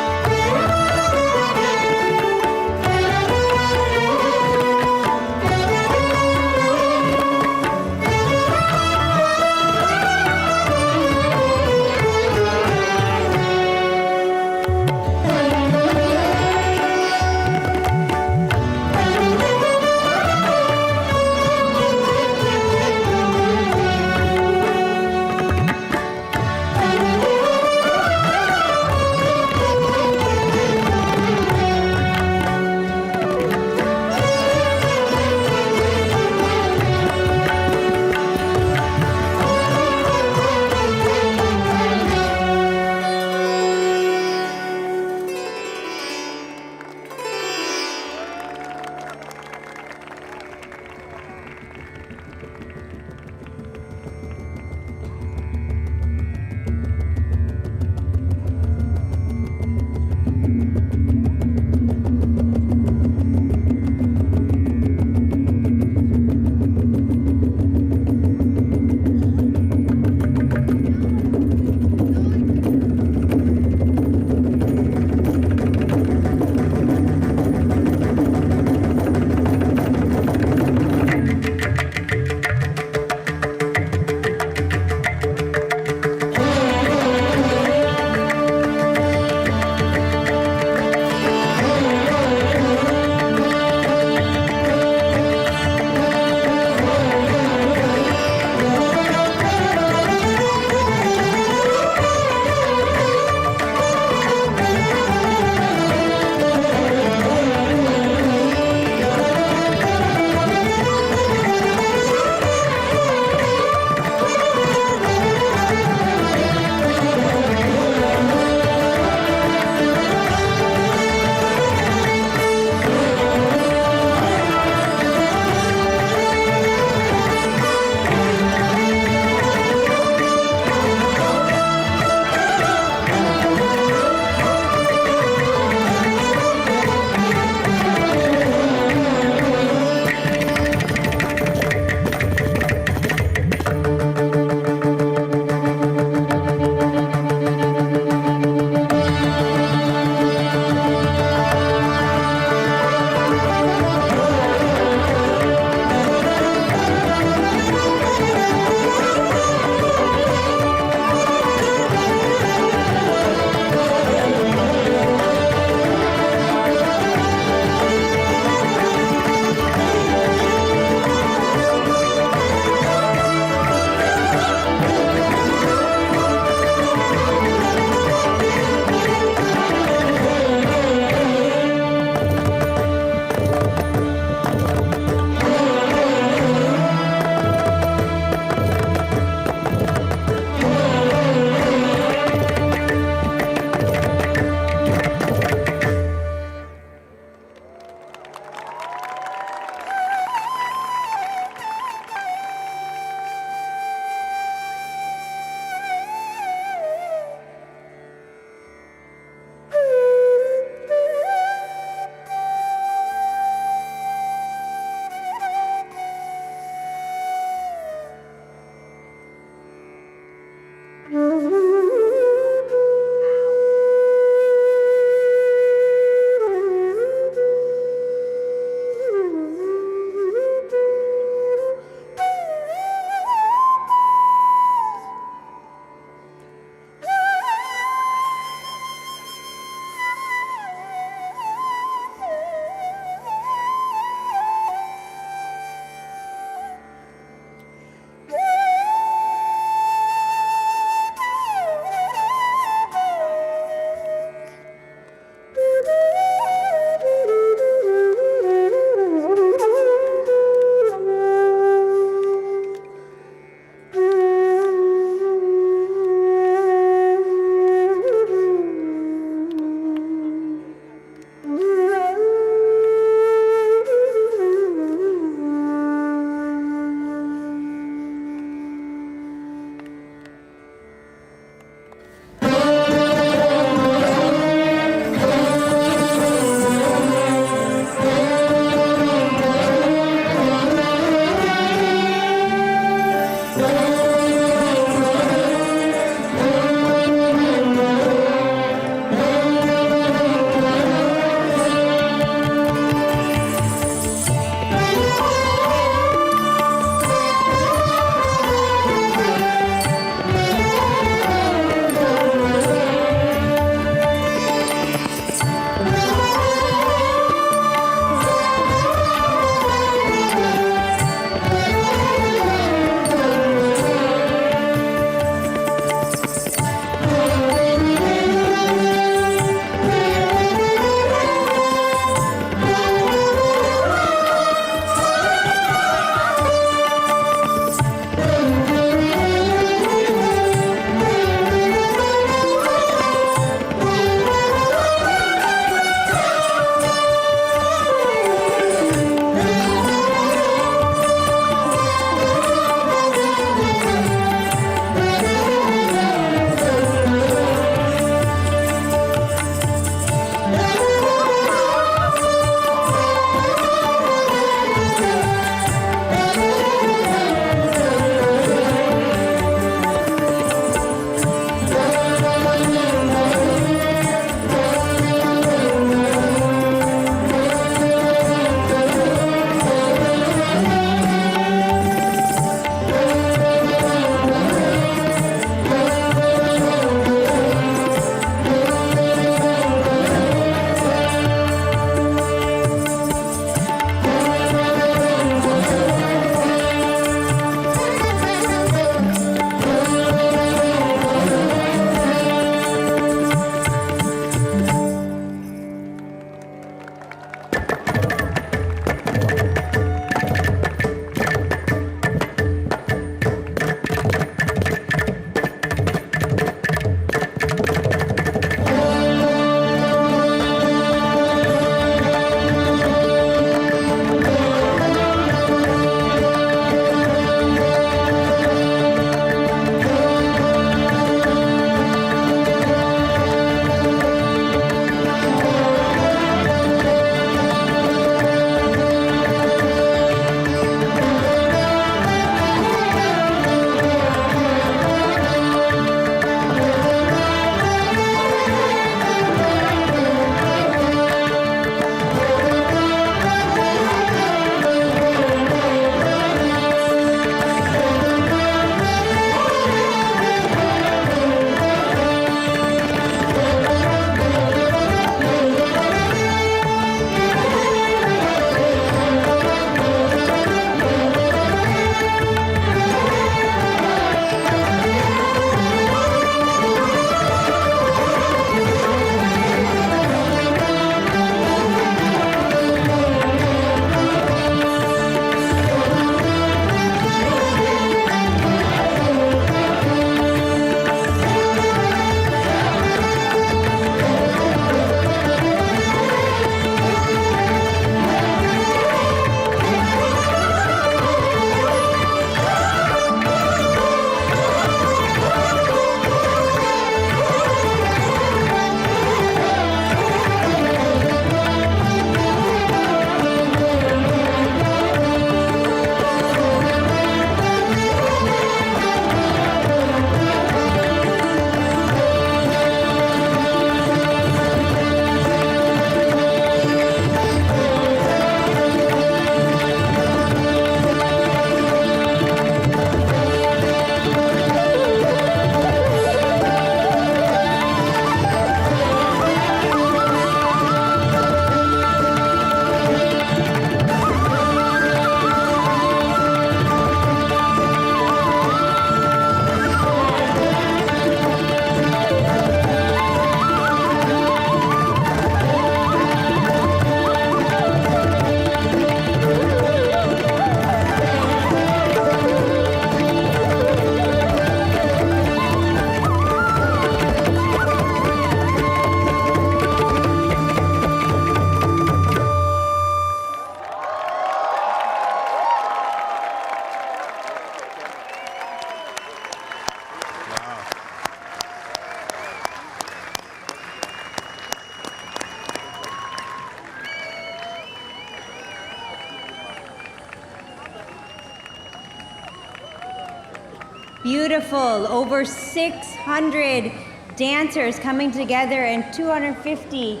Beautiful. Over 600 dancers coming together and 250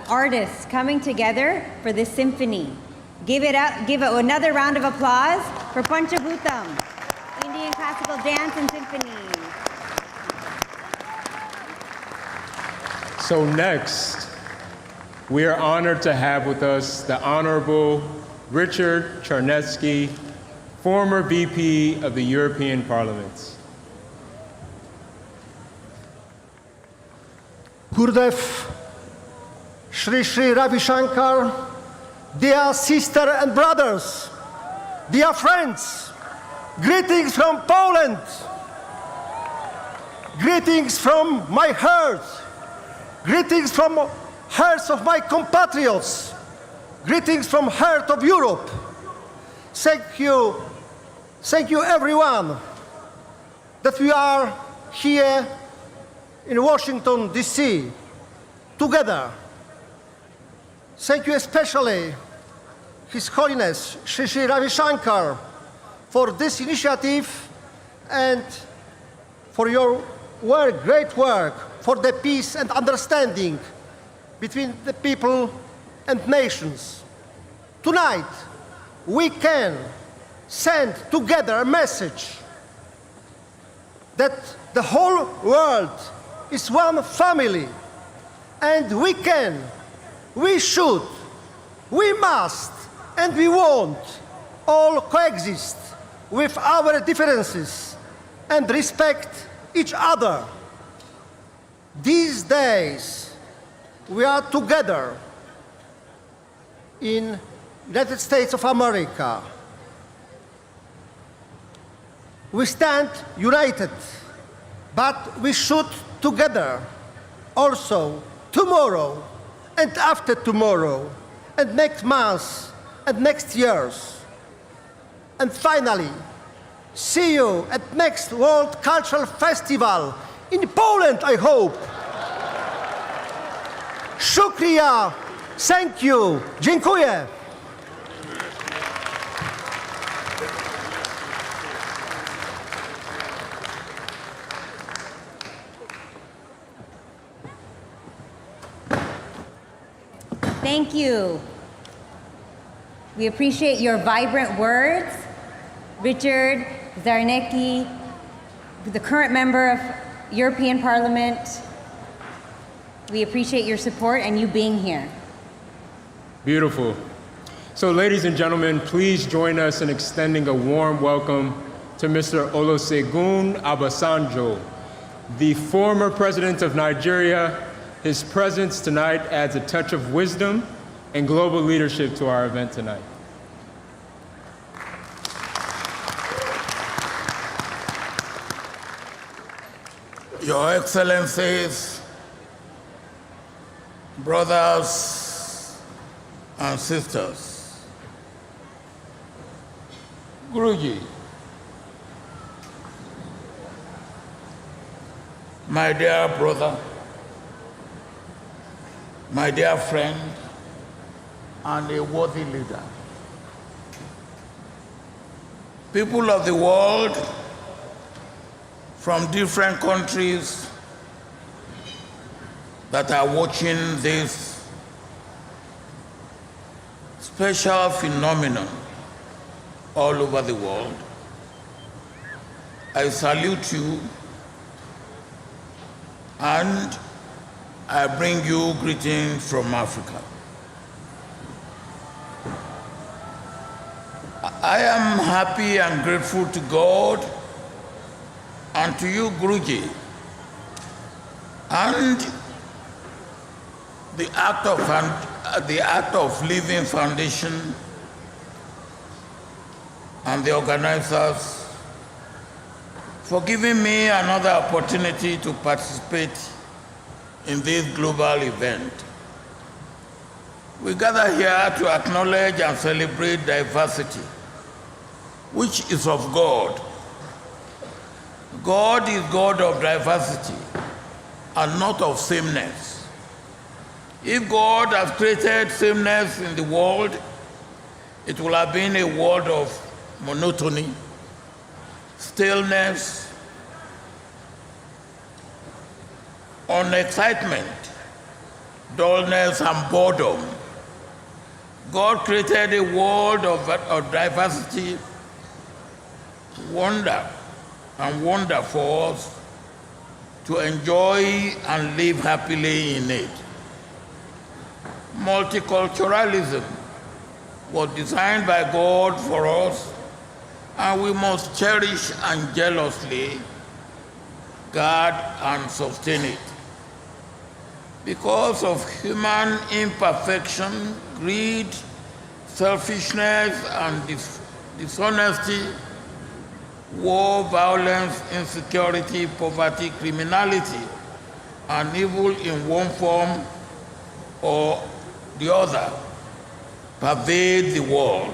artists coming together for this symphony. Give it another round of applause for Panchabhutam, Indian classical dance and symphony. So next, we are honored to have with us the Honorable Richard Czarnecki, former VP of the European Parliament. Gurudev, Shri Shri Ravi Shankar, dear sisters and brothers, dear friends, greetings from Poland, greetings from my heart, greetings from hearts of my compatriots, greetings from heart of Europe. Thank you everyone that we are here in Washington, D.C. together. Thank you especially His Holiness Shri Shri Ravi Shankar for this initiative and for your work, great work for the peace and understanding between the people and nations. Tonight, we can send together a message that the whole world is one family, and we should, we must, and we won't all coexist with our differences and respect each other. These days, we are together in United States of America. We stand united, but we should together also tomorrow and after tomorrow and next month and next years. And finally, see you at next World Cultural Festival in Poland, I hope. Shukriya, thank you, dziękuję. Thank you. We appreciate your vibrant words. Richard Czarnecki, the current member of European Parliament, we appreciate your support and you being here. Beautiful. So ladies and gentlemen, please join us in extending a warm welcome to Mr. Olusegun Obasanjo, the former president of Nigeria. His presence tonight adds a touch of wisdom and global leadership to our event tonight. Your Excellencies, brothers and sisters, Guruji, my dear brother, my dear friend, and a worthy leader. People of the world from different countries that are watching this special phenomenon all over the world, I salute you and I bring you greetings from Africa. I am happy and grateful to God and to you, Guruji, and the Act of Living Foundation and the organizers for giving me another opportunity to participate in this global event. We gather here to acknowledge and celebrate diversity, which is of God. God is God of diversity and not of sameness. If God has created sameness in the world, it will have been a world of monotony, stillness, unexcitement, dullness, and boredom. God created a world of diversity, wonder, and wonder for us to enjoy and live happily in it. Multiculturalism was designed by God for us, and we must cherish and jealously guard and sustain it. Because of human imperfection, greed, selfishness, and dishonesty, war, violence, insecurity, poverty, criminality, and evil in one form or the other pervade the world.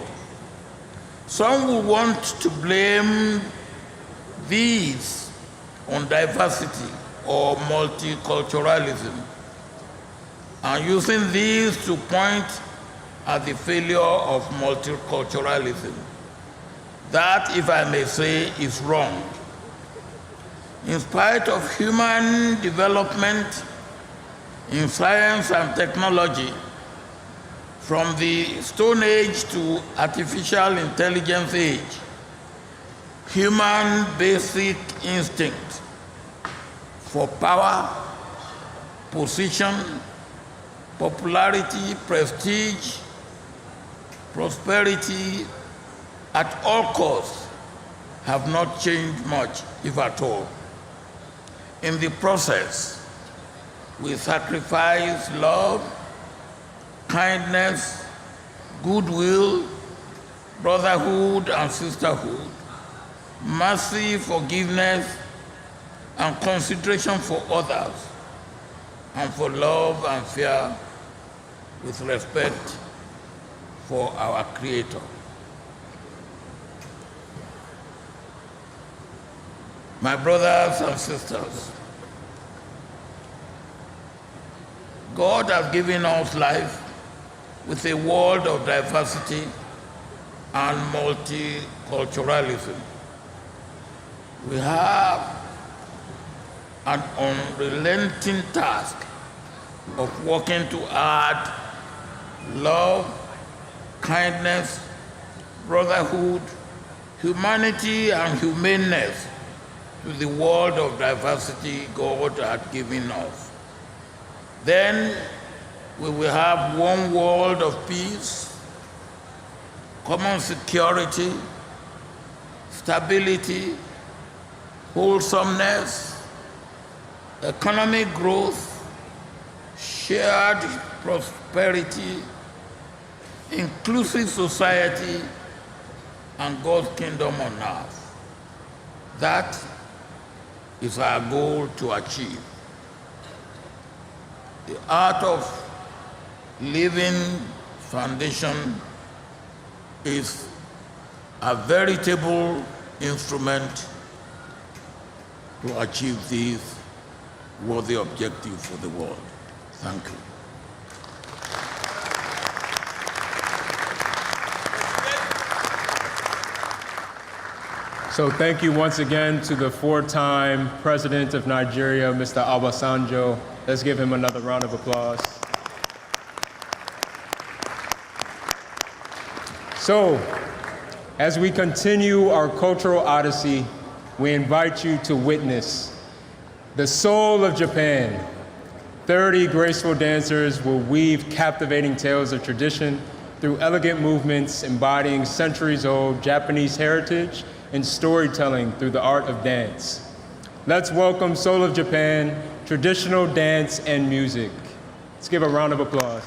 Some will want to blame these on diversity or multiculturalism, and using these to point at the failure of multiculturalism. That, if I may say, is wrong. In spite of human development in science and technology, from the Stone Age to artificial intelligence age, human basic instinct for power, position, popularity, prestige, prosperity, at all costs, have not changed much, if at all. In the process, we sacrifice love, kindness, goodwill, brotherhood and sisterhood, mercy, forgiveness, and consideration for others, and for love and fear with respect for our Creator. My brothers and sisters, God has given us life with a world of diversity and multiculturalism. We have an unrelenting task of working to add love, kindness, brotherhood, humanity, and humaneness to the world of diversity God had given us. Then we will have one world of peace, common security, stability, wholesomeness, economic growth, shared prosperity, inclusive society, and God's kingdom on earth. That is our goal to achieve. The Art of Living Foundation is a veritable instrument to achieve this worthy objective for the world. Thank you. So thank you once again to the four-time President of Nigeria, Mr. Obasanjo. Let's give him another round of applause. So, as we continue our cultural odyssey, we invite you to witness the soul of Japan. 30 graceful dancers will weave captivating tales of tradition through elegant movements embodying centuries-old Japanese heritage and storytelling through the art of dance. Let's welcome Soul of Japan, traditional dance and music. Let's give a round of applause.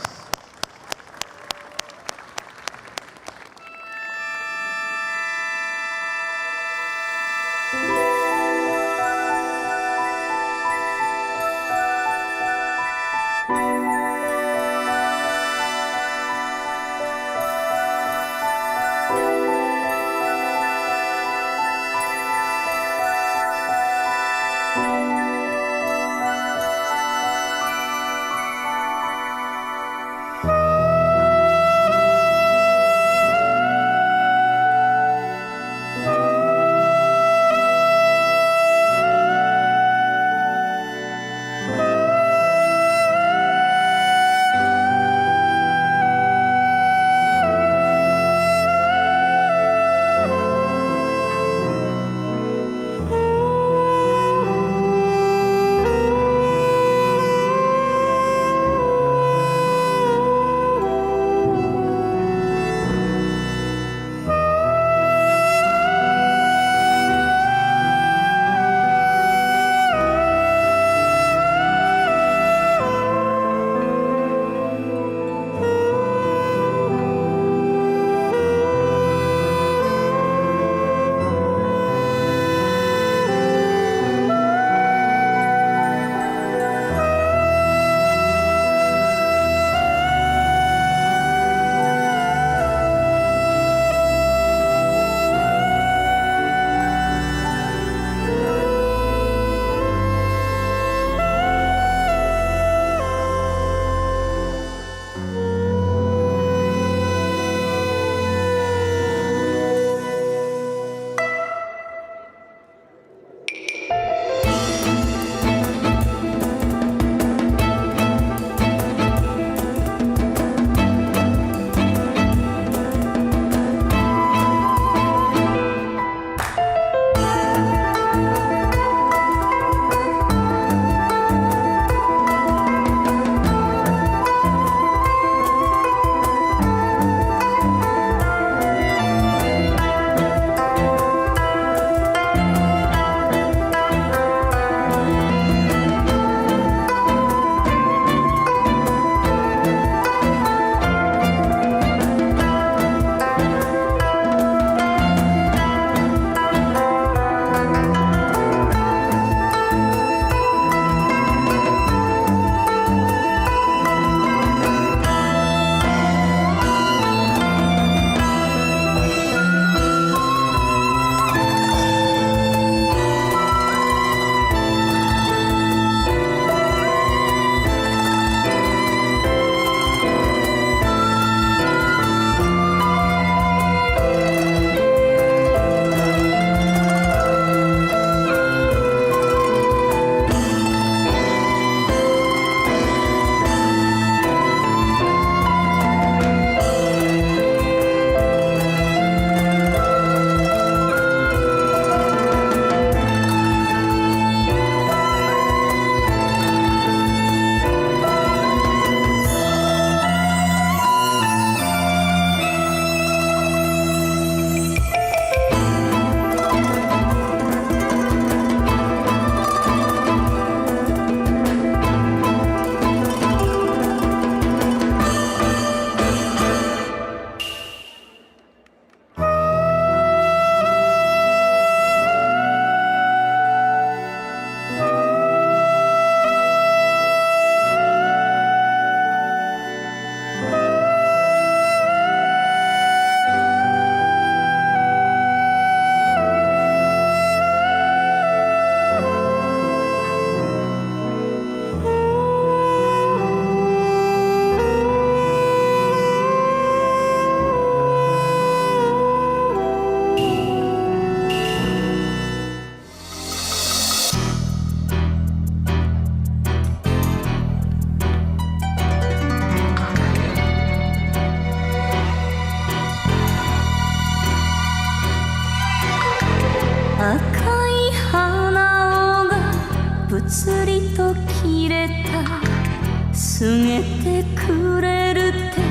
告げてくれるって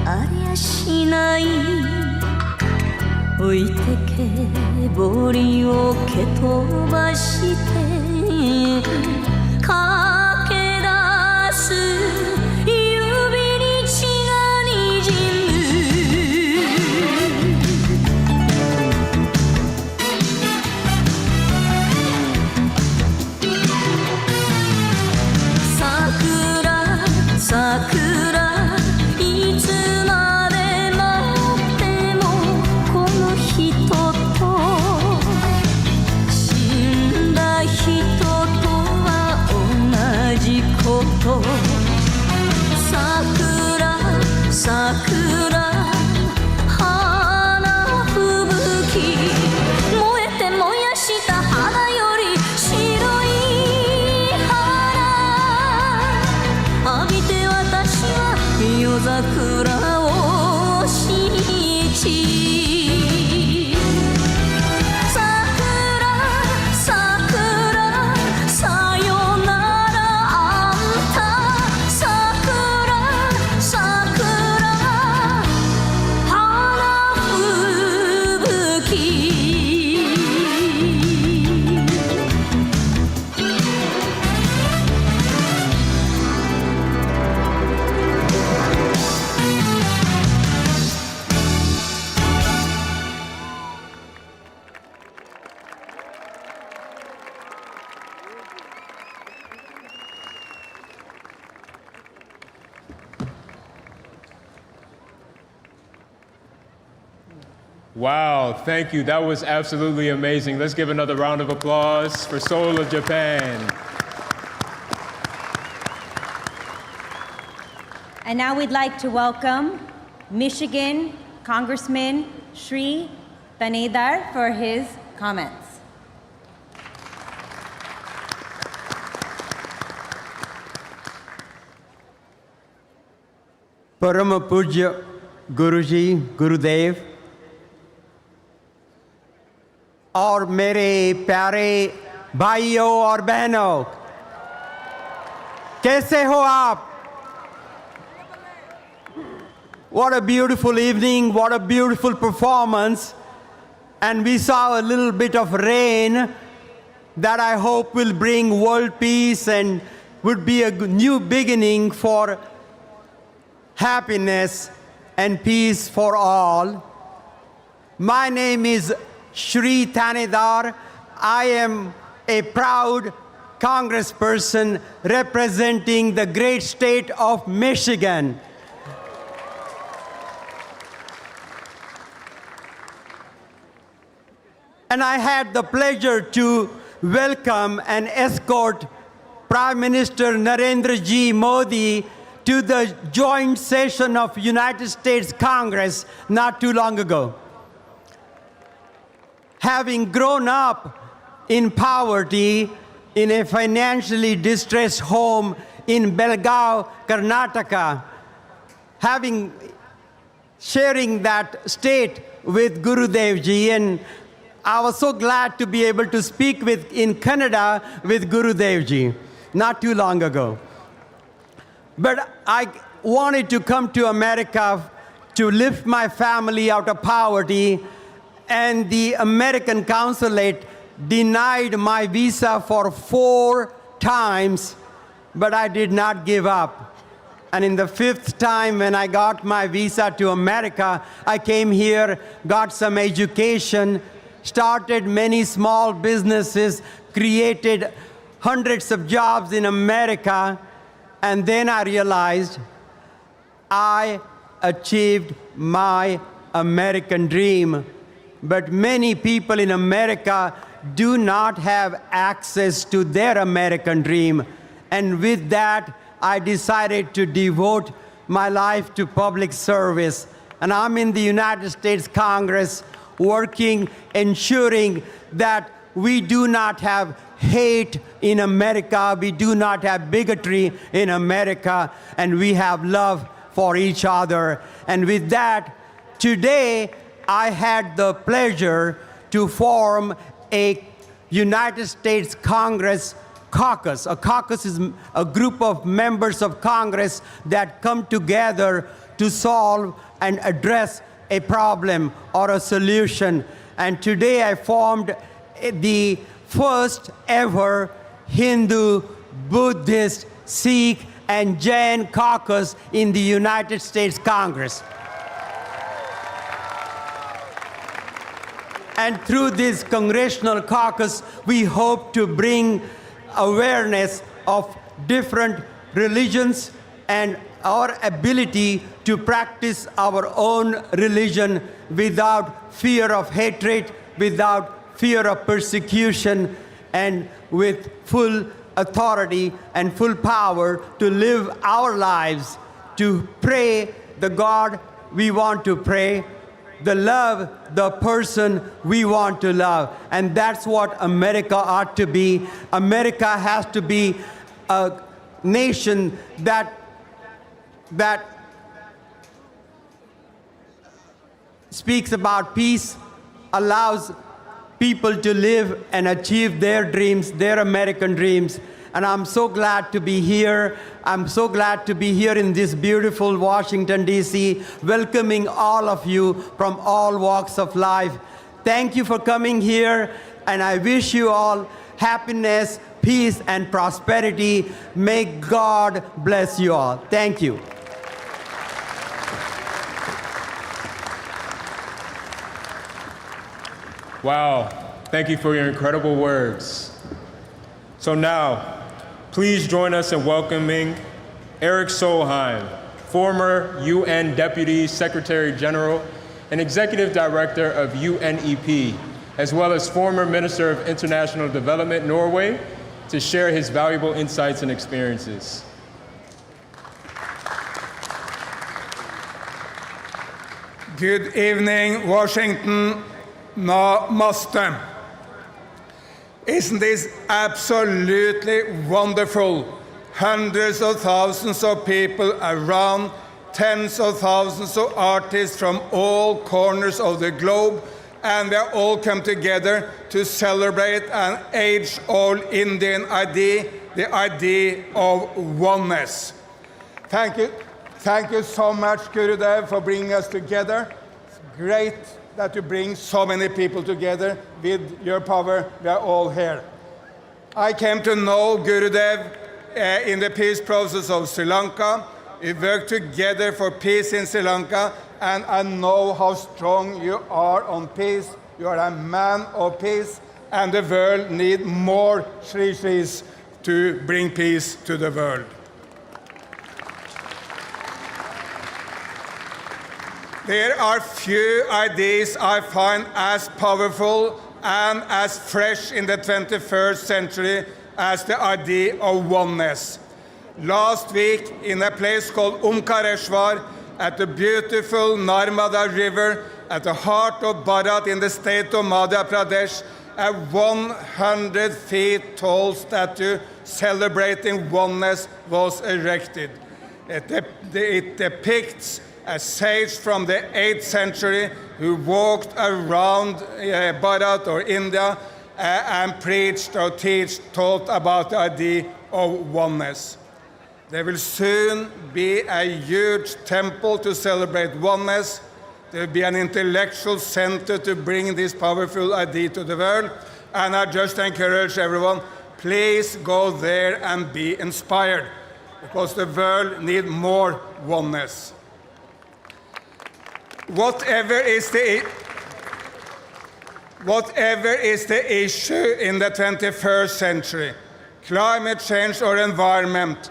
ありゃしない。置いてけぼりを蹴飛ばして駆け出す指に血がにじむ。桜桜いつまで待ってもこの人と死んだ人とは同じこと。桜桜花吹雪燃えて燃やした花より白い花浴びて私は夜桜を信じ。桜桜さよならあんた。桜桜花吹雪。Wow, thank you. That was absolutely amazing. Let's give another round of applause for Seoul of Japan. And now we'd like to welcome Michigan Congressman Shri Thanedar for his comments. परम पूज्य गुरुजी गुरुदेव और मेरे प्यारे भाइयों और बहनों, कैसे हो आप? What a beautiful evening, what a beautiful performance. And we saw a little bit of rain that I hope will bring world peace and would be a new beginning for happiness and peace for all. My name is Shri Thanedar. I am a proud congressperson representing the great state of Michigan. And I had the pleasure to welcome and escort Prime Minister Narendra G. Modi to the joint session of United States Congress not too long ago. Having grown up in poverty in a financially distressed home in Belgaum, Karnataka, sharing that state with Gurudev Ji, and I was so glad to be able to speak in Canada with Gurudev Ji not too long ago. But I wanted to come to America to lift my family out of poverty, and the American consulate denied my visa for 4 times, but I did not give up. And in the 5th time when I got my visa to America, I came here, got some education, started many small businesses, created hundreds of jobs in America, and then I realized I achieved my American dream. But many people in America do not have access to their American dream. And with that, I decided to devote my life to public service. And I'm in the United States Congress working, ensuring that we do not have hate in America, we do not have bigotry in America, and we have love for each other. And with that, today I had the pleasure to form a United States Congress caucus. A caucus is a group of members of Congress that come together to solve and address a problem or a solution. And today I formed the first ever Hindu, Buddhist, Sikh, and Jain caucus in the United States Congress. And through this congressional caucus, we hope to bring awareness of different religions and our ability to practice our own religion without fear of hatred, without fear of persecution, and with full authority and full power to live our lives, to pray the God we want to pray, to love the person we want to love. And that's what America ought to be. America has to be a nation that speaks about peace, allows people to live and achieve their dreams, their American dreams. And I'm so glad to be here. I'm so glad to be here in this beautiful Washington, D.C., welcoming all of you from all walks of life. Thank you for coming here, and I wish you all happiness, peace, and prosperity. May God bless you all. Thank you. Wow, thank you for your incredible words. So now, please join us in welcoming Eric Solheim, former UN Deputy Secretary General and Executive Director of UNEP, as well as former Minister of International Development, Norway, to share his valuable insights and experiences. Good evening, Washington. Namaste. Isn't this absolutely wonderful? Hundreds of thousands of people around, tens of thousands of artists from all corners of the globe, and we are all come together to celebrate an age-old Indian idea, the idea of oneness. Thank you so much, Gurudev, for bringing us together. It's great that you bring so many people together. With your power, we are all here. I came to know Gurudev in the peace process of Sri Lanka. We worked together for peace in Sri Lanka, and I know how strong you are on peace. You are a man of peace, and the world needs more Sri Sris to bring peace to the world. There are few ideas I find as powerful and as fresh in the 21st century as the idea of oneness. Last week, in a place called Omkareshwar, at the beautiful Narmada River, at the heart of Bharat in the state of Madhya Pradesh, a 100 feet tall statue celebrating oneness was erected. It depicts a sage from the 8th century who walked around Bharat or India and preached or taught about the idea of oneness. There will soon be a huge temple to celebrate oneness. There will be an intellectual center to bring this powerful idea to the world. And I just encourage everyone, please go there and be inspired, because the world needs more oneness. Whatever is the issue in the 21st century, climate change or environment,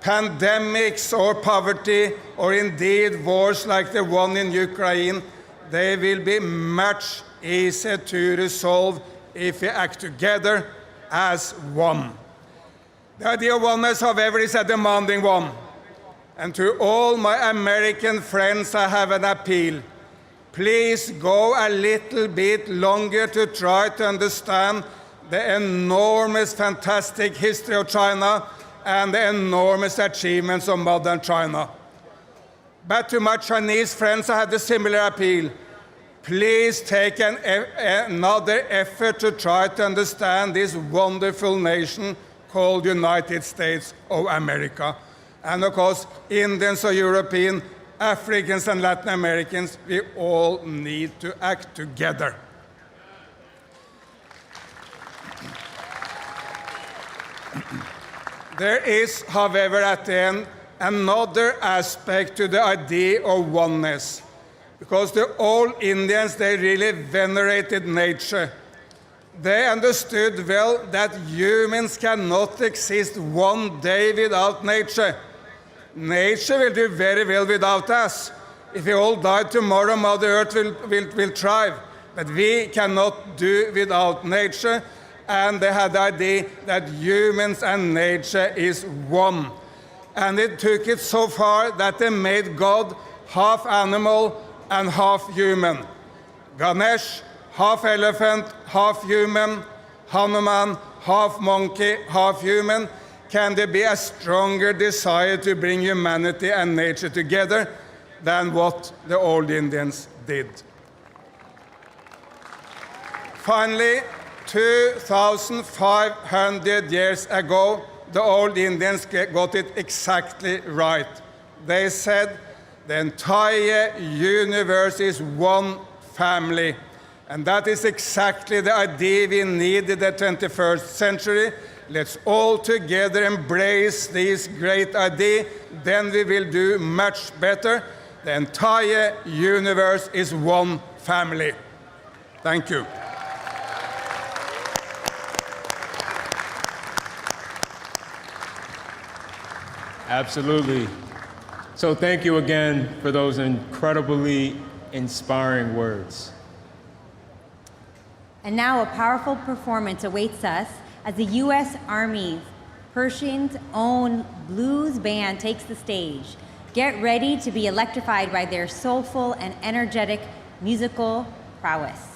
pandemics or poverty, or indeed wars like the one in Ukraine, they will be much easier to resolve if we act together as one. The idea of oneness, however, is a demanding one. And to all my American friends, I have an appeal. Please go a little bit longer to try to understand the enormous, fantastic history of China and the enormous achievements of modern China. But to my Chinese friends, I have a similar appeal. Please take another effort to try to understand this wonderful nation called United States of America. And of course, Indians or European, Africans and Latin Americans, we all need to act together. There is, however, at the end, another aspect to the idea of oneness. Because the old Indians, they really venerated nature. They understood well that humans cannot exist one day without nature. Nature will do very well without us. If we all die tomorrow, Mother Earth will thrive. But we cannot do without nature. And they had the idea that humans and nature is one. And it took it so far that they made God half animal and half human. Ganesh, half elephant, half human. Hanuman, half monkey, half human. Can there be a stronger desire to bring humanity and nature together than what the old Indians did? Finally, 2,500 years ago, the old Indians got it exactly right. They said the entire universe is one family. And that is exactly the idea we need in the 21st century. Let's all together embrace this great idea. Then we will do much better. The entire universe is one family. Thank you. Absolutely. So thank you again for those incredibly inspiring words. And now a powerful performance awaits us as the U.S. Army Pershing's own blues band takes the stage. Get ready to be electrified by their soulful and energetic musical prowess.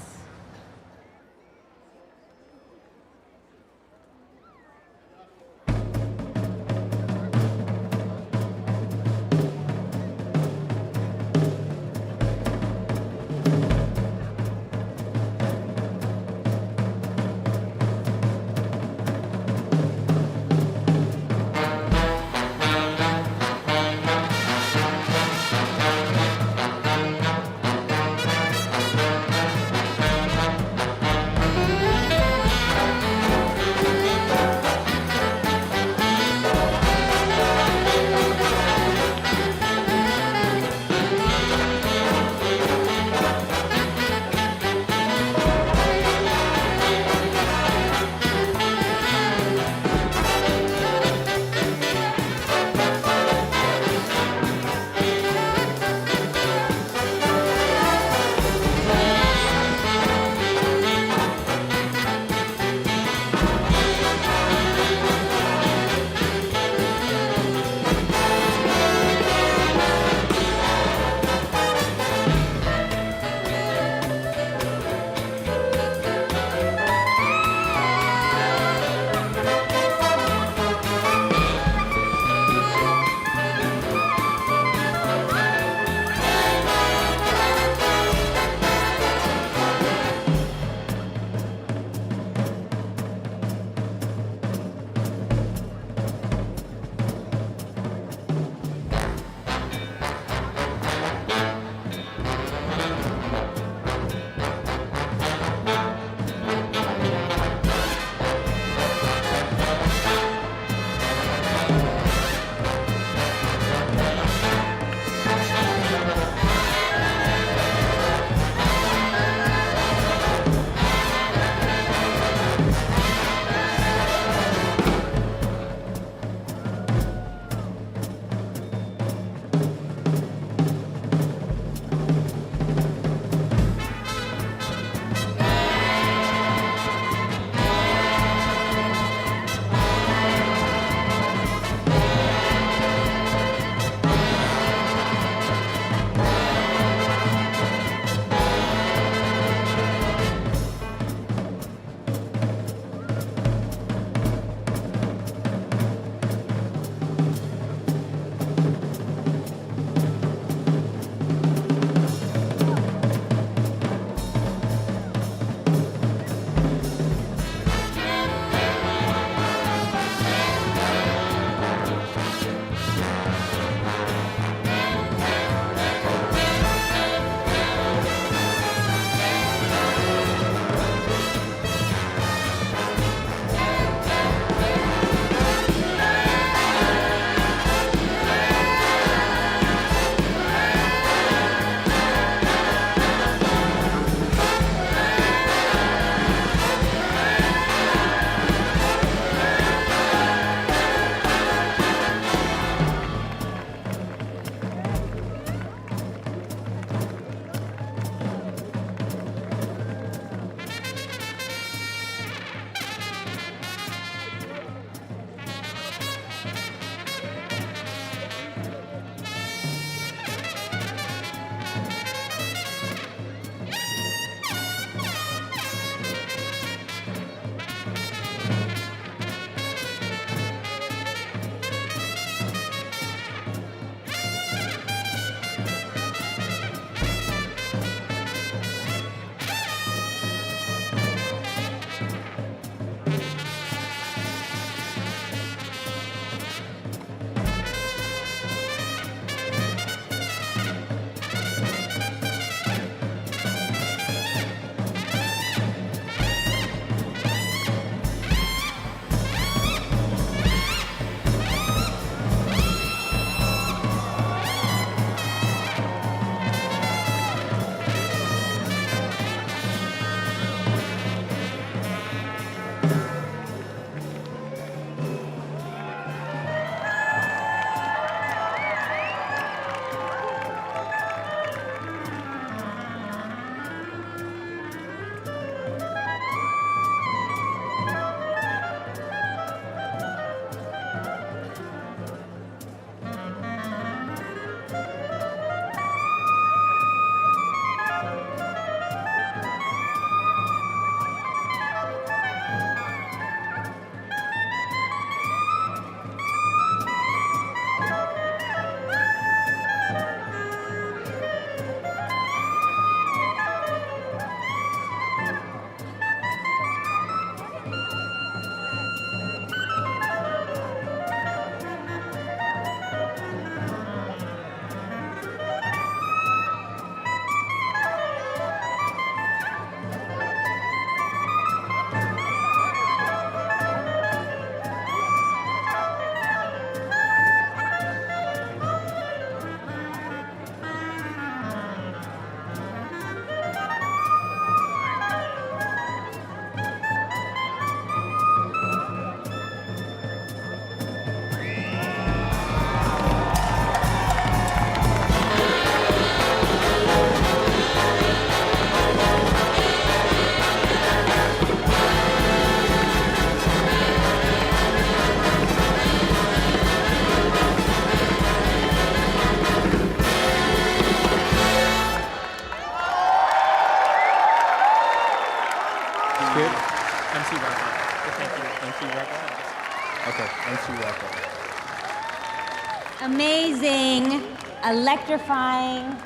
thrilling, electrifying.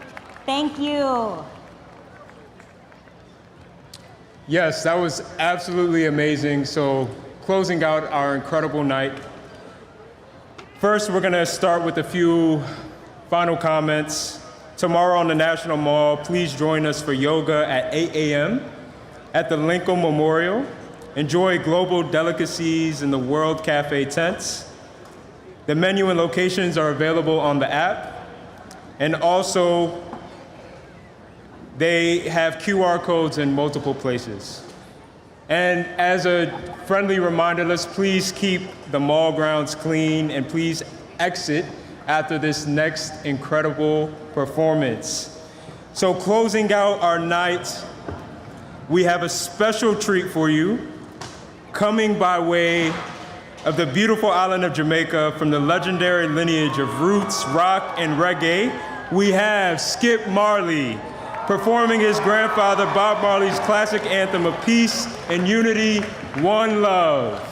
Thank you. Yes, that was absolutely amazing. So, closing out our incredible night. First, we're going to start with a few final comments. Tomorrow on the National Mall, please join us for yoga at 8 a.m. at the Lincoln Memorial. Enjoy global delicacies in the World Cafe tents. The menu and locations are available on the app. And also, they have QR codes in multiple places. And as a friendly reminder, let's please keep the mall grounds clean and please exit after this next incredible performance. So closing out our night, we have a special treat for you, coming by way of the beautiful island of Jamaica from the legendary lineage of roots, rock, and reggae. We have Skip Marley performing his grandfather Bob Marley's classic anthem of peace and unity, One Love.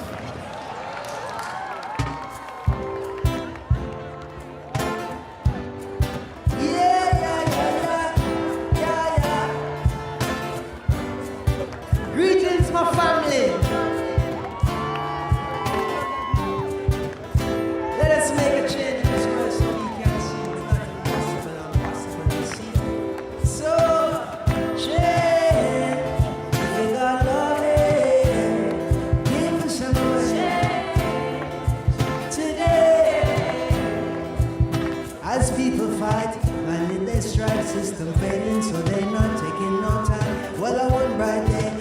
Greetings, my family. Let us make a change in this world so we can see it's not impossible to see. So, change. If you got love, give us some way. Today, as people fight, and they strive system failing, so they're not taking no time. Well, I one bright day.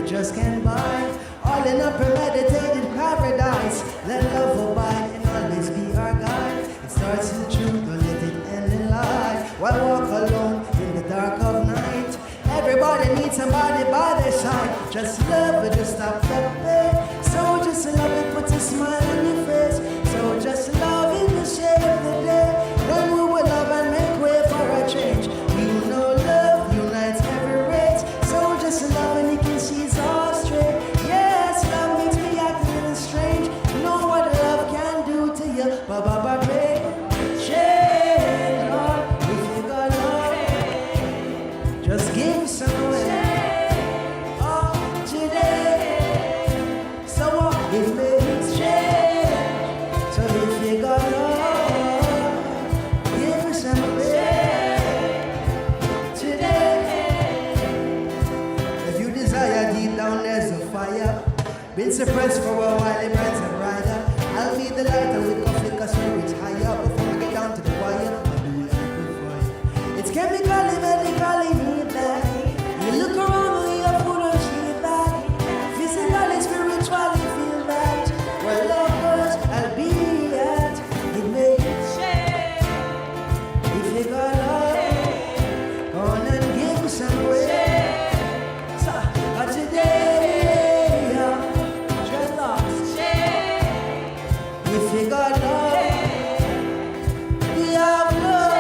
Just can't buy all in a premeditated paradise. Let love abide and always be our guide. It starts in truth, don't let it end in lie. Why walk alone in the dark of night? Everybody needs somebody by their side. Just love it, just stop the pain. So just love it, put a smile on your face. So just love in the shade of the day. When we will love and make way for a change. We know love unites every race. So just love and you can see it's all straight. Yes, love makes me act a little strange. Know what love can do to you. Ba-ba-ba, babe. Change, Lord, if you got love, just give some away. Oh, today, so it makes change. So if you got love, give some away. Today, if you desire deep down, there's a fire. Been suppressed for a while, it burns and brighter. I'll be the lighter with coffee, cause we reach higher. Before we get down to the wire, I'll do it before you. It's chemically, medically, need that. You look around and your food don't cheat that. Physically, spiritually, feel that. Where love goes, I'll be at. It makes change. If you got love, go on and give some away. So, today, dreadlocks. If you got love, we have love.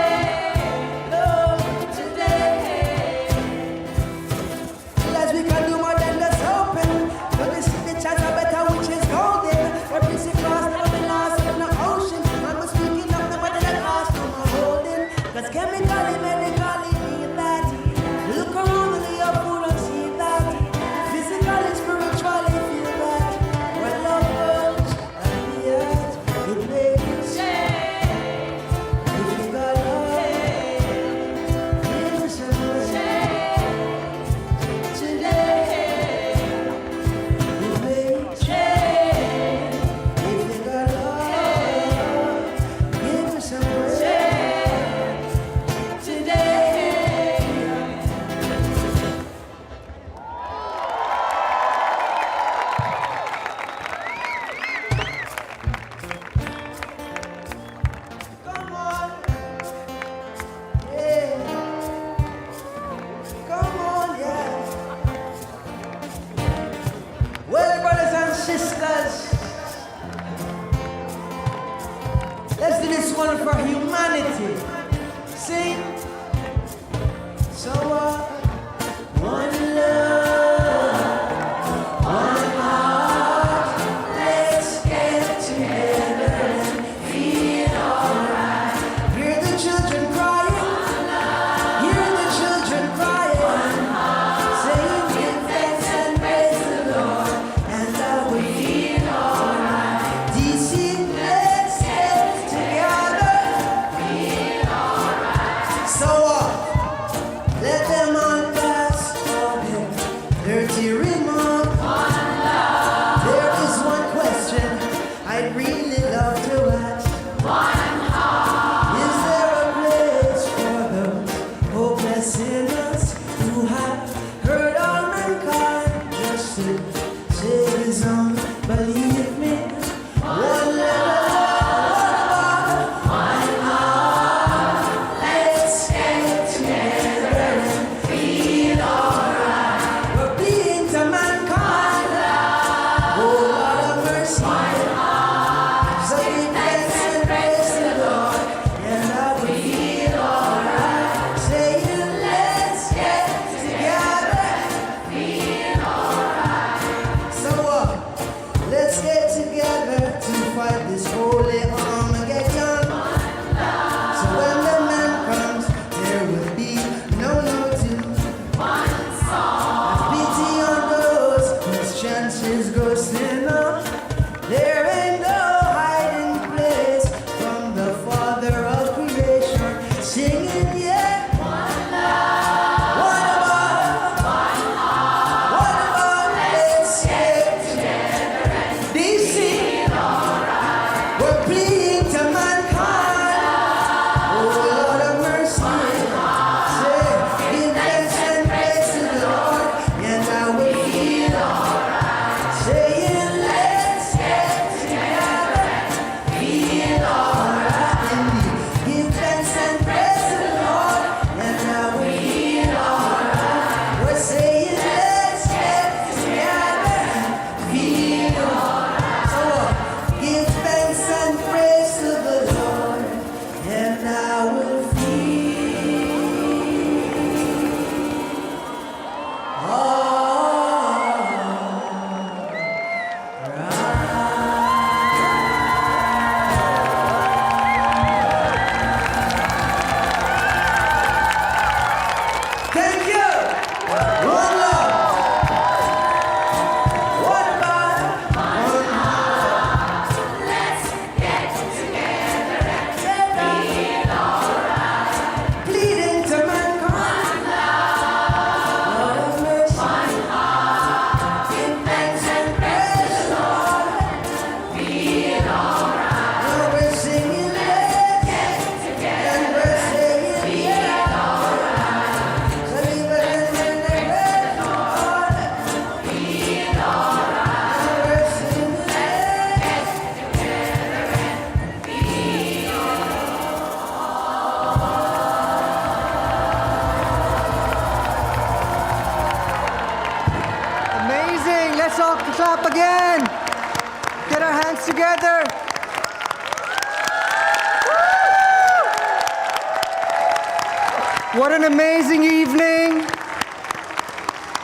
What an amazing evening.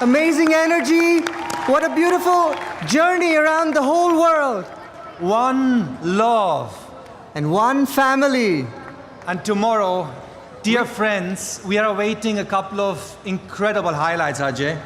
Amazing energy. What a beautiful journey around the whole world. One love. And one family. And tomorrow, dear friends, we are awaiting a couple of incredible highlights, Ajay.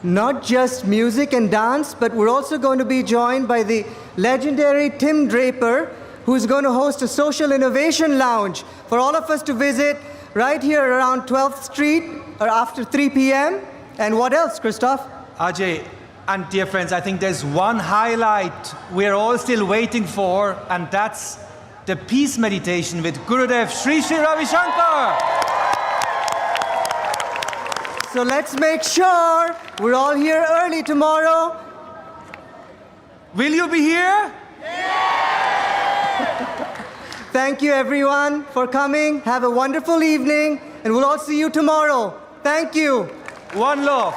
Not just music and dance, but we're also going to be joined by the legendary Tim Draper, who's going to host a social innovation lounge for all of us to visit right here around 12th Street or after 3 p.m. And what else, Christoph? Ajay, and dear friends, I think there's one highlight we're all still waiting for, and that's the peace meditation with Gurudev Sri Sri Ravi Shankar. So let's make sure we're all here early tomorrow. Will you be here? Thank you, everyone, for coming. Have a wonderful evening, and we'll all see you tomorrow. Thank you. One love.